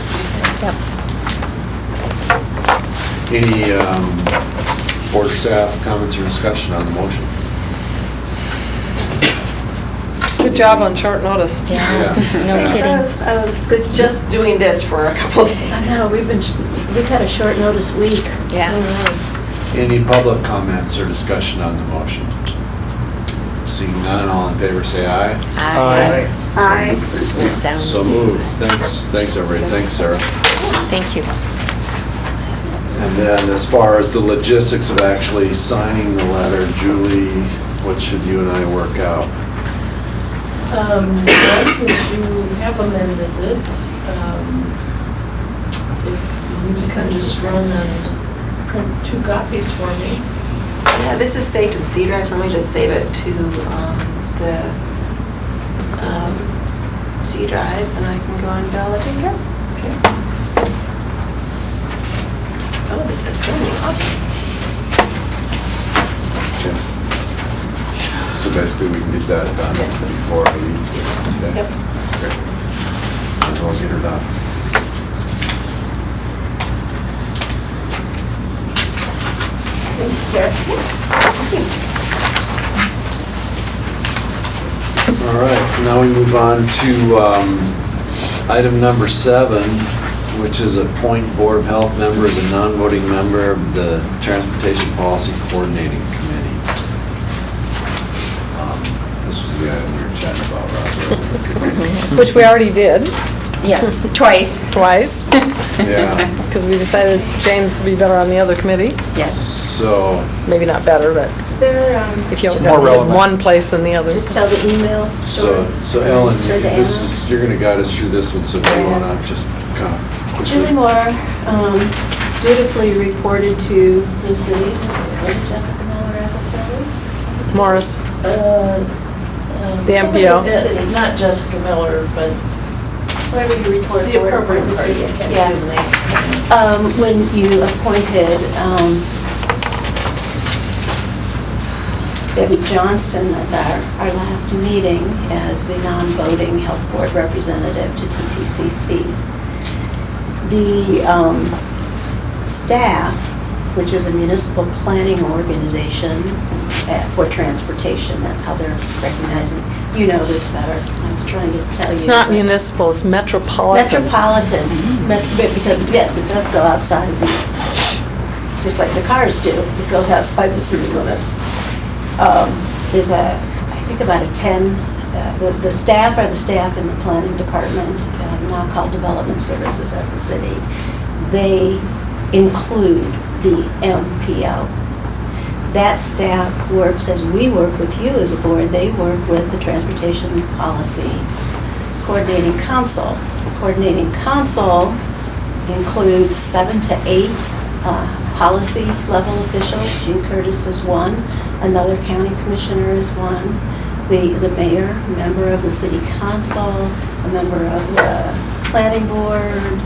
Yep. Any board staff comments or discussion on the motion? Good job on short notice. Yeah, no Yeah. kidding. I was good just doing this for a couple of days. I know, we've had a short notice week. Yeah. Any public comments or discussion on the motion? Seeing none, all in favor say aye. Aye. Aye. Sounds, So moved. Thanks everybody. Thanks, Sarah. thank you. And then as far as the logistics of actually signing the letter, Julie, what should you and I work out? Well, since you have amended it, if you can just run and print 2 copies for me. Yeah, this is saved to the C drive, so let me just save it to the C drive, and I can go on Bella Tinker. Okay. Oh, this has so many options. Okay. So basically, we can get that done before I leave today? Yep. Great. Might as well get her done. Thank you, Sarah. All right, now we move on to item number 7, which is appoint Board of Health member as a non-voting member of the Transportation Policy Coordinating Committee. This was the item we were chatting about, Roger. Which we already did. Yeah, twice. Twice. Yeah. Because we decided James would be better on the other committee. Yes. So, Maybe not better, but There, if you It's only more have relevant. one place than the other. just tell the email story. so Ellen, Turn to this Anna. is, you're gonna guide us through this one, so do you wanna just kind of Julie Moore dutifully reported to the city. Jessica Miller at the city. Morris, the Somebody MPO. at the city. Not Jessica Miller, but Whoever you report. the for. appropriate party. I can't Yeah. do the name. When you appointed Debbie Johnston at our last meeting as the non-voting health board representative to TPCC, the staff, which is a municipal planning organization for transportation, that's how they're recognizing, you know this better, I was trying to tell you. It's not municipal, it's metropolitan. Metropolitan, because yes, it does go outside, just like the cars do, it goes outside the city limits. Is I think about a 10, the staff are the staff in the planning department, now called Development Services at the city. They include the MPO. That staff works as we work with you as a board, they work with the Transportation Policy Coordinating Council. The Coordinating Council includes 7 to 8 policy level officials. Gene Curtis is one, another county commissioner is one, the mayor, a member of the city council, a member of the planning board,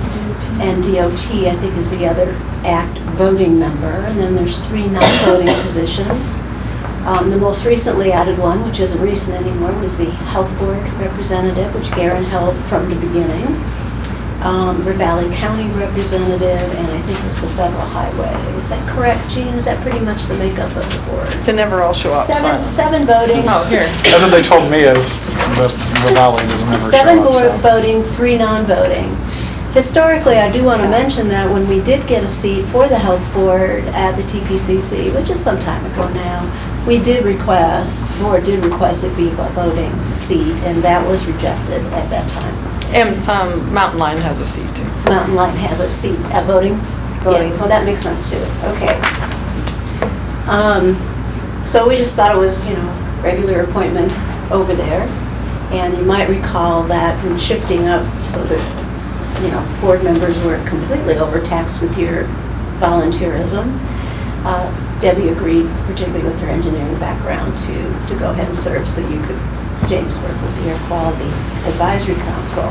and DOT, I think, is the other act voting member. And then there's 3 non-voting positions. The most recently added one, which isn't recent anymore, was the health board representative, which Garen held from the beginning. Valley County representative, and I think it was the federal highway. Is that correct, Gene? Is that pretty much the makeup of the board? They never all show up. so I don't know. Seven voting. Oh, here. That's what they told me is the valley doesn't ever show 7 up, so. voting, 3 non-voting. Historically, I do want to mention that when we did get a seat for the health board at the TPCC, which is some time ago now, we did request, board did request it be a voting seat, and that was rejected at that time. And Mountain Lion has a seat too. Mountain Lion has a seat at voting? Voting. Yeah, well, that makes sense too, okay. So we just thought it was, regular appointment over there. And you might recall that in shifting up so that, board members weren't completely overtaxed with your volunteerism, Debbie agreed, particularly with her engineering background, to go ahead and serve so you could, James, work with the Air Quality Advisory Council.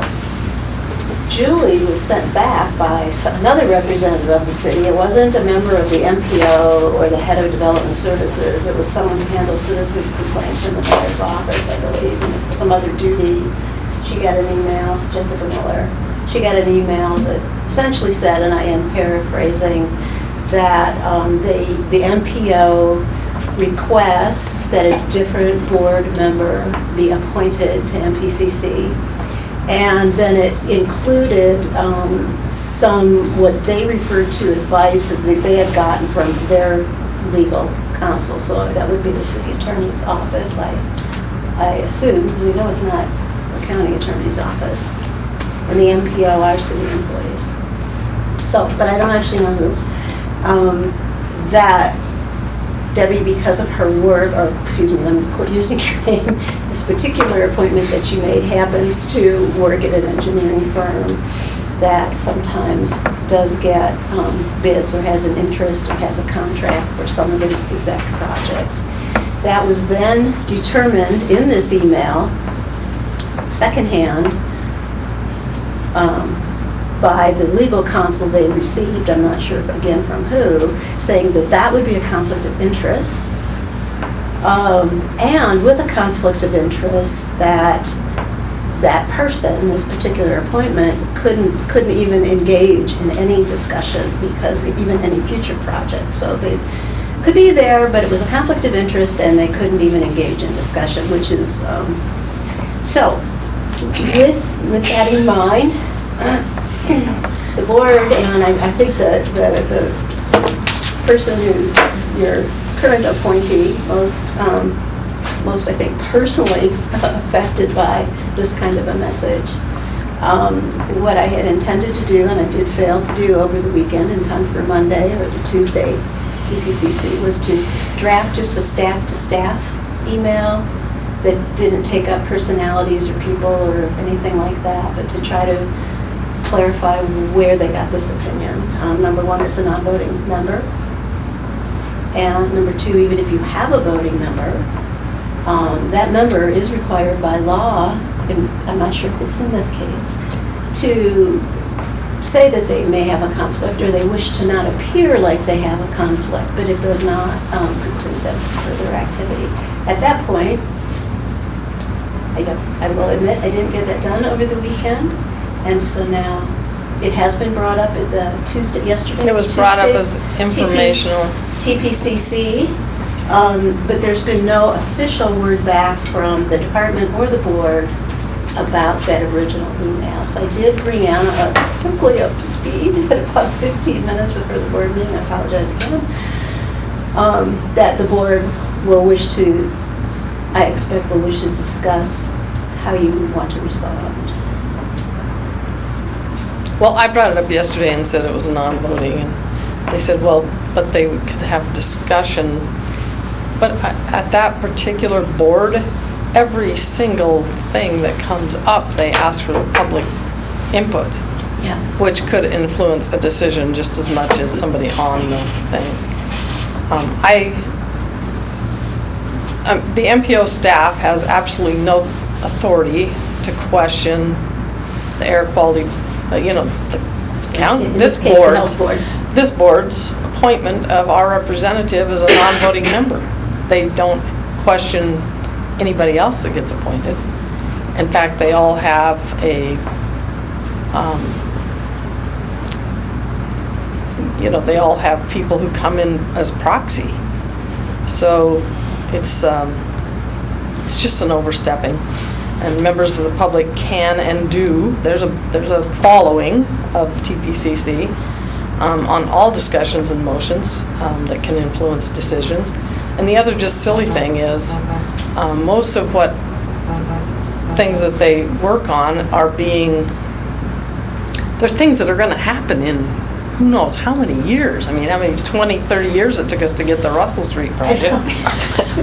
Julie was sent back by another representative of the city. It wasn't a member of the MPO or the head of Development Services. It was someone who handles citizens' complaints in the mayor's office, I believe, and some other duties. She got an email, it's Jessica Miller. She got an email that essentially said, and I am paraphrasing, that the MPO requests that a different board member be appointed to MPCC. And then it included some, what they referred to advices that they had gotten from their legal counsel. So that would be the city attorney's office, I assume. We know it's not the county attorney's office. And the MPO are city employees. So, but I don't actually know who. that Debbie, because of her work, or excuse me, let me quit using your name, this particular appointment that you made happens to work at an engineering firm that sometimes does get bids or has an interest or has a contract for some of the exact projects. That was then determined in this email, secondhand, by the legal counsel they received, I'm not sure, again, from who, saying that that would be a conflict of interest. And with a conflict of interest, that person, this particular appointment, couldn't even engage in any discussion because even any future project. So they could be there, but it was a conflict of interest and they couldn't even engage in discussion, which is, so with that in mind, the board, and I think the person who's your current appointee most, I think, personally affected by this kind of a message. What I had intended to do, and I did fail to do over the weekend in time for Monday or the Tuesday TPCC, was to draft just a staff-to-staff email that didn't take up personalities or people or anything like that, but to try to clarify where they got this opinion. Number one, it's a non-voting member. And number two, even if you have a voting member, that member is required by law, and I'm not sure if it's in this case, to say that they may have a conflict or they wish to not appear like they have a conflict, but it does not preclude them from further activity. At that point, I will admit I didn't get that done over the weekend. And so now, it has been brought up at the yesterday's It was brought up as informational. TPCC, but there's been no official word back from the department or the board about that original email. So I did bring out, hopefully up to speed, at about 15 minutes before the board meeting, I apologize again, that the board will wish to, I expect will wish to discuss how you want to respond. Well, I brought it up yesterday and said it was non-voting, and they said, well, but they could have discussion. But at that particular board, every single thing that comes up, they ask for the public input, Yeah. which could influence a decision just as much as somebody on the thing. The MPO staff has absolutely no authority to question the air quality, the county, In this case, the health board. This board's appointment of our representative as a non-voting member. They don't question anybody else that gets appointed. In fact, they all have they all have people who come in as proxy. So it's just an overstepping. And members of the public can and do, there's a following of TPCC on all discussions and motions that can influence decisions. And the other just silly thing is, most of what things that they work on they're things that are gonna happen in who knows how many years. I mean, 20, 30 years it took us to get the Russell Street project.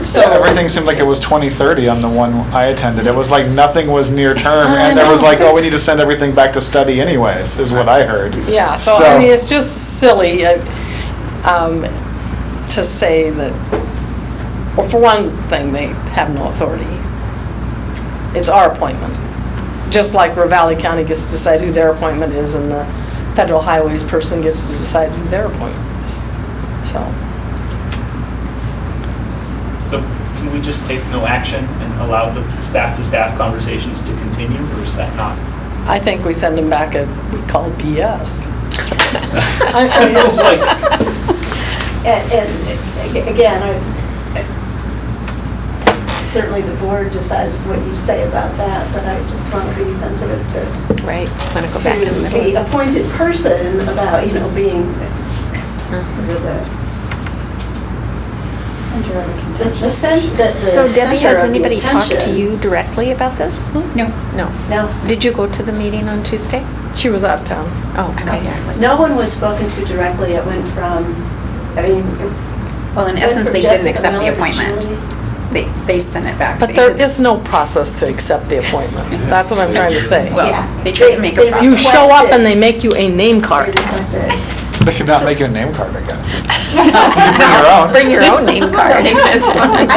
So everything seemed like it was 2030 on the one I attended. It was like nothing was near term, and there was like, oh, we need to send everything back to study anyways, is what I heard. Yeah, so I mean, it's just silly to say that, well, for one thing, they have no authority. It's our appointment. Just like Ravalli County gets to decide who their appointment is, and the Federal Highways person gets to decide who their appointment is. So can we just take no action and allow the staff-to-staff conversations to continue, or is that not? I think we send them back we call BS. And again, certainly the board decides what you say about that, but I just want to be sensitive to Right, want to go back in the middle. the appointed person about, being the center. So Debbie, has anybody talked to you directly about this? No. No. No. Did you go to the meeting on Tuesday? She was out of town. Oh, okay. No one was spoken to directly. It went from, I mean. Well, in it went essence, from they didn't Jessica accept the Miller to appointment. Julie. They sent it back. But there is no process to accept the appointment. That's what I'm trying to say. Well, Yeah. they tried to make a They process. You show up requested- and they make you a name They card. requested. They could not make you a name card, I guess. You can bring your own. Bring your own name card. I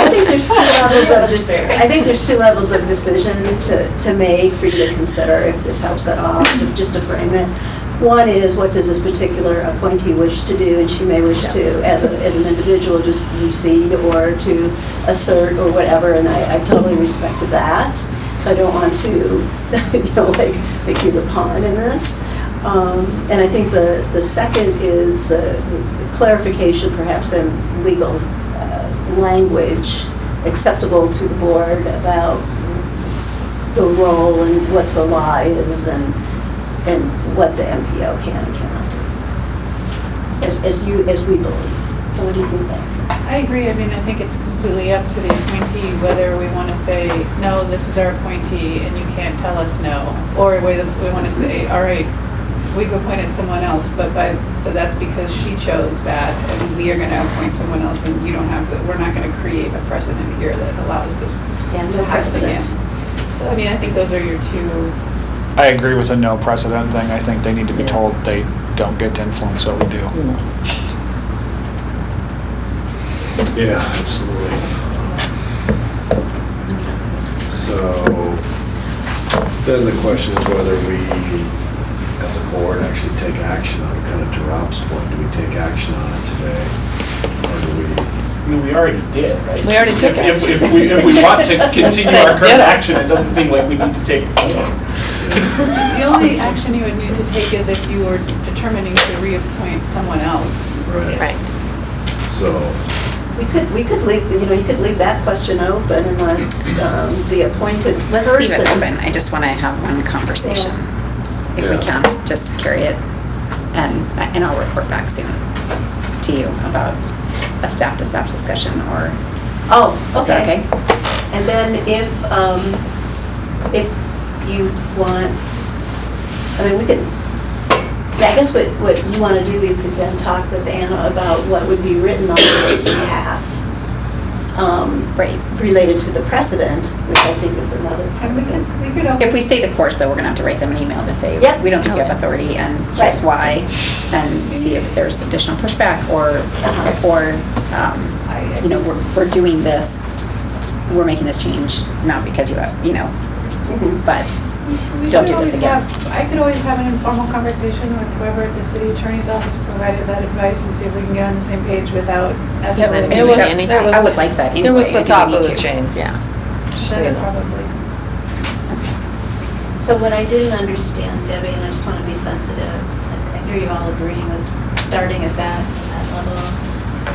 think there's two levels of this, I think there's two levels of decision to make for you to consider if this helps at all, just to frame it. One is, what does this particular appointee wish to do, and she may wish to, as an individual, just recede or to assert or whatever, and I totally respect that. So I don't want to, like, make you the pawn in this. And I think the second is clarification, perhaps in legal language, acceptable to the board about the role and what the law is and what the MPO can and cannot do, as we believe. So what do you think? I agree. I mean, I think it's completely up to the appointee whether we want to say, no, this is our appointee and you can't tell us no. Or whether we want to say, all right, we've appointed someone else, but that's because she chose that and we are going to appoint someone else and you don't have, we're not going to create a precedent here that allows this And to no happen again. precedent. So, I mean, I think those are your two. I agree with the no precedent thing. I think they need to be told they don't get to influence what we do. Yeah, absolutely. So, then the question is whether we, as a board, actually take action on, kind of to Rob's point, do we take action on it today? Or do we? I mean, we already did, right? We already took action. If we want to continue Said our current ditto. action, it doesn't seem like we need to take more. The only action you would need to take is if you were determining to reappoint someone else. Right. So, We could leave, you could leave that question open unless the appointed person. Let's leave it open. I just want to have one conversation, if we Yeah. can, just carry it. And I'll report back soon to you about a staff-to-staff discussion or, Oh, is that okay? And then if you want, I mean, we could, yeah, I guess what you want to do, you could then talk with Anna about what would be written on the board's behalf. Right. Related to the precedent, which I think is another part of it. We could always. If we stay the course, though, we're going to have to write them an email to say, Yep. we don't think you have authority and here's why, and see if there's additional pushback or, we're doing this, we're making this change, not because you have, but don't do this again. I could always have an informal conversation with whoever at the city attorney's office provided that advice and see if we can get on the same page without escalating. It was- I would like that It was anyway, the if you top need of the to. chain. Yeah. Just so you know. Probably. So what I didn't understand, Debbie, and I just want to be sensitive, I hear you all agreeing with starting at that level,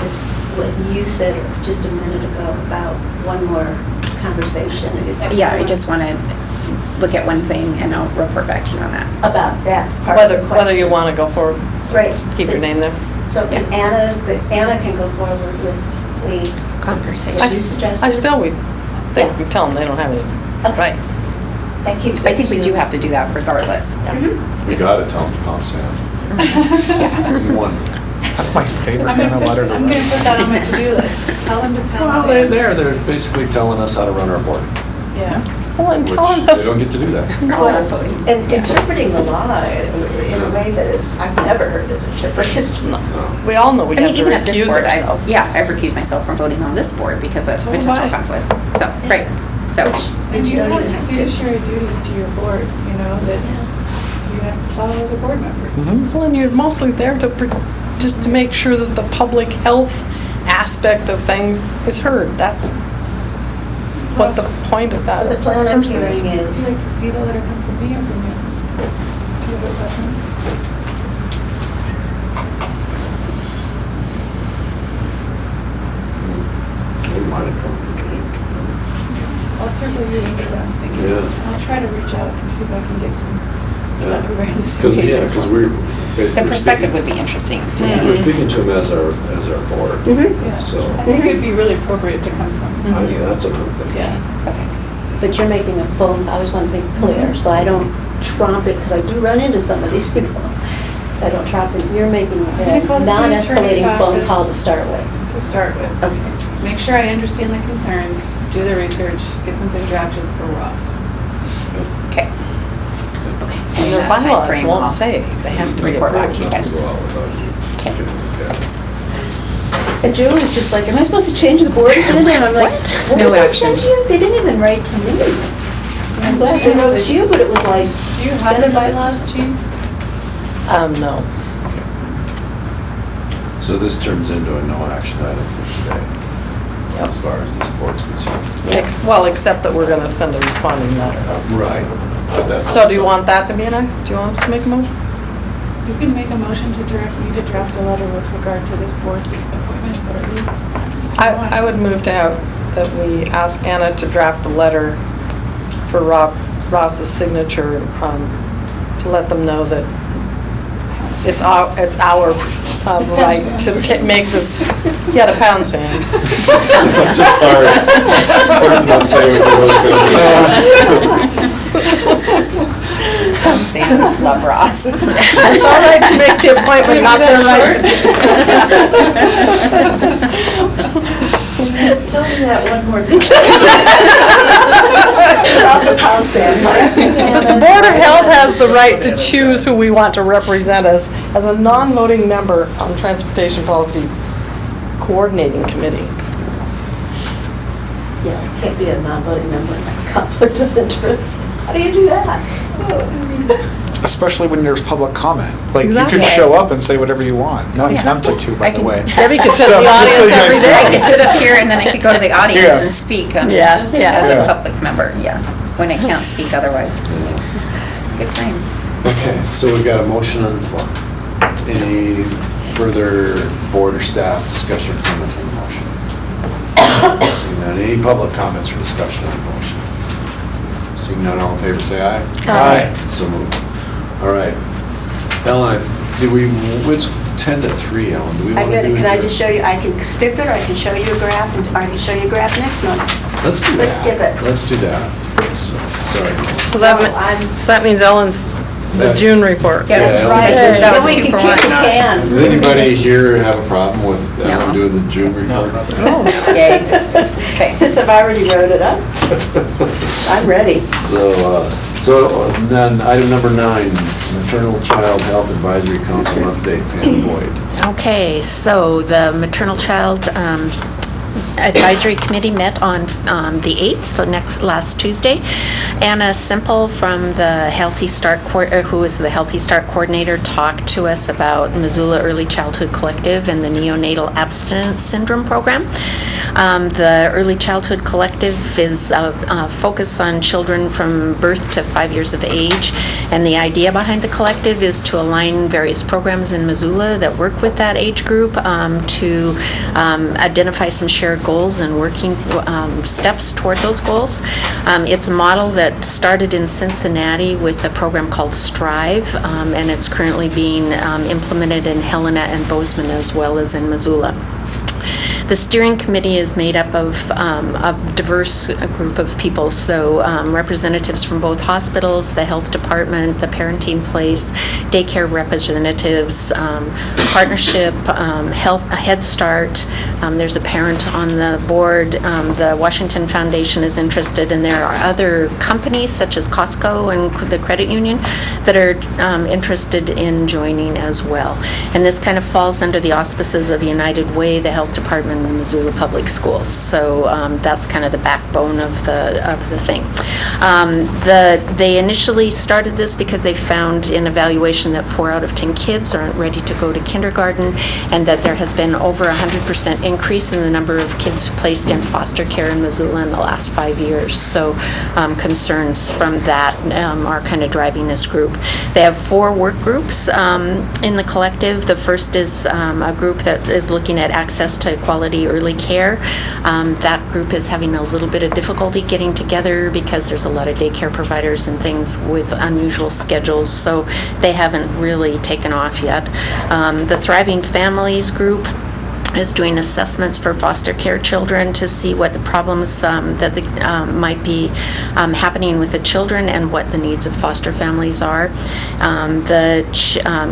is what you said just a minute ago about one more conversation. Yeah, I just want to look at one thing and I'll report back to you on that. About that part of the question. Whether you want to go forward, Right. just keep your name there. So can Anna can go forward with the Conversation. what you suggested? I still, we tell them they don't have any, Okay. right. That keeps I it think we to- do have to do that regardless. Mhm. we gotta tell them to pound sand. One. That's my favorite I'm kind gonna of letter to put write. that on my to-do list. Tell them to pound Well, sand. they're basically telling us how to run our board, Yeah. Well, and which telling they us, don't get to do that. Well, and interpreting the law in a way that is, I've never heard it interpreted. we all know we I have mean, to even at this recuse board, ourselves. I've recused myself from voting on this board because of So have potential I. conflicts. So, right, so, And you don't have even have to. fiduciary duties to your board, that you have to follow as a board member. Well, and you're mostly there to, just to make sure that the public health aspect of things is heard. That's what the point of that So the plan I'm person is. hearing Would is, you like to see the letter come from me or from you? Do you have a preference? We might have come to I'll circle you into that, I'm thinking. Yeah. I'll try to reach out and see if I can get some, everybody on the same Because, page. because we're the basically. perspective speaking- would be interesting to We're know. speaking to them as our board, Yeah. so, I think it'd be really appropriate to come from I think that's a good thing. Yeah. Okay. but you're making a full, I just want to be clear, so I don't trump it, because I do run into some of these people. I don't trump it, you're making a gonna call the city non-escalating attorney's phone office. call to start with. To start with. Okay. Make sure I understand the concerns, do the research, get something drafted for Ross. Okay. And their that bylaws timeframe, won't I'll say they have to be report back approved. to you guys. And Julie's just like, am I supposed to change the board agenda? And I'm like, what No did they action. send you? They didn't even write to me. I'm glad they wrote to you, but it was like, Do you have send the it to- bylaws, Jean? No. So this turns into a no action item for today, as Yes. far as this board's concerned. Well, except that we're gonna send a responding letter. Right. But that's. So do you want that to be do you want us to make a motion? You can make a motion to draft a letter with regard to this board's appointment, whatever you want. I would move to have, that we ask Anna to draft a letter for Ross's signature, to let them know that it's our right to make this, yeah, the pound sand. It's just hard. Hard not say what you're Love Ross. It's all right to make the appointment, not their right to. tell me that one more time. About the pound sand. The Board of Health has the right to choose who we want to represent us as a non-voting member on Transportation Policy Coordinating Committee. Yeah, it can't be a non-voting member, conflict of interest. How do you do that? Especially when there's public comment. Like, you Exactly. can show up and say whatever you want. Not Yeah. tempted to, by I the can- way. Debbie could sit So, in the just so audience you guys every know. I day. could sit up here and then I could go to the audience Yeah. and speak on, Yeah, yeah. as Yeah. a public member, yeah, when I can't speak otherwise. Good times. Okay, so we've got a motion on the floor. Any further board or staff discussion or comments on the motion? Seeing none, any public comments or discussion on the motion? Seeing none, all in favor, say aye. Aye. So moved. All right. Ellen, it's 10 to 3, Ellen. Do we I want to got do it, can I adjourn? just show you, I can skip it, or I can show you a graph, and I can show you a graph next month. Let's do that. Let's skip it. Let's do that. So- Sorry. So that No, me- I'm- so that means Ellen's, the Yeah. June report. Yeah, That's Yeah, right. that was Then we a two can for kick one. the can. Does anybody here have a problem with Ellen No. doing the June report? Yay. Okay. Since I've already wrote it up, I'm ready. So then, item number 9, Maternal Child Health Advisory Council update, Pam Boyd. Okay, so the Maternal Child Advisory Committee met on the 8th, last Tuesday. Anna Simple from the Healthy Start, who is the Healthy Start Coordinator, talked to us about Missoula Early Childhood Collective and the Neonatal Abstinence Syndrome Program. The Early Childhood Collective is focused on children from birth to 5 years of age, and the idea behind the collective is to align various programs in Missoula that work with that age group to identify some shared goals and working steps toward those goals. It's a model that started in Cincinnati with a program called Strive, and it's currently being implemented in Helena and Bozeman as well as in Missoula. The steering committee is made up of a diverse group of people, so representatives from both hospitals, the health department, the parenting place, daycare representatives, partnership, Head Start. There's a parent on the board. The Washington Foundation is interested, and there are other companies such as Costco and the credit union that are interested in joining as well. And this kind of falls under the auspices of United Way, the health department, and the Missoula Public Schools. So that's kind of the backbone of the thing. They initially started this because they found in evaluation that 4 out of 10 kids aren't ready to go to kindergarten, and that there has been over 100% increase in the number of kids placed in foster care in Missoula in the last 5 years. So concerns from that are kind of driving this group. They have 4 work groups in the collective. The first is a group that is looking at access to quality early care. That group is having a little bit of difficulty getting together because there's a lot of daycare providers and things with unusual schedules, so they haven't really taken off yet. The Thriving Families group is doing assessments for foster care children to see what the problems that might be happening with the children and what the needs of foster families are. The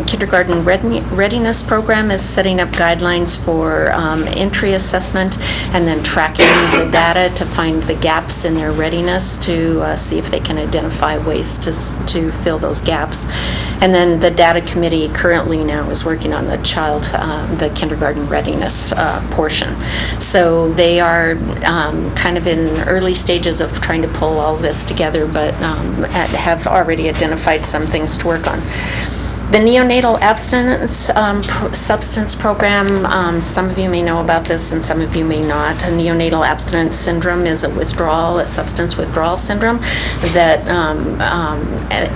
kindergarten readiness program is setting up guidelines for entry assessment and then tracking the data to find the gaps in their readiness to see if they can identify ways to fill those gaps. And then the data committee currently now is working on the kindergarten readiness portion. So they are kind of in early stages of trying to pull all this together, but have already identified some things to work on. The neonatal abstinence substance program, some of you may know about this and some of you may not. A neonatal abstinence syndrome is a substance withdrawal syndrome that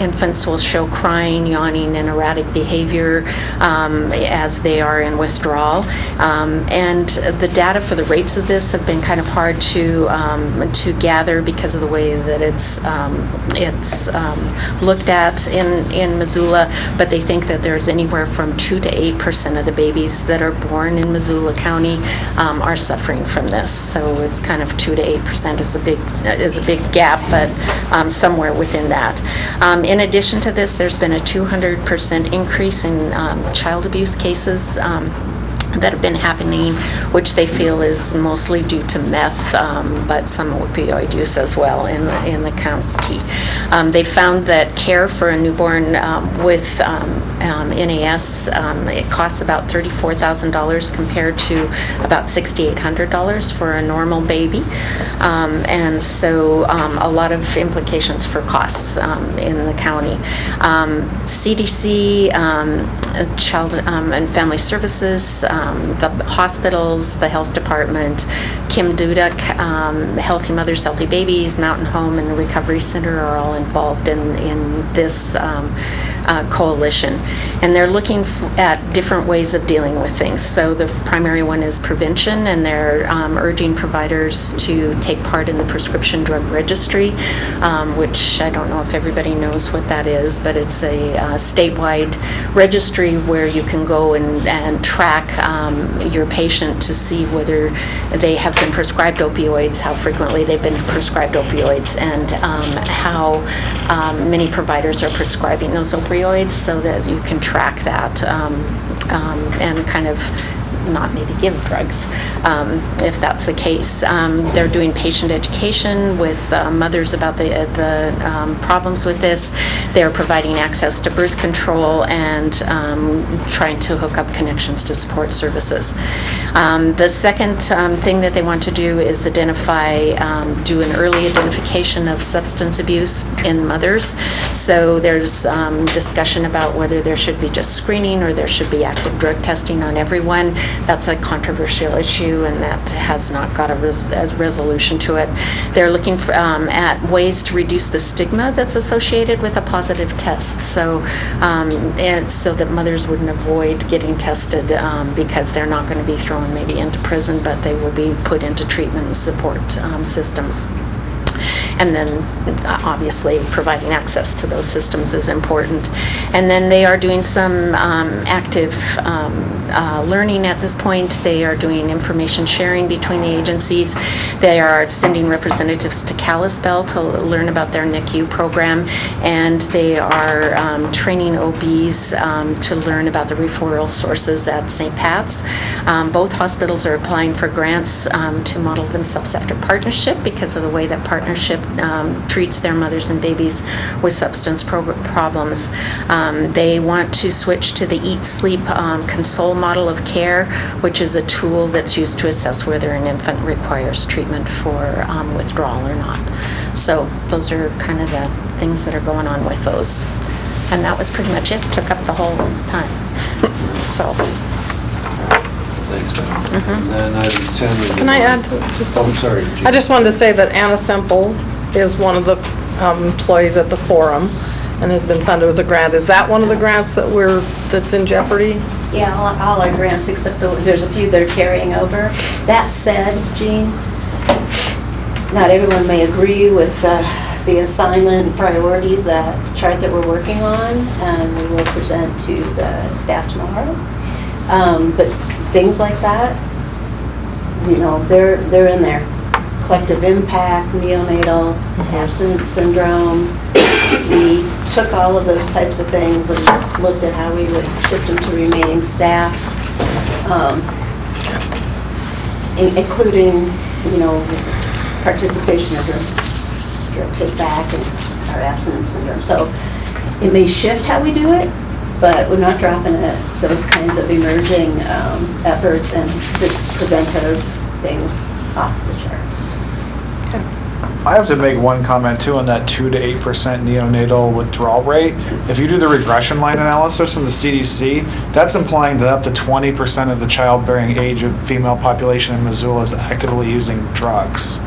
infants will show crying, yawning, and erratic behavior as they are in withdrawal. And the data for the rates of this have been kind of hard to gather because of the way that it's looked at in Missoula, but they think that there's anywhere from 2 to 8% of the babies that are born in Missoula County are suffering from this. So it's kind of 2 to 8% is a big gap, but somewhere within that. In addition to this, there's been a 200% increase in child abuse cases that have been happening, which they feel is mostly due to meth, but some opioid use as well in the county. They found that care for a newborn with NAS, it costs about $34,000 compared to about $6,800 for a normal baby. And so a lot of implications for costs in the county. CDC, Child and Family Services, the hospitals, the health department, Kim Dudek, Healthy Mothers, Healthy Babies, Mountain Home, and the Recovery Center are all involved in this coalition. And they're looking at different ways of dealing with things. So the primary one is prevention, and they're urging providers to take part in the prescription drug registry, which I don't know if everybody knows what that is, but it's a statewide registry where you can go and track your patient to see whether they have been prescribed opioids, how frequently they've been prescribed opioids, and how many providers are prescribing those opioids, so that you can track that and kind of not maybe give drugs, if that's the case. They're doing patient education with mothers about the problems with this. They're providing access to birth control and trying to hook up connections to support services. The second thing that they want to do is do an early identification of substance abuse in mothers. So there's discussion about whether there should be just screening or there should be active drug testing on everyone. That's a controversial issue, and that has not got a resolution to it. They're looking at ways to reduce the stigma that's associated with a positive test, so that mothers wouldn't avoid getting tested because they're not going to be thrown maybe into prison, but they will be put into treatment and support systems. And then obviously providing access to those systems is important. And then they are doing some active learning at this point. They are doing information sharing between the agencies. They are sending representatives to Kalispell to learn about their NICU program, and they are training OBs to learn about the referral sources at St. Pat's. Both hospitals are applying for grants to model themselves after Partnership because of the way that Partnership treats their mothers and babies with substance problems. They want to switch to the Eat, Sleep, Console model of care, which is a tool that's used to assess whether an infant requires treatment for withdrawal or not. So those are kind of the things that are going on with those. And that was pretty much it. Took up the whole time. So. Thanks, Beth. And then item 10 would be... Can I add to just I'm sorry. Jean. I just wanted to say that Anna Semple is one of the employees at the forum and has been funded with a grant. Is that one of the grants that's in jeopardy? Yeah, all our grants, except there's a few that are carrying over. That said, Jean, not everyone may agree with the assignment and priorities, that chart that we're working on, and we will present to the staff tomorrow. But things like that, you know, they're in there. Collective impact, neonatal, abstinence syndrome. We took all of those types of things and looked at how we would shift them to remaining staff, including, you know, participation of drug take back and our abstinence syndrome. So it may shift how we do it, but we're not dropping those kinds of emerging efforts and the preventive things off the charts. I have to make one comment too on that 2 to 8% neonatal withdrawal rate. If you do the regression line analysis from the CDC, that's implying that up to 20% of the childbearing age of female population in Missoula is actively using drugs.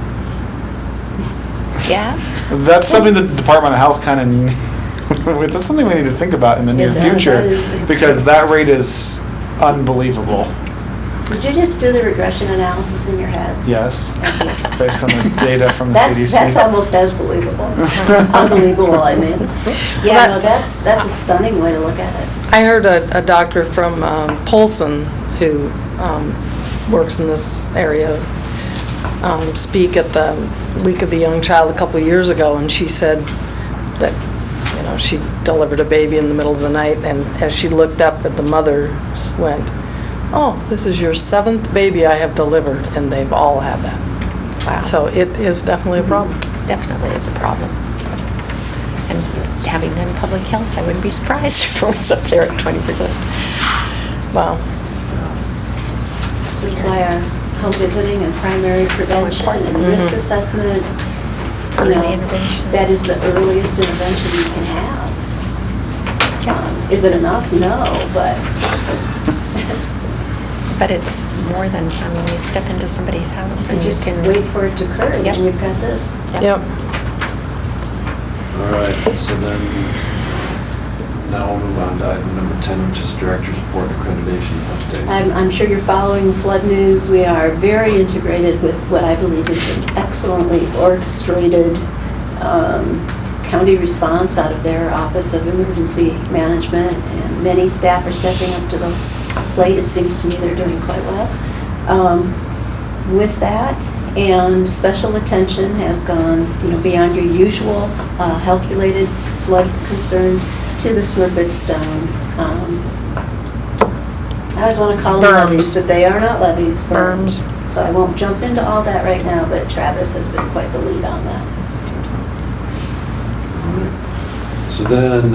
Yeah. That's something that the Department of Health kind of, that's something we need to think about in the near future, because that rate is unbelievable. Did you just do the regression analysis in your head? Yes, based on the data from the CDC. That's almost as believable. Unbelievable, I mean. Yeah, no, that's a stunning way to look at it. I heard a doctor from Polson who works in this area speak at the Week of the Young Child a couple of years ago, and she said that, you know, she delivered a baby in the middle of the night, and as she looked up at the mother, went, "Oh, this is your 7th baby I have delivered," and they've all had that. Wow. So it is definitely a problem. Definitely is a problem. And having done public health, I wouldn't be surprised if it was up there at 20%. Wow. This is why our home visiting and primary prevention and risk assessment, you know, that is the earliest intervention you can have. Is it enough? No, but. But it's more than, I mean, you step into somebody's house and you just can wait for it to occur, and then you've got this. Yep. All right, so then, now we'll move on to item number 10, which is Director's Report Accreditation Update. I'm sure you're following flood news. We are very integrated with what I believe is an excellently orchestrated county response out of their Office of Emergency Management, and many staff are stepping up to the plate. It seems to me they're doing quite well with that, and special attention has gone, you know, beyond your usual health-related flood concerns to the Smurfit Stone. I always want to call them levees, but they are not levees. Berms. So I won't jump into all that right now, but Travis has been quite the lead on that. So then,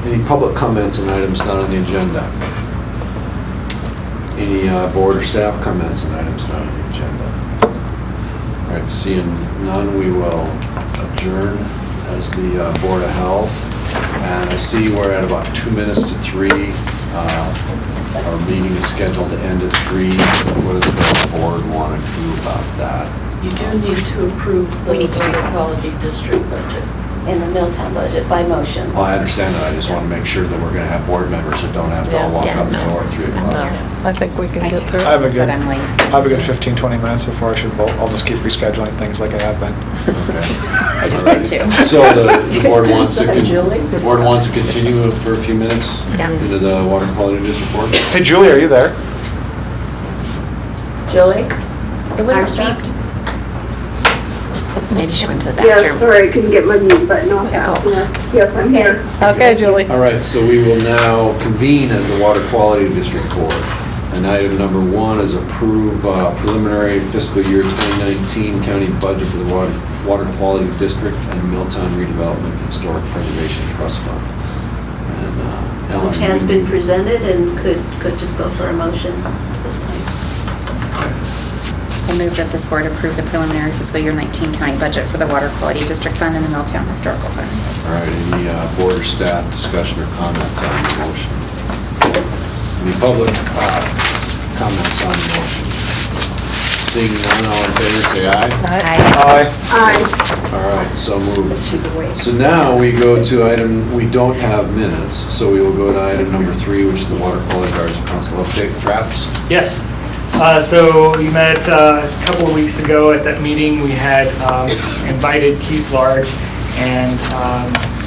any public comments on items not on the agenda? Any board or staff comments on items not on the agenda? All right, seeing none, we will adjourn as the Board of Health. And I see we're at about 2 minutes to 3. Our meeting is scheduled to end at 3. What does the board want to do about that? You do need to approve the water quality district budget. In the Milltown budget by motion. Well, I understand that. I just want to make sure that we're going to have board members that don't have to all walk out the door at 3 o'clock. I think we can get through it. I have a good 15, 20 minutes before I should vote. I'll just keep rescheduling things like I have been. Okay. I just did too. So the board wants to, the board wants to continue for a few minutes into the water quality district report. Hey, Julie, are you there? Julie? It would have beeped. Maybe she went to the bathroom. Yes, sorry, I couldn't get my mute button off. Yes, I'm here. Okay, Julie. All right, so we will now convene as the Water Quality District Board. And item number 1 is approve preliminary fiscal year 2019 county budget for the Water Quality District and Milltown Redevelopment Historic Preservation Trust Fund. And Ellen, Which has been presented and could just go for a motion at this point. I move that this board approve the preliminary fiscal year 19 county budget for the Water Quality District Fund and the Milltown Historical Fund. All right, any board or staff discussion or comments on the motion? Any public comments on the motion? Seeing none, all in favor, say aye. Aye. Aye. All right, so moved. She's awake. So now we go to item, we don't have minutes, so we will go to item number 3, which is the Water Quality Guardian Council update. Traps? Yes. So we met a couple of weeks ago at that meeting. We had invited Keith Large and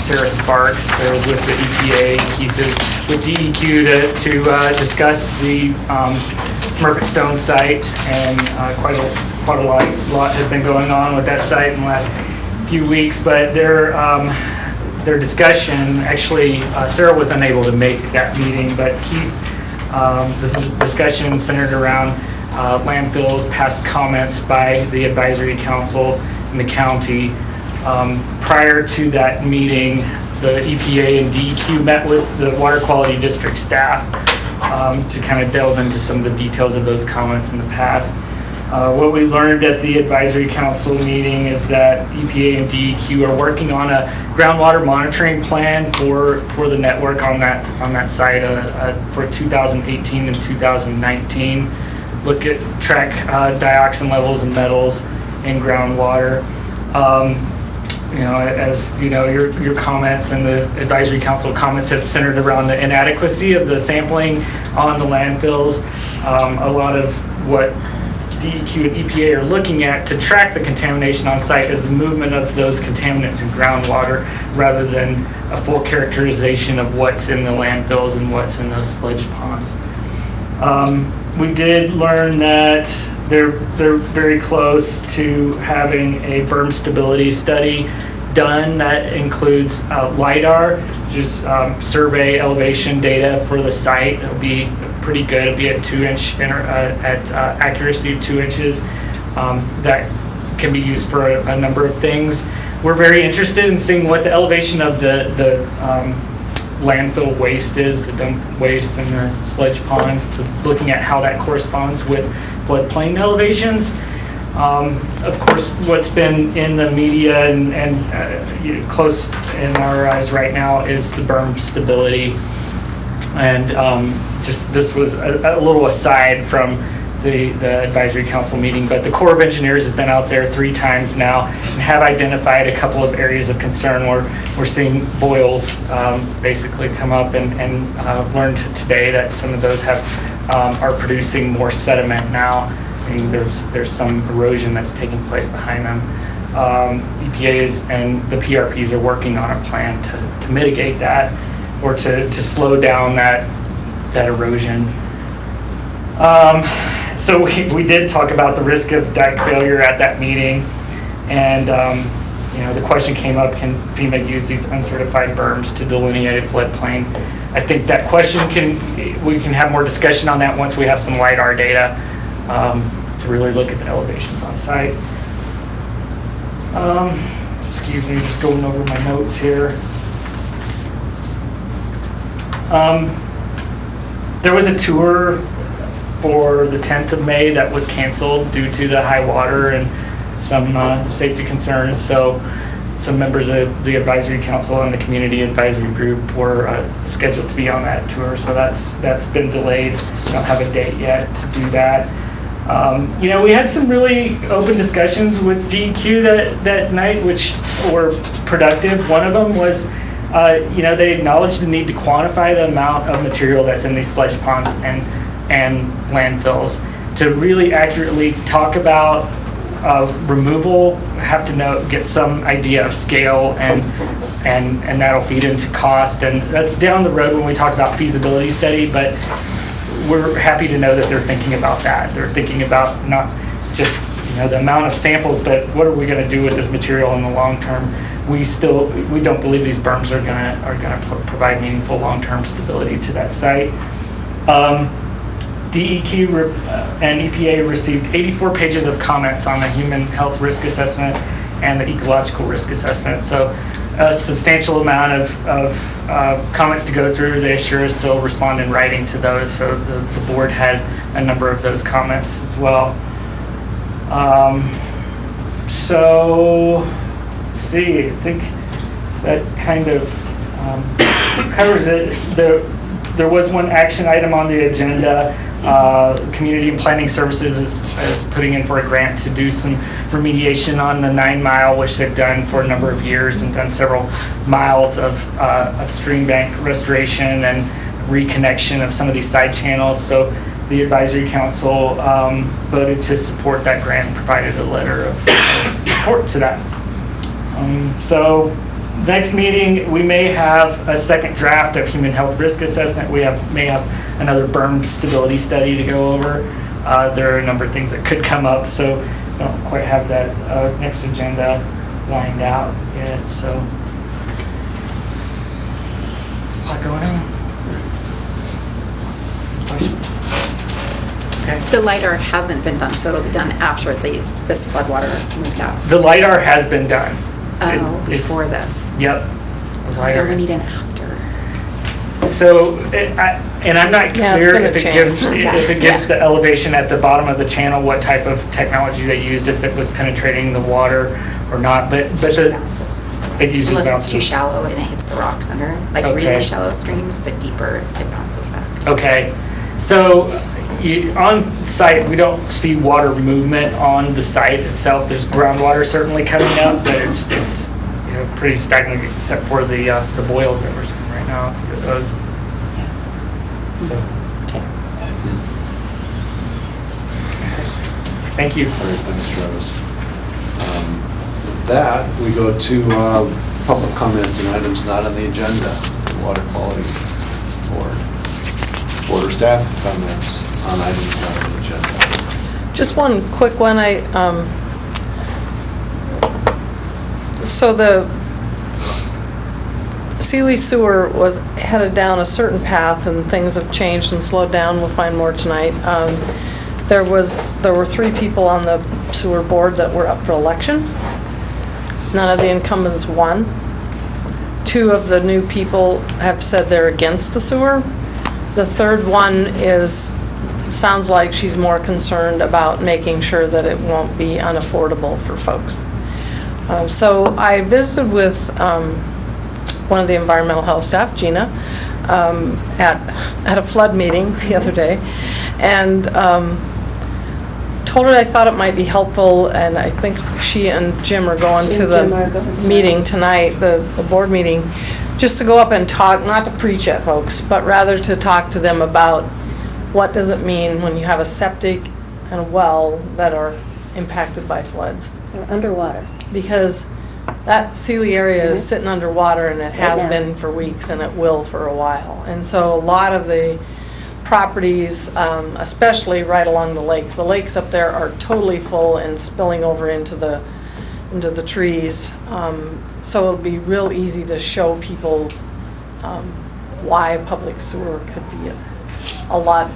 Sarah Sparks with the EPA. Keith is with DEQ to discuss the Smurfit Stone site, and quite a lot has been going on with that site in the last few weeks. But their discussion, actually, Sarah was unable to make that meeting, but this discussion centered around landfills, past comments by the advisory council in the county. Prior to that meeting, the EPA and DEQ met with the water quality district staff to kind of delve into some of the details of those comments in the past. What we learned at the advisory council meeting is that EPA and DEQ are working on a groundwater monitoring plan for the network on that site for 2018 and 2019. Track dioxin levels and metals in groundwater. As you know, your comments and the advisory council comments have centered around the inadequacy of the sampling on the landfills. A lot of what DEQ and EPA are looking at to track the contamination on site is the movement of those contaminants in groundwater rather than a full characterization of what's in the landfills and what's in those sludge ponds. We did learn that they're very close to having a berm stability study done that includes LIDAR, which is survey elevation data for the site. It'll be pretty good. It'll be at 2-inch accuracy of 2 inches. That can be used for a number of things. We're very interested in seeing what the elevation of the landfill waste is, the dump waste and the sludge ponds, looking at how that corresponds with floodplain elevations. Of course, what's been in the media and close in our eyes right now is the berm stability. And this was a little aside from the advisory council meeting, but the Corps of Engineers has been out there 3 times now and have identified a couple of areas of concern where we're seeing boils basically come up, and learned today that some of those are producing more sediment now. I mean, there's some erosion that's taking place behind them. EPAs and the PRPs are working on a plan to mitigate that or to slow down that erosion. So we did talk about the risk of dike failure at that meeting, and the question came up: can FEMA use these uncertified berms to delineate a floodplain? I think that question we can have more discussion on that once we have some LIDAR data to really look at the elevations on site. Excuse me, just going over my notes here. There was a tour for the 10th of May that was canceled due to the high water and some safety concerns. So some members of the advisory council and the community advisory group were scheduled to be on that tour. So that's been delayed. We don't have a date yet to do that. We had some really open discussions with DEQ that night, which were productive. One of them was, they acknowledged the need to quantify the amount of material that's in these sludge ponds and landfills. To really accurately talk about removal, have to get some idea of scale, and that'll feed into cost. And that's down the road when we talk about feasibility study, but we're happy to know that they're thinking about that. They're thinking about not just the amount of samples, but what are we going to do with this material in the long term? We don't believe these berms are going to provide meaningful long-term stability to that site. DEQ and EPA received 84 pages of comments on the human health risk assessment and the ecological risk assessment. So a substantial amount of comments to go through. They assure us they'll respond in writing to those. So the board had a number of those comments as well. So let's see, I think that kind of covers it. There was one action item on the agenda. Community and Planning Services is putting in for a grant to do some remediation on the 9 Mile, which they've done for a number of years and done several miles of stream bank restoration and reconnection of some of these side channels. So the advisory council voted to support that grant and provided a letter of support to that. So next meeting, we may have a second draft of human health risk assessment. We may have another berm stability study to go over. There are a number of things that could come up, so we don't quite have that next agenda lined out yet, so. There's a lot going on. Questions? Okay. The LiDAR hasn't been done, so it'll be done after this floodwater moves out. The LiDAR has been done. Oh, It's- before this. Yep. The LiDAR Okay, we has- need an after. So, and I'm not Yeah, it's clear gonna if it change. gives, Yeah. if it gives Yeah. the elevation at the bottom of the channel, what type of technology they used, if it was penetrating the water or not, but It the, bounces. it usually Unless it's too bounces. shallow and it hits the rocks under, like Okay. really shallow streams, but deeper, it bounces back. Okay, so on site, we don't see water movement on the site itself. There's groundwater certainly coming up, but it's pretty stagnant except for the boils that we're seeing right now. For those. So. Thank you. All right, thanks, Travis. With that, we go to public comments and items not on the agenda. Water Quality Board. Board or staff comments on items not on the agenda. Just one quick one, so the Sealy Sewer was headed down a certain path and things have changed and slowed down. We'll find more tonight. There were 3 people on the sewer board that were up for election. None of the incumbents won. 2 of the new people have said they're against the sewer. The third one sounds like she's more concerned about making sure that it won't be unaffordable for folks. So I visited with one of the environmental health staff, Gina, at a flood meeting the other day, and told her I thought it might be helpful, and I think she and Jim are going to the meeting tonight, the board meeting, just to go up and talk, not to preach at folks, but rather to talk to them about what does it mean when you have a septic and a well that are impacted by floods. They're underwater. Because that Sealy area is sitting underwater, and it has Right now. been for weeks, and it will for a while. And so a lot of the properties, especially right along the lakes up there are totally full and spilling over into the trees. So it'll be real easy to show people why public sewer could be a lot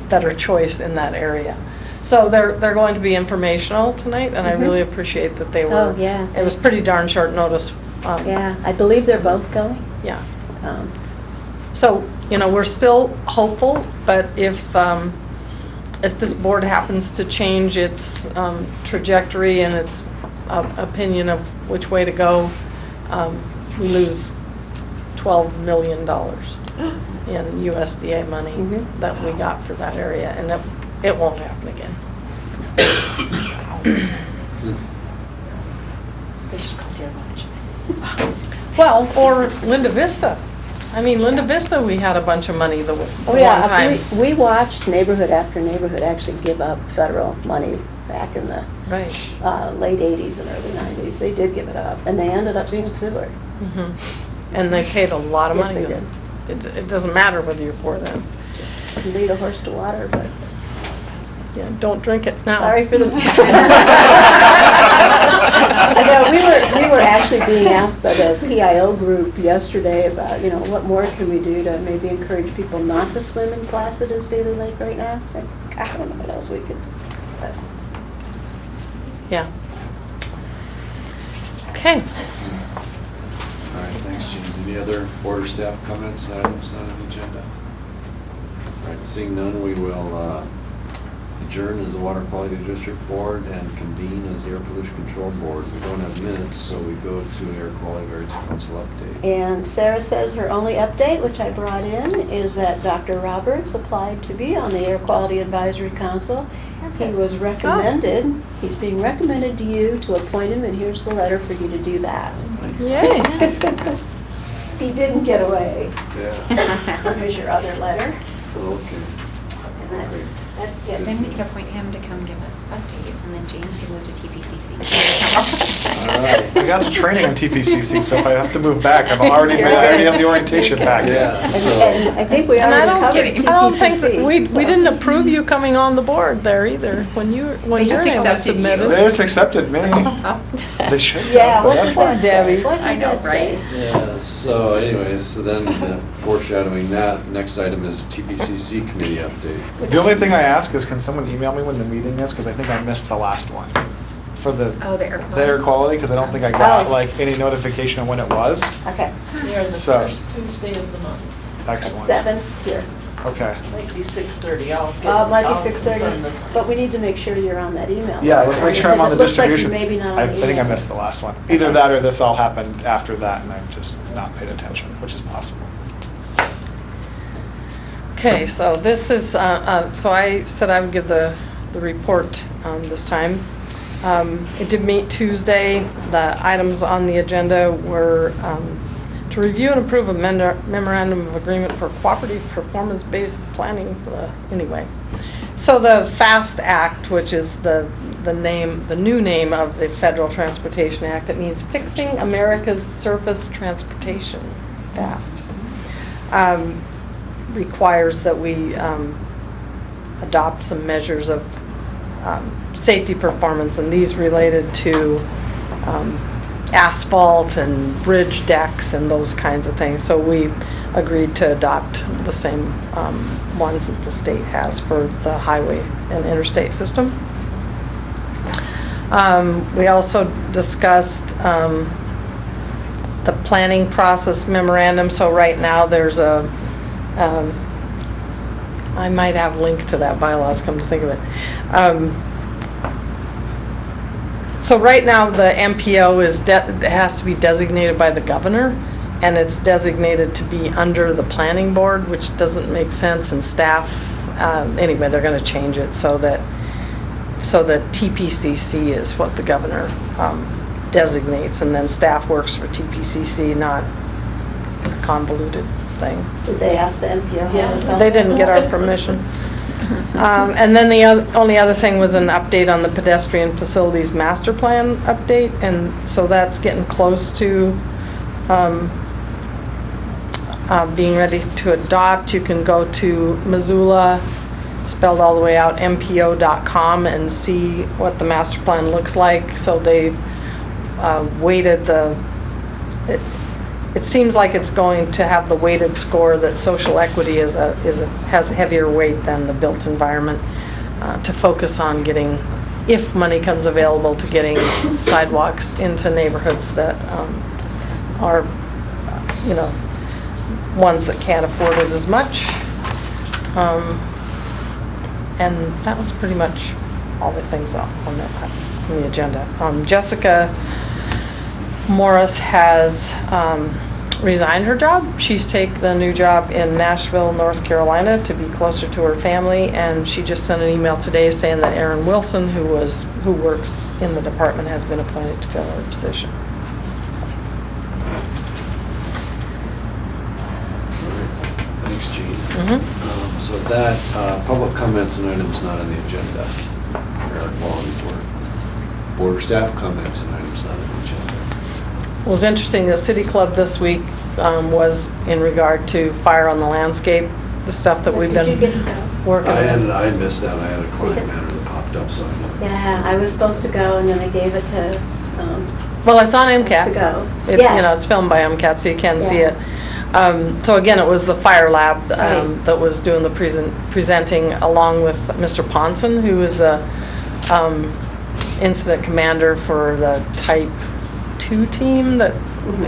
better choice in that area. So they're going to be informational tonight, and I really appreciate that they were. Oh, yeah, It was thanks. pretty darn short notice. Yeah, I believe they're both going. Yeah. Um, So, we're still hopeful, but if this board happens to change its trajectory and its opinion of which way to go, we lose $12 million in USDA money that we got for that area, and it won't happen again. They should call Deer Lodge. Well, or Linda Vista. I mean, Linda Vista, we had a bunch of money the Oh, one yeah, time. we watched neighborhood after neighborhood actually give up federal money back in the Right. late 80s and early 90s. They did give it up, and they ended up being sewered. Mhm. And they paid a lot of Yes, money. they to them. It doesn't matter whether you're poor then. You lead a horse to water, but Yeah, don't drink it now. sorry for the. I know, we were actually being asked by the PIO group yesterday about, what more can we do to maybe encourage people not to swim in Placid and Sealy Lake right now? It's, I don't know what else we could, but. Yeah. Okay. All right, thanks, Gene. Any other board or staff comments and items not on the agenda? All right, seeing none, we will adjourn as the Water Quality District Board and convene as the Air Pollution Control Board. We don't have minutes, so we go to Air Quality Variance Council update. And Sarah says her only update, which I brought in, is that Dr. Roberts applied to be on the Air Quality Advisory Council. He was recommended, he's being recommended to you to appoint him, and here's the letter for you to do that. Yay. He didn't get away. Yeah, Here's your other letter, okay. and that's That's good. Then we could appoint him to come give us updates, and then James can move to TPCC. All right. I got the training on TPCC, so if I have to move back, I already have the orientation back. Yeah, And so, I think we And I already don't, covered I don't think that, TPCC, we so- didn't approve you coming on the board there either, when your just name was accepted you. submitted. They just accepted me. They should have, Yeah, but what that's does fine. that Debbie. say? What I does know, that say? right? yeah, so anyways, so then foreshadowing that, next item is TPCC committee update. The only thing I ask is, can someone email me when the meeting is? Because I think I missed the last one for the The air quality, because I don't think I got Oh. like any notification of when it was. Okay, You're the So- first Tuesday of the month. at Excellent. 7 here. Okay. Might be 6:30, I'll get. It might be I'll 6:30, confirm the but we need to make sure you're on that email. Yeah, list, let's make sure I'm on the because it looks distribution. like you maybe not on I the think I email. missed the last one. Either that or this all happened after that and I've just not paid attention, which is possible. Okay, so this is, so I said I would give the report this time. It did meet Tuesday. The items on the agenda were to review and approve a memorandum of agreement for cooperative performance-based planning, anyway. So the FAST Act, which is the new name of the Federal Transportation Act, it means Fixing America's Surface Transportation, FAST. Requires that we adopt some measures of safety performance, and these related to asphalt and bridge decks and those kinds of things. So we agreed to adopt the same ones that the state has for the highway and interstate system. We also discussed the planning process memorandum. So right now there's a I might have a link to that bylaws, come to think of it. So right now, the MPO has to be designated by the governor, and it's designated to be under the planning board, which doesn't make sense, and staff, anyway, they're gonna change it so that TPCC is what the governor designates, and then staff works for TPCC, not a convoluted thing. Did they ask the MPO? how They didn't get our permission. And then the only other thing was an update on the pedestrian facilities master plan update, and so that's getting close to being ready to adopt. You can go to Missoula, spelled all the way out, MPO.com, and see what the master plan looks like. So they weighted it seems like it's going to have the weighted score that social equity has a heavier weight than the built environment, to focus on getting, if money comes available, to getting sidewalks into neighborhoods that are, ones that can't afford it as much. And that was pretty much all the things on the agenda. Jessica Morris has resigned her job. She's taken a new job in Nashville, North Carolina, to be closer to her family, and she just sent an email today saying that Erin Wilson, who works in the department, has been appointed to fill her position. Thanks, Gene. So with that, public comments and items not on the agenda. Air quality board. Board or staff comments and items not on the agenda. It was interesting, the City Club this week was in regard to fire on the landscape, the stuff that we've Did you get been to go? working on. I missed that. I had a client matter that popped up, so I know. Yeah, I was supposed to go, and then I gave it to, Well, it's on MCAT. to go. It- Yeah. It's filmed by MCAT, so you can see Yeah. it. So again, it was the fire lab Right. that was doing the presenting, along with Mr. Ponson, who is the incident commander for the Type 2 team that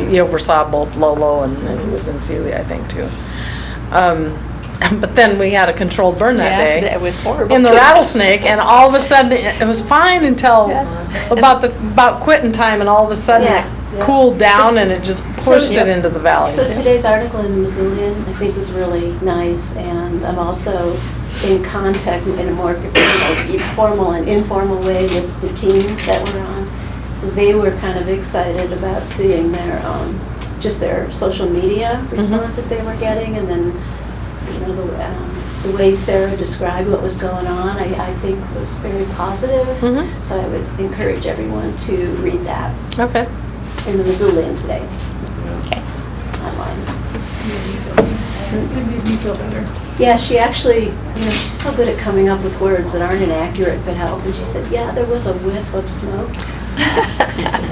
he oversaw both Lolo and he was in Celia, I think, too. But then we had a controlled burn that day. It was horrible. In the too. rattlesnake, and all of a sudden, it was fine until about quitting time, and all of a sudden Yeah, it yeah. cooled down and it just pushed So- it into the valley. So today's article in the Missoulian, I think, was really nice, and I'm also in contact in a more formal and informal way with the team that we're on. So they were kind of excited about seeing their, just their social media response that they were getting, and then, the way Sarah described what was going on, I think was very positive. Mhm. So I would encourage everyone to read that Okay. in the Missoulian today, Okay. online. It made me feel better. Yeah, she actually, she's so good at coming up with words that aren't inaccurate but help. And she said, yeah, there was a whiff of smoke.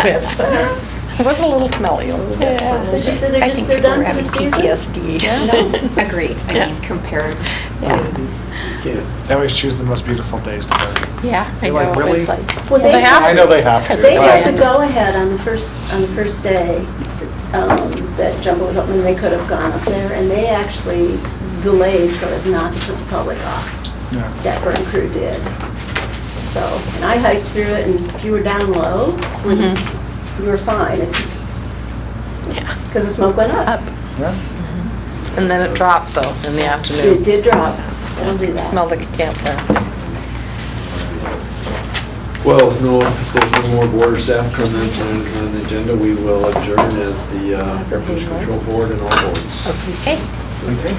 It was a little smelly, a little bit. But she said I think they're people done were for the having season. PTSD. Agreed. I mean, compared to, They always choose the most beautiful days to go. Yeah, I You're know. like, it was really? like- Well, They have I know they have to. They but- had the go-ahead on the first day that Jumbo was open, they could have gone up there, and they actually delayed so as not to put the public off. Yeah. That burn crew did. So, and I hiked through it, and if you were down low, you were fine. Because the smoke went up. Yeah. And then it dropped though in the It afternoon. did drop. It'll do It that. smelled like a campfire. Well, if there's no more board or staff comments on the agenda, we will adjourn as the Air Pollution Control Board and all boards. Okay. Okay.